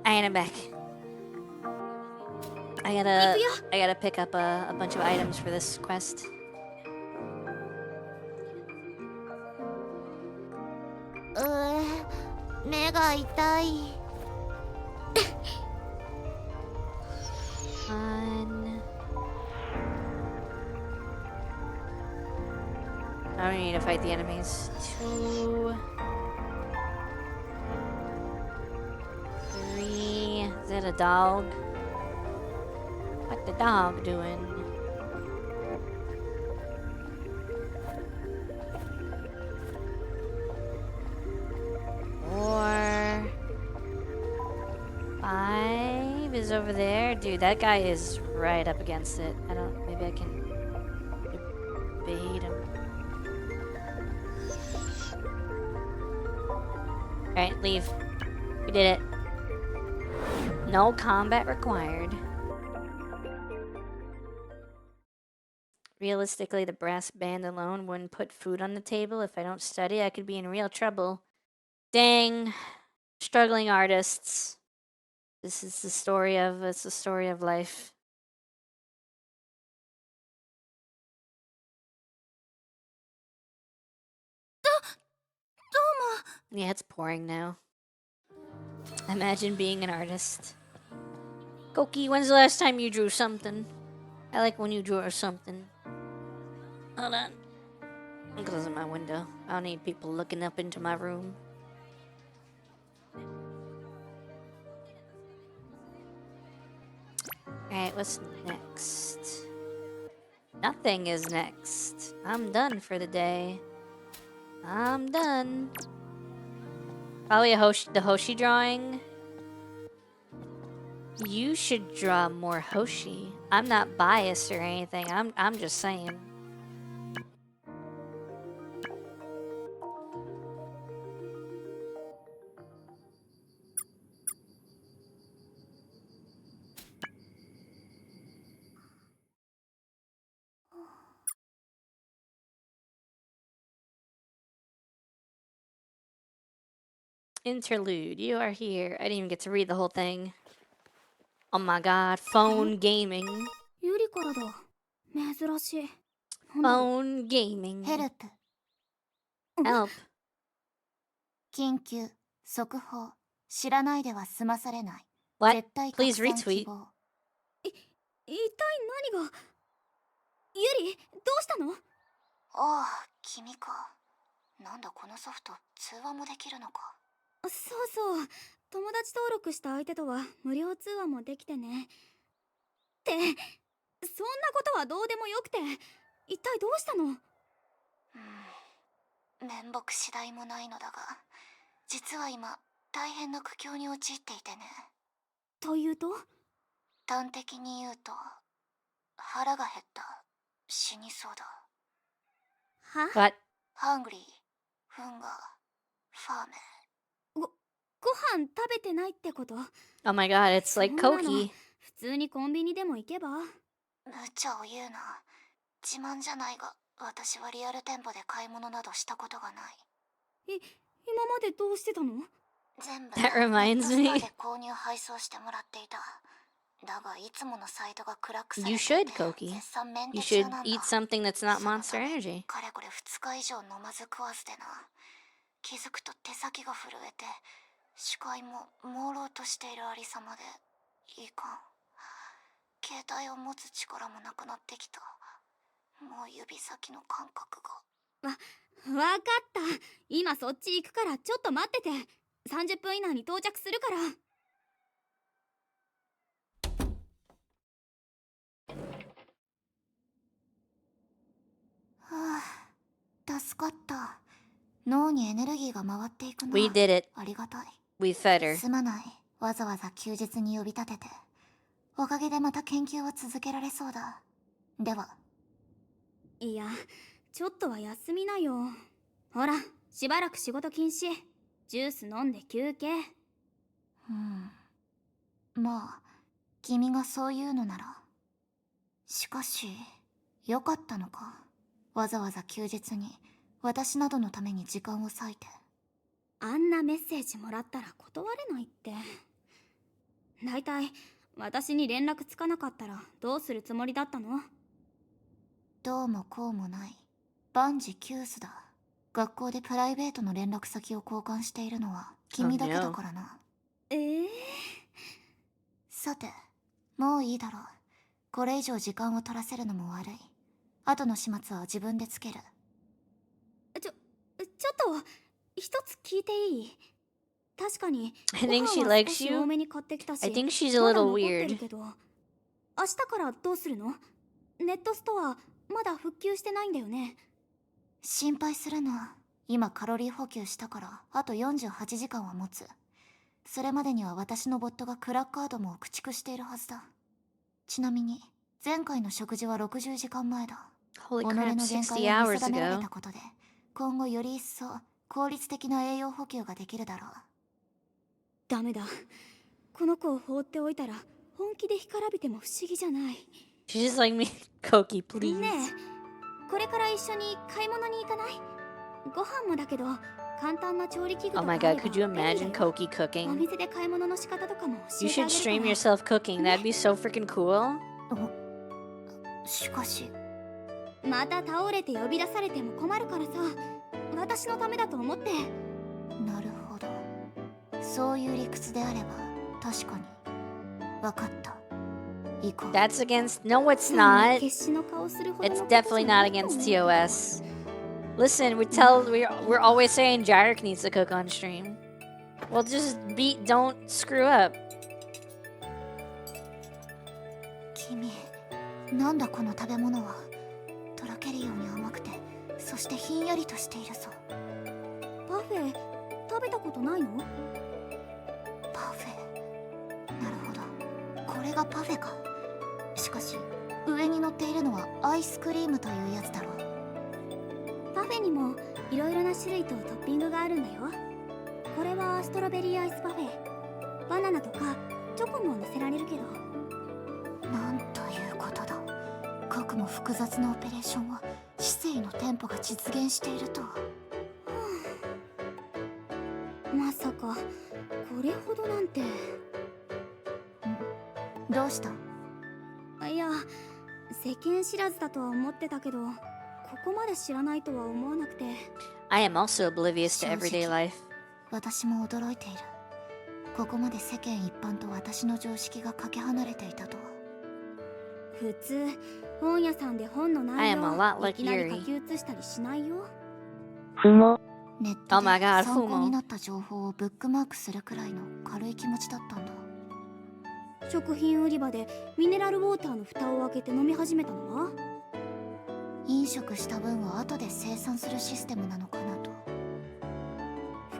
Alright, I'm back. I gotta pick up a bunch of items for this quest. Uh, 目が痛い Fun. I don't need to fight the enemies. 2, 3. Is that a dog? What the dog doing? over there? Dude, that guy is right up against it. I don't... Maybe I can... bait him. Alright, leave. We did it. No combat required. Realistically, the brass band alone wouldn't put food on the table. If I don't study, I could be in real trouble. Dang. Struggling artists. This is the story of... It's the story of life. Yeah, it's pouring now. Imagine being an artist. Koki, when's the last time you drew something? I like when you draw something. Hold on. I'm closing my window. I don't need people looking up into my room. Alright, what's next? Nothing is next. I'm done for the day. I'm done. Probably the Hoshi drawing. You should draw more Hoshi. I'm not biased or anything. I'm just saying. Interlude. You are here. I didn't even get to read the whole thing. Oh my god. Phone gaming. ユリからだ。珍しい。 Phone gaming. ヘルプ Help. 緊急速報知らないでは済まされない What? 絶対 Please 拡散 retweet. 希望一体何が。ユリ、どうしたの？ああ君かなんだこのソフト通話もできるのかそうそう。友達登録した相手とは無料通話もできてね。って、そんなことはどうでもよくて、一体どうしたの？面目次第もないのだが実は今大変な苦境に陥っていてねというと？端的に言うと腹が減った死にそうだは？ What? ハングリーフンガーファーメご飯食べてないってこと？ Oh my god, it's like そんなの Koki. 普通にコンビニでも行けば？無茶を言うな自慢じゃないが私はリアル店舗で買い物などしたことがない今までどうしてたの？全部 That reminds ネッ me. トストアで購入配送してもらっていただがいつものサイトがクラックされて You いて should, Koki. 絶賛メン You テ中 should なんだ eat something that's not その Monster ため Energy. かれこれ2日以上飲まず食わずでな気づくと手先が震えて視界も朦朧としているありさまでいかん携帯を持つ力もなくなってきたもう指先の感覚がわかった。今そっち行くからちょっと待ってて。30分以内に到着するから。はあ助かった脳にエネルギーが回っていくな We did it. ありがたい We fed her. すまないわざわざ休日に呼び立てておかげでまた研究を続けられそうだではいや、ちょっとは休みなよ。ほら、しばらく仕事禁止。ジュース飲んで休憩。まあ君がそう言うのならしかしよかったのかわざわざ休日に私などのために時間を割いてあんなメッセージもらったら断れないって。だいたい私に連絡つかなかったらどうするつもりだったの？どうもこうもない万事休すだ学校でプライベートの連絡先を交換しているのは君だけだからな、さてもういいだろうこれ以上時間を取らせるのも悪い後の始末は自分でつけるちょっと一つ聞いていい？確かに I think she ご飯は likes 少し you. 多めに買ってきたし I think she's a まだ little 残ってる weird. けど明日からどうするの？ネットストアまだ復旧してないんだよね。心配するな今カロリー補給したからあと48時間は持つそれまでには私のボットがクラッカードも駆逐しているはずだ。ちなみに前回の食事は60時間前だ。己 Holy の crap, 限 60界を見 hours 定められ ago. たことで、今後より一層効率的な栄養補給ができるだろう。ダメだ。この子を放っておいたら本気で干からびても不思議じゃない。 She's just like me. Koki, please. ねえ、これから一緒に買い物に行かない？ご飯もだけど簡単な調理器具と Oh か my あれ god, ば could you 便利だ imagine よ。 Koki お cooking? 店で買い物の仕方とかも教 You えてあ should げる stream から。 yourself cooking. That'd be so freaking cool. しかしまた倒れて呼び出されても困るからさ、私のためだと思って。なるほど、そういう理屈であれば確かに。分かった、行こう。 That's against. No, it's そんな not. 決死の顔するほどの It's ことじゃ definitely な not いと思 against うけど。 TOS. Listen, we're always saying Jarek needs to cook on stream. Well, just don't screw up. 君、なんだこの食べ物は。とろけるように甘くて、そしてひんやりとしているぞ。パフェ食べたことないの？パフェ、なるほど、これがパフェか。しかし上に乗っているのはアイスクリームというやつだろう。パフェにもいろいろな種類とトッピングがあるんだよ。これはストロベリーアイスパフェ、バナナとかチョコも乗せられるけど。なんということだ。かくも複雑なオペレーションは知性のテンポが実現しているとは。まさかこれほどなんて。どうした？いや、世間知らずだとは思ってたけど、ここまで知らないとは思わなくて。 I am also oblivious to everyday life. 私も驚いている。ここまで世間一般と私の常識がかけ離れていたとは。普通本屋さんで本の I 内 am a 容 lot をい like きなり Yuri. 書き写したりしないよ。ネット Oh my で god, 参考 FOMO. になった情報をブックマークするくらいの軽い気持ちだったんだ。食品売り場でミネラルウォーターの蓋を開けて飲み始めたのは？飲食した分は後で生産するシステムなのかなと。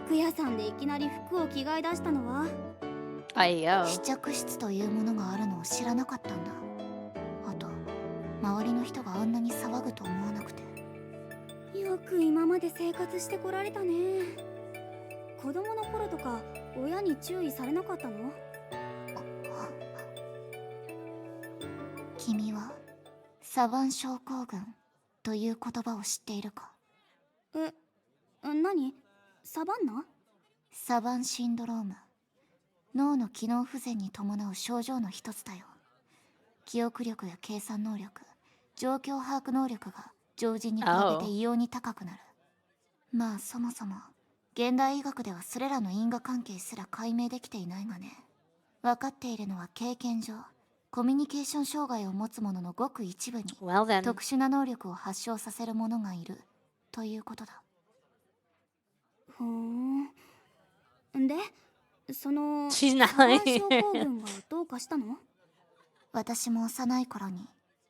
服屋さんでいきなり服を着替え出したのは？ Ayo. 試着室というものがあるのを知らなかったんだ。あと周りの人があんなに騒ぐと思わなくて。よく今まで生活してこられたね。子供の頃とか親に注意されなかったの？君はサバン症候群という言葉を知っているか？何？サバンナ？サバンシンドローム、脳の機能不全に伴う症状の一つだよ。記憶力や計算能力、状況把握能力が常人に比べて異様に高くなる。まあそもそも現代医学ではそれらの因果関係すら解明できていないがね。分かっているのは経験上コミュニケーション障害を持つ者のごく一部に Well then. 特殊な能力を発症させる者がいるということだ。ふーん。で、その She's not サバン症候群がどうかしたの？私も幼い頃に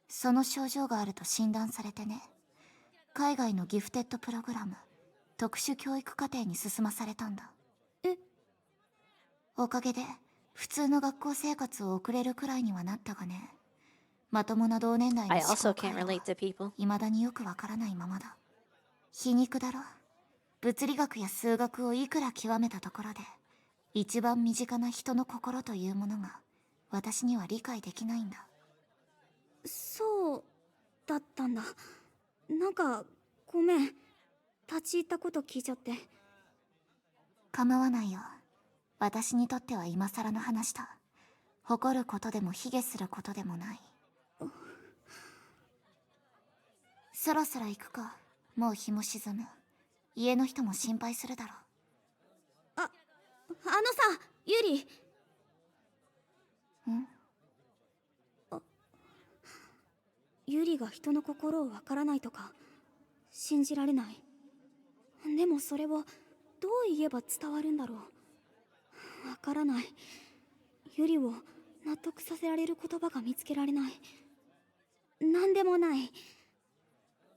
その症状があると診断されてね。海外のギフテッドプログラム、特殊教育課程に進まされたんだ。おかげで普通の学校生活を送れるくらいにはなったがね。まともな同年代の I 思 also 考回 can't 路 relate は to people. 未だによくわからないままだ。皮肉だろ。物理学や数学をいくら極めたところで一番身近な人の心というものが私には理解できないんだ。そうだったんだ。なんかごめん、立ち入ったこと聞いちゃって。構わないよ。私にとっては今更の話だ。誇ることでも卑下することでもない。そろそろ行くか。もう日も沈む。家の人も心配するだろう。あのさ、ユリ。ユリが人の心をわからないとか信じられない。でもそれをどう言えば伝わるんだろう。わからない。ユリを納得させられる言葉が見つけられない。なんでもない。帰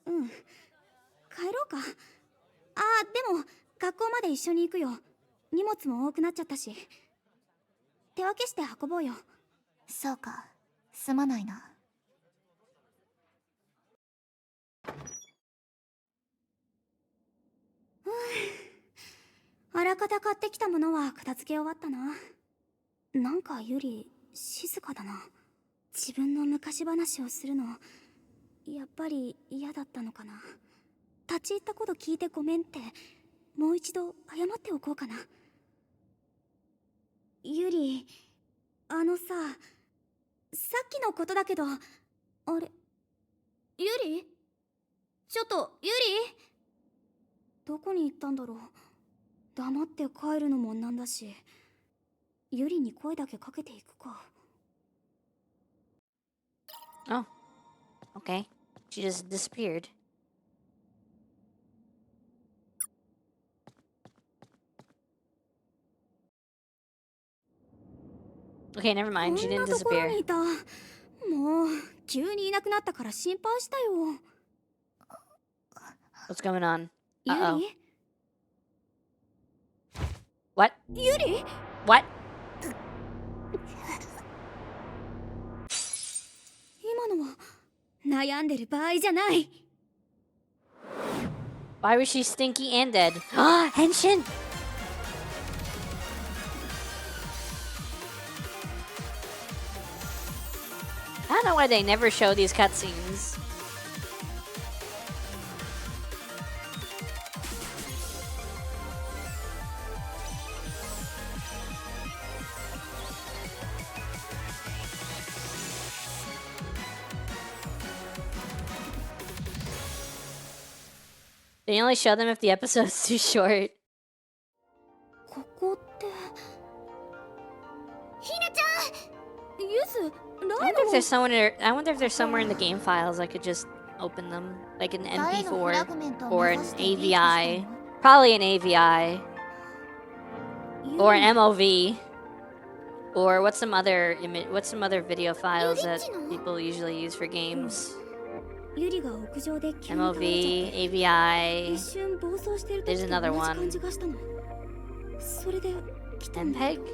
ろうか。でも学校まで一緒に行くよ。荷物も多くなっちゃったし。手分けして運ぼうよ。そうか、すまないな。あらかた買ってきたものは片付け終わったな。なんかユリ静かだな。自分の昔話をするのやっぱり嫌だったのかな。立ち入ったこと聞いてごめんってもう一度謝っておこうかな。ユリ、さっきのことだけど、あれ、ユリ、ちょっとユリ、どこに行ったんだろう。黙って帰るのもなんだし、ユリに声だけかけていくか。Oh, okay. She just disappeared. Okay, never こ mind. ん She な didn't ところ disappear. にいた。もう急にいなくなったから心配したよ。 What's going on? ユ Uh-oh. リ、 What? ユリ、 What? 今のは悩んでる場合じゃない。 Why was she stinky and dead? Henshin! I don't know why they never show these cutscenes. They only show them if the episode's too short. ここって。ひなちゃん、ユズ、 I ライ wonder ム if there's somewhere. I wonder if there's somewhere in the game files I could just open them, like an 誰のフ MP4 ラグメントを or 目 an 指してリークした AVI, の？ probably an AVI も or an MOV, or what's some other what's some other video files that people usually use for games? ユリが屋上で急に倒れちゃって MOV, AVI, 一瞬暴走してる There's 時と another 同じ one. 感じがしたの。それで来たんだけ MPEG. ど。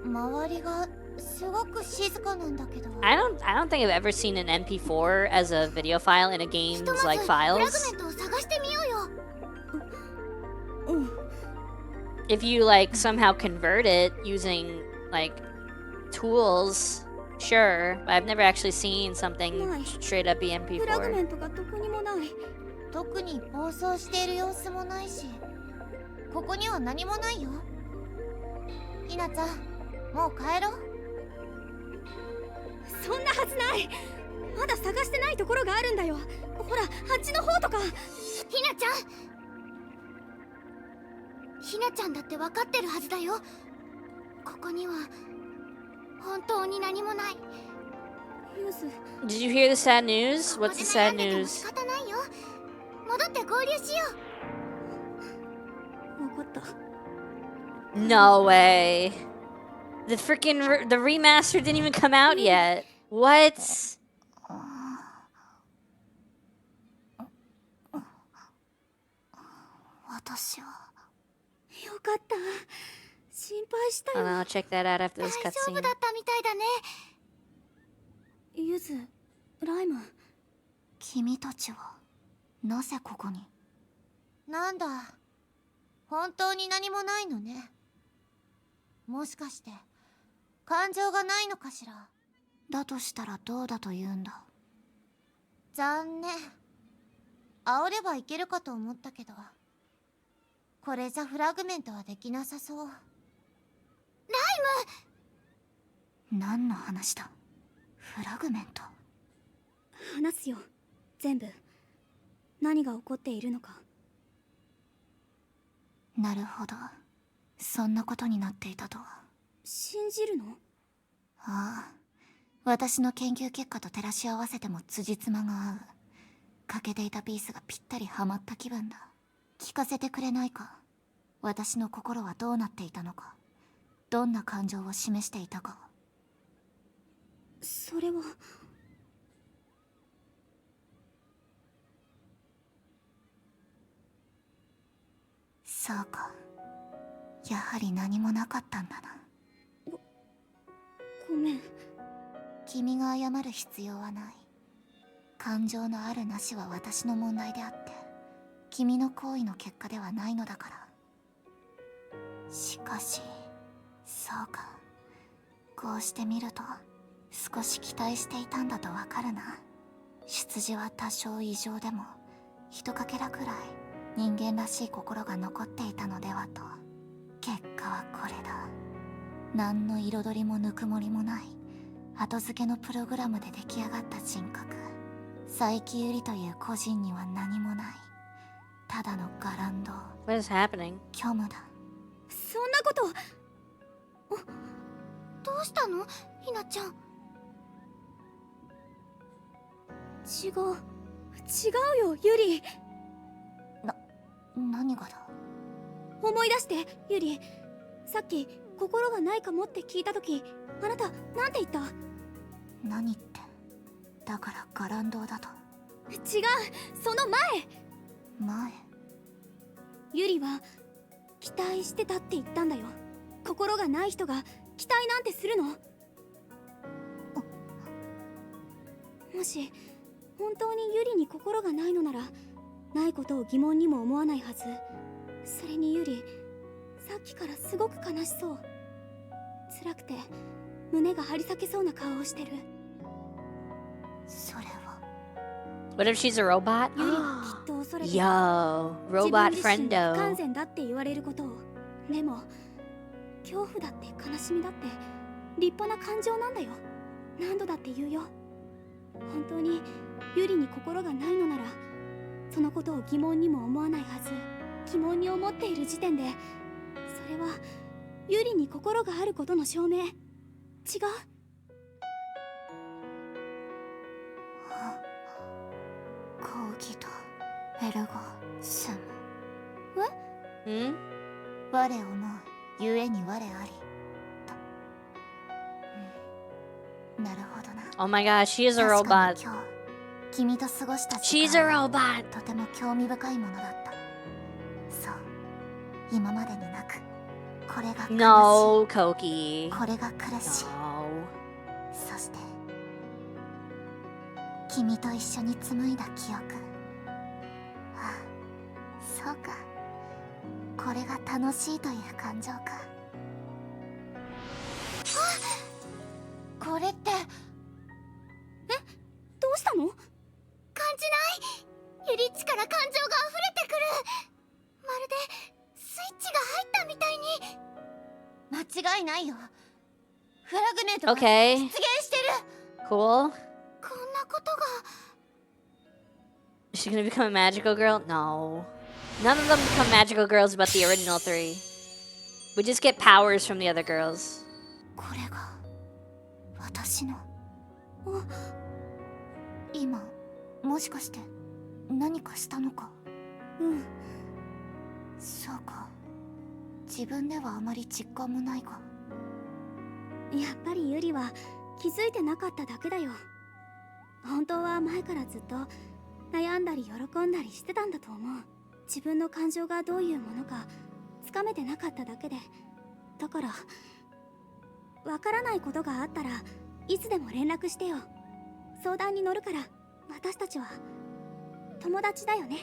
周りがすごく静かなんだけど。 I don't think I've ever seen an MP4 as a video file in a ひ game's とまず like フラグ files. メントを探してみようよ。うん。 If you like somehow convert it using like tools, sure, but I've never actually seen something straight up be フラグメ MP4. ントがどこにもない。特に暴走している様子もないし、ここには何もないよ。ひなちゃん、もう帰ろう。そんなはずない。まだ探してないところがあるんだよ。ほら、あっちの方とか。ひなちゃん、ひなちゃんだって分かってるはずだよ。ここには本当に何もない。ユズ、 Did you hear the sad news? ここ What's で the 悩 sad んでても news? 仕方ないよ。戻って合流しよう。わかった。 No way. The freaking the remaster didn't even come out yet. What? 私はよかった。心配した Oh, よ。 no, I'll check that out after 大 this 丈夫 cutscene. だったみたいだね。ユズ、ライム。君たちはなぜここに？なんだ、本当に何もないのね。もしかして感情がないのかしら。だとしたらどうだと言うんだ。残念。煽ればいけるかと思ったけど、これじゃフラグメントはできなさそう。ライム！何の話だ？フラグメント。話すよ、全部。何が起こっているのか。なるほど、そんなことになっていたとは。信じるの？ああ、私の研究結果と照らし合わせても辻褄が合う。欠けていたピースがぴったりはまった気分だ。聞かせてくれないか？私の心はどうなっていたのか、どんな感情を示していたか。それは。そうか、やはり何もなかったんだな。ごめん。君が謝る必要はない。感情のあるなしは私の問題であって、君の行為の結果ではないのだから。しかし、そうか。こうして見ると、少し期待していたんだとわかるな。出自は多少異常でも、一かけらくらい人間らしい心が残っていたのではと。結果はこれだ。何の彩りもぬくもりもない後付けのプログラムで出来上がった人格。佐伯ゆりという個人には何もない。ただのガランド。 What is happening? 虚無だ。そんなこと。どうしたのひなちゃん。違うよユリ。何がだ。思い出してユリ。さっき心がないかもって聞いた時、あなたなんて言った？何って。だからガランドだと。違う、その前。ユリは期待してたって言ったんだよ。心がない人が期待なんてするの？もし本当にユリに心がないのなら、ないことを疑問にも思わないはず。それにユリ、さっきからすごく悲しそう。辛くて胸が張り裂けそうな顔をしてる。それは。 What if she's a robot? ユリはきっと恐れてた。 Yo, 自 robot 分自身が不完 friendo. 全だって言われることを。でも恐怖だって悲しみだって立派な感情なんだよ。何度だって言うよ。本当にユリに心がないのなら、そのことを疑問にも思わないはず。疑問に思っている時点で、それはユリに心があることの証明。違う？講義とエルゴスム。 Hmm? 我思うゆえに我ありと。なるほどな。 Oh my gosh, she is a 確か robot. に今日君と過ごした時 She's a 間は robot. とても興味深いものだった。そう、今までになく。これが悲しい。 No, Koki. これが苦しい。 No. そして君と一緒に紡いだ記憶。ああ、そうか。これが楽しいという感情か。これってどうしたの？感じない？ユリッチから感情が溢れてくる。まるでスイッチが入ったみたいに。間違いないよ。フラグメントが出 Okay. 現してる。 Cool. こんなことが。 Is she gonna become a magical girl? No. None of them become magical girls but the original three. We just get powers from the other girls. これが私の。今もしかして何かしたのか。うん。そうか。自分ではあまり実感もないが。やっぱりユリは気づいてなかっただけだよ。本当は前からずっと悩んだり喜んだりしてたんだと思う。自分の感情がどういうものかつかめてなかっただけで。だからわからないことがあったらいつでも連絡してよ。相談に乗るから。私たちは友達だよね。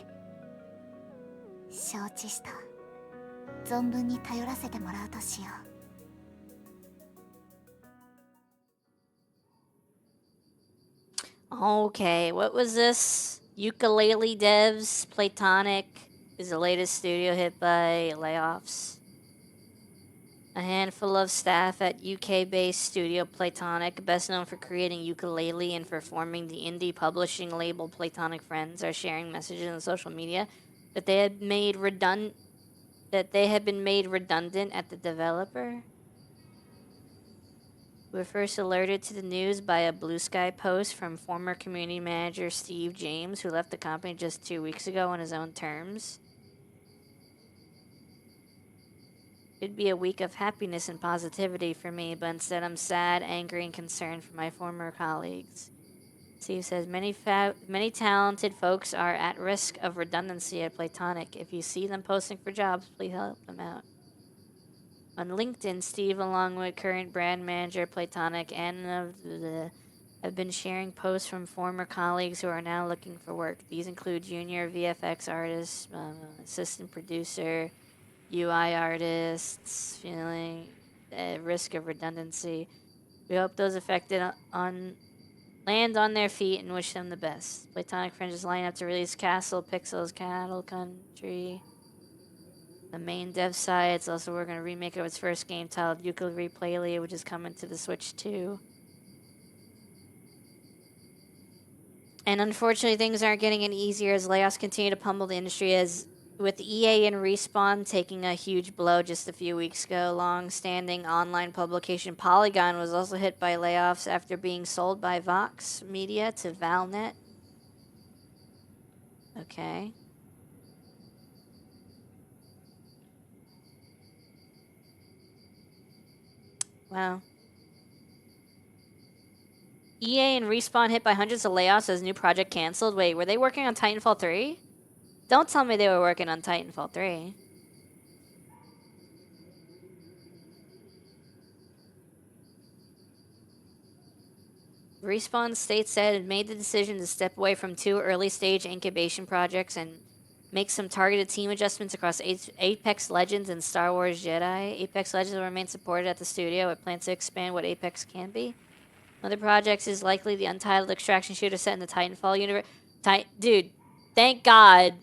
承知した。存分に頼らせてもらうとしよう。 Okay, what was this? Ukulele devs, Platonic is the latest studio hit by layoffs. A handful of staff at UK-based studio Platonic, best known for creating ukulele and for forming the indie publishing label Platonic Friends, are sharing messages on social media that they had been made redundant at the developer. We were first alerted to the news by a Blue Sky post from former community manager Steve James, who left the company just 2 weeks ago on his own terms. It'd be a week of happiness and positivity for me, but instead I'm sad, angry, and concerned for my former colleagues. Steve says many talented folks are at risk of redundancy at Platonic. If you see them posting for jobs, please help them out. On LinkedIn, Steve, along with current brand manager Platonic and have been sharing posts from former colleagues who are now looking for work. These include junior VFX artists, assistant producer, UI artists, feeling risk of redundancy. We hope those affected land on their feet and wish them the best. Platonic Fringes line up to release Castle, Pixels, Cattle Country. The main dev site. It's also working on a remake of its first game titled Yooka-Laylee Playly, which is coming to the Switch too. And unfortunately, things aren't getting any easier as layoffs continue to pummel the industry, as with EA and Respawn taking a huge blow just a few weeks ago. Long-standing online publication Polygon was also hit by layoffs after being sold by Vox Media to Valnet. Okay. Wow. EA and Respawn hit by hundreds of layoffs as new project canceled. Wait, were they working on Titanfall 3? Don't tell me they were working on Titanfall 3. Respawn State said it made the decision to step away from 2 early-stage incubation projects and make some targeted team adjustments across Apex Legends and Star Wars Jedi. Apex Legends will remain supported at the studio, with plans to expand what Apex can be. Other projects is likely the untitled extraction shooter set in the Titanfall universe. Dude, thank God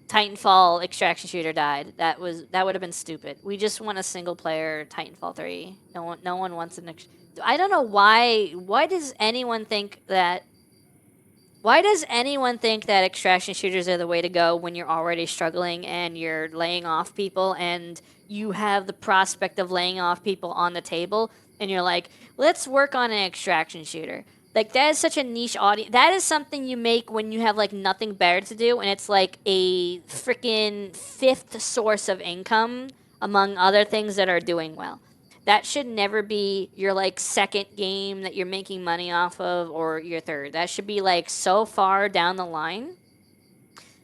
Titanfall extraction shooter died. That would have been stupid. We just want a single player Titanfall 3. No one wants an I don't know why does anyone think that extraction shooters are the way to go when you're already struggling and you're laying off people and you have the prospect of laying off people on the table and you're like, let's work on an extraction shooter. Like, that is such a niche audience. That is something you make when you have, like, nothing better to do and it's like a freaking fifth source of income among other things that are doing well. That should never be your like second game that you're making money off of or your third. That should be like so far down the line,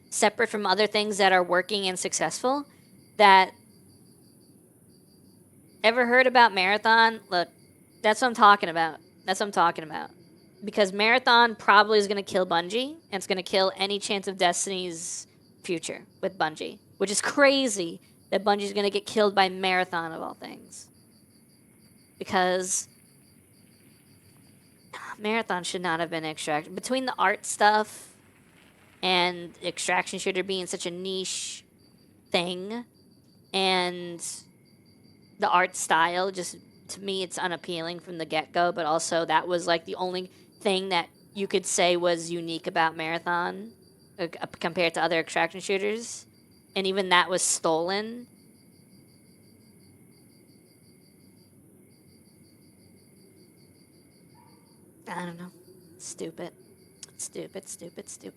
separate from other things that are working and successful, that ever heard about Marathon? Look, that's what I'm talking about. That's what I'm talking about. Because Marathon probably is going to kill Bungie, and it's going to kill any chance of Destiny's future with Bungie, which is crazy that Bungie's going to get killed by Marathon of all things. Because Marathon should not have been extracted. Between the art stuff and extraction shooter being such a niche thing and the art style, just to me it's unappealing from the get-go, but also that was like the only thing that you could say was unique about Marathon compared to other extraction shooters, and even that was stolen. I don't know. Stupid. Stupid.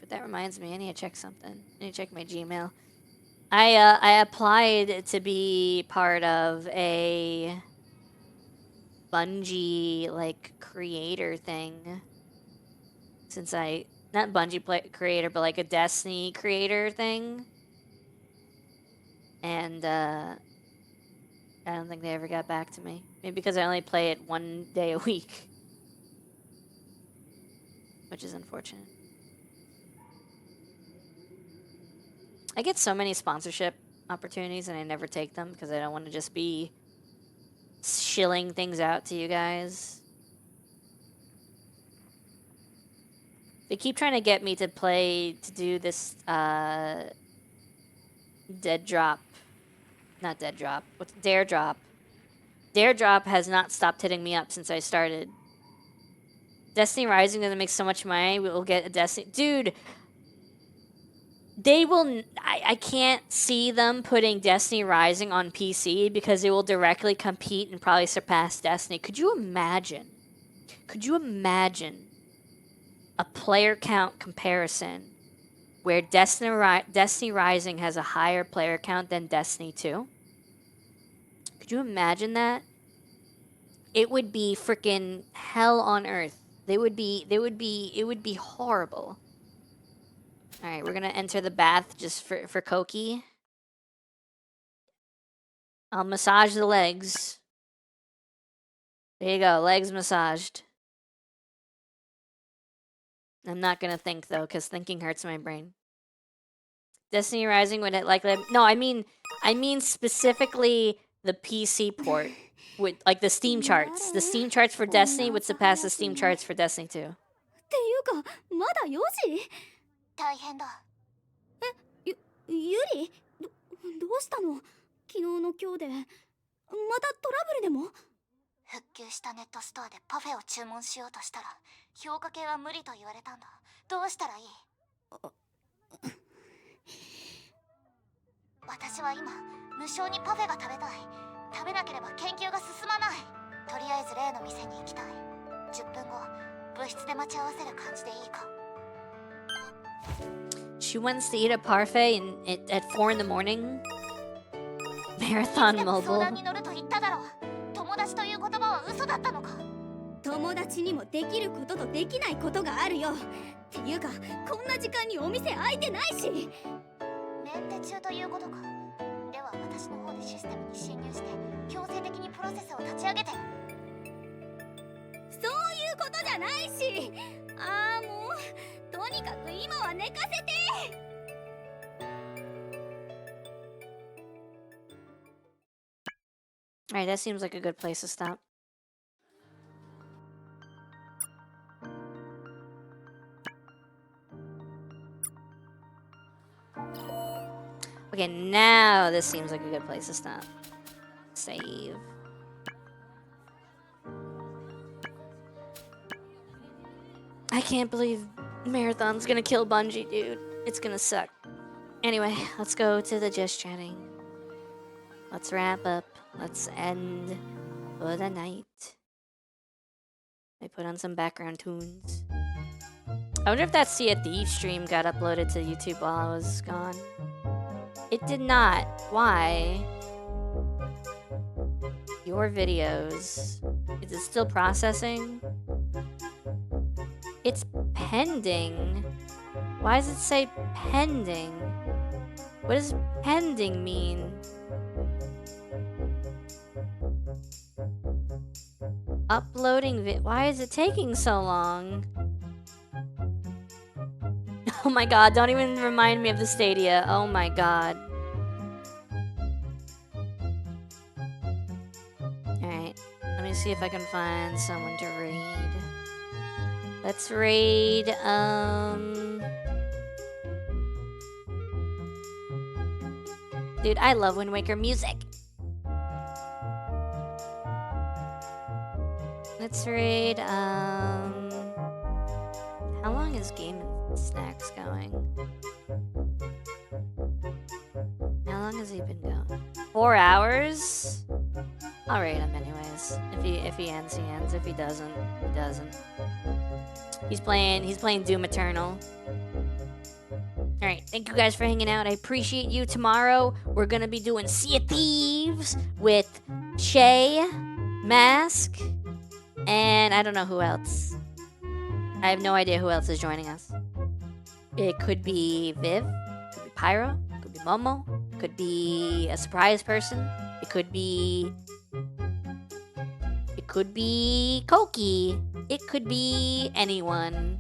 That reminds me, I need to check something. I need to check my Gmail. I applied to be part of a Bungie, like, creator thing. Since not Bungie creator, but like a Destiny creator thing. And, I don't think they ever got back to me. Maybe because I only play it 1 day a week. Which is unfortunate. I get so many sponsorship opportunities and I never take them because I don't want to just be shilling things out to you guys. They keep trying to get me to do this, Dead Drop. Not Dead Drop. What's Dare Drop? Dare Drop has not stopped hitting me up since I started. Destiny Rising doesn't make so much money. We will get a Destiny. Dude! They will. I can't see them putting Destiny Rising on PC because it will directly compete and probably surpass Destiny. Could you imagine? Could you imagine a player count comparison where Destiny Rising has a higher player count than Destiny 2? Could you imagine that? It would be freaking hell on earth. It would be horrible. All right, we're gonna enter the bath just for Koki. I'll massage the legs. There you go, legs massaged. I'm not gonna think though, because thinking hurts my brain. Destiny Rising would it like no, I mean specifically the PC port with like the Steam charts. The Steam charts for Destiny would surpass the Steam charts for Destiny 2. っていうかまだ4時大変だ。ゆりどうしたの昨日の今日でまたトラブルでも復旧したネットストアでパフェを注文しようとしたら評価系は無理と言われたんだ。どうしたらいい？私は今無性にパフェが食べたい。食べなければ研究が進まない。とりあえず例の店に行きたい。10分後部室で待ち合わせる感じでいいか。 She wants to eat a parfait at 4 in the morning. Marathon 相 Mobile. 談に乗ると言っただろう。友達という言葉は嘘だったのか。友達にもできることとできないことがあるよっていうかこんな時間にお店開いてないしメンテ中ということか。では私の方でシステムに侵入して強制的にプロセスを立ち上げて。そういうことじゃないしああもうとにかく今は寝かせて Alright, that seems like a good place to stop. Okay, now this seems like a good place to stop. Save. I can't believe Marathon's gonna kill Bungie, dude. It's gonna suck. Anyway, let's go to the just chatting. Let's wrap up. Let's end for the night. I put on some background tunes. I wonder if that Sea of Thieves stream got uploaded to YouTube while I was gone. It did not. Why? Your videos. Is it still processing? It's pending. Why does it say pending? What does pending mean? Uploading why is it taking so long? Oh my god, don't even remind me of the Stadia. Oh my god. Alright, let me see if I can find someone to raid. Let's raid, Dude, I love Wind Waker music. Let's raid, how long is Game and Snacks going? How long has he been going? 4 hours? I'll raid him anyways. If he ends, he ends. If he doesn't, he doesn't. He's playing Doom Eternal. Alright, thank you guys for hanging out. I appreciate you. Tomorrow, we're gonna be doing Sea of Thieves with Shay, Mask, and I don't know who else. I have no idea who else is joining us. It could be Viv, could be Pyro, could be Momo, could be a surprise person. It could be Koki. It could be anyone.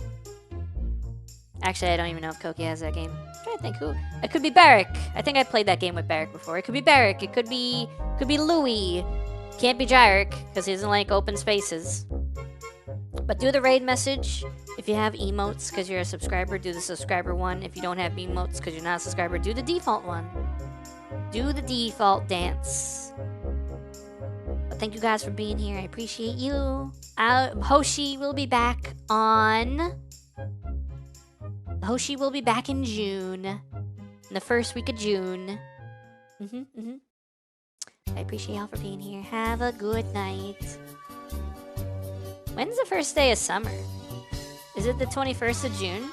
Actually, I don't even know if Koki has that game. I'm trying to think who. It could be Barrick. I think I played that game with Barrick before. It could be Barrick. It could be Louis. Can't be Jarek because he doesn't like open spaces. But do the raid message if you have emotes because you're a subscriber. Do the subscriber one. If you don't have emotes because you're not a subscriber, do the default one. Do the default dance. But thank you guys for being here. I appreciate you. Hoshi will be back on. Hoshi will be back in June. In the first week of June. I appreciate y'all for being here. Have a good night. When's the first day of summer? Is it the 21st of June?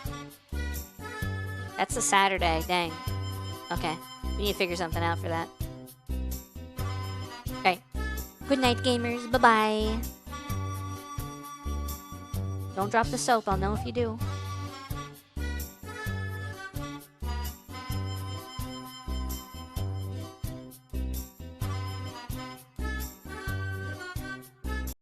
That's a Saturday. Dang. Okay. We need to figure something out for that. Okay. Good night, gamers. Bye-bye. Don't drop the soap. I'll know if you do.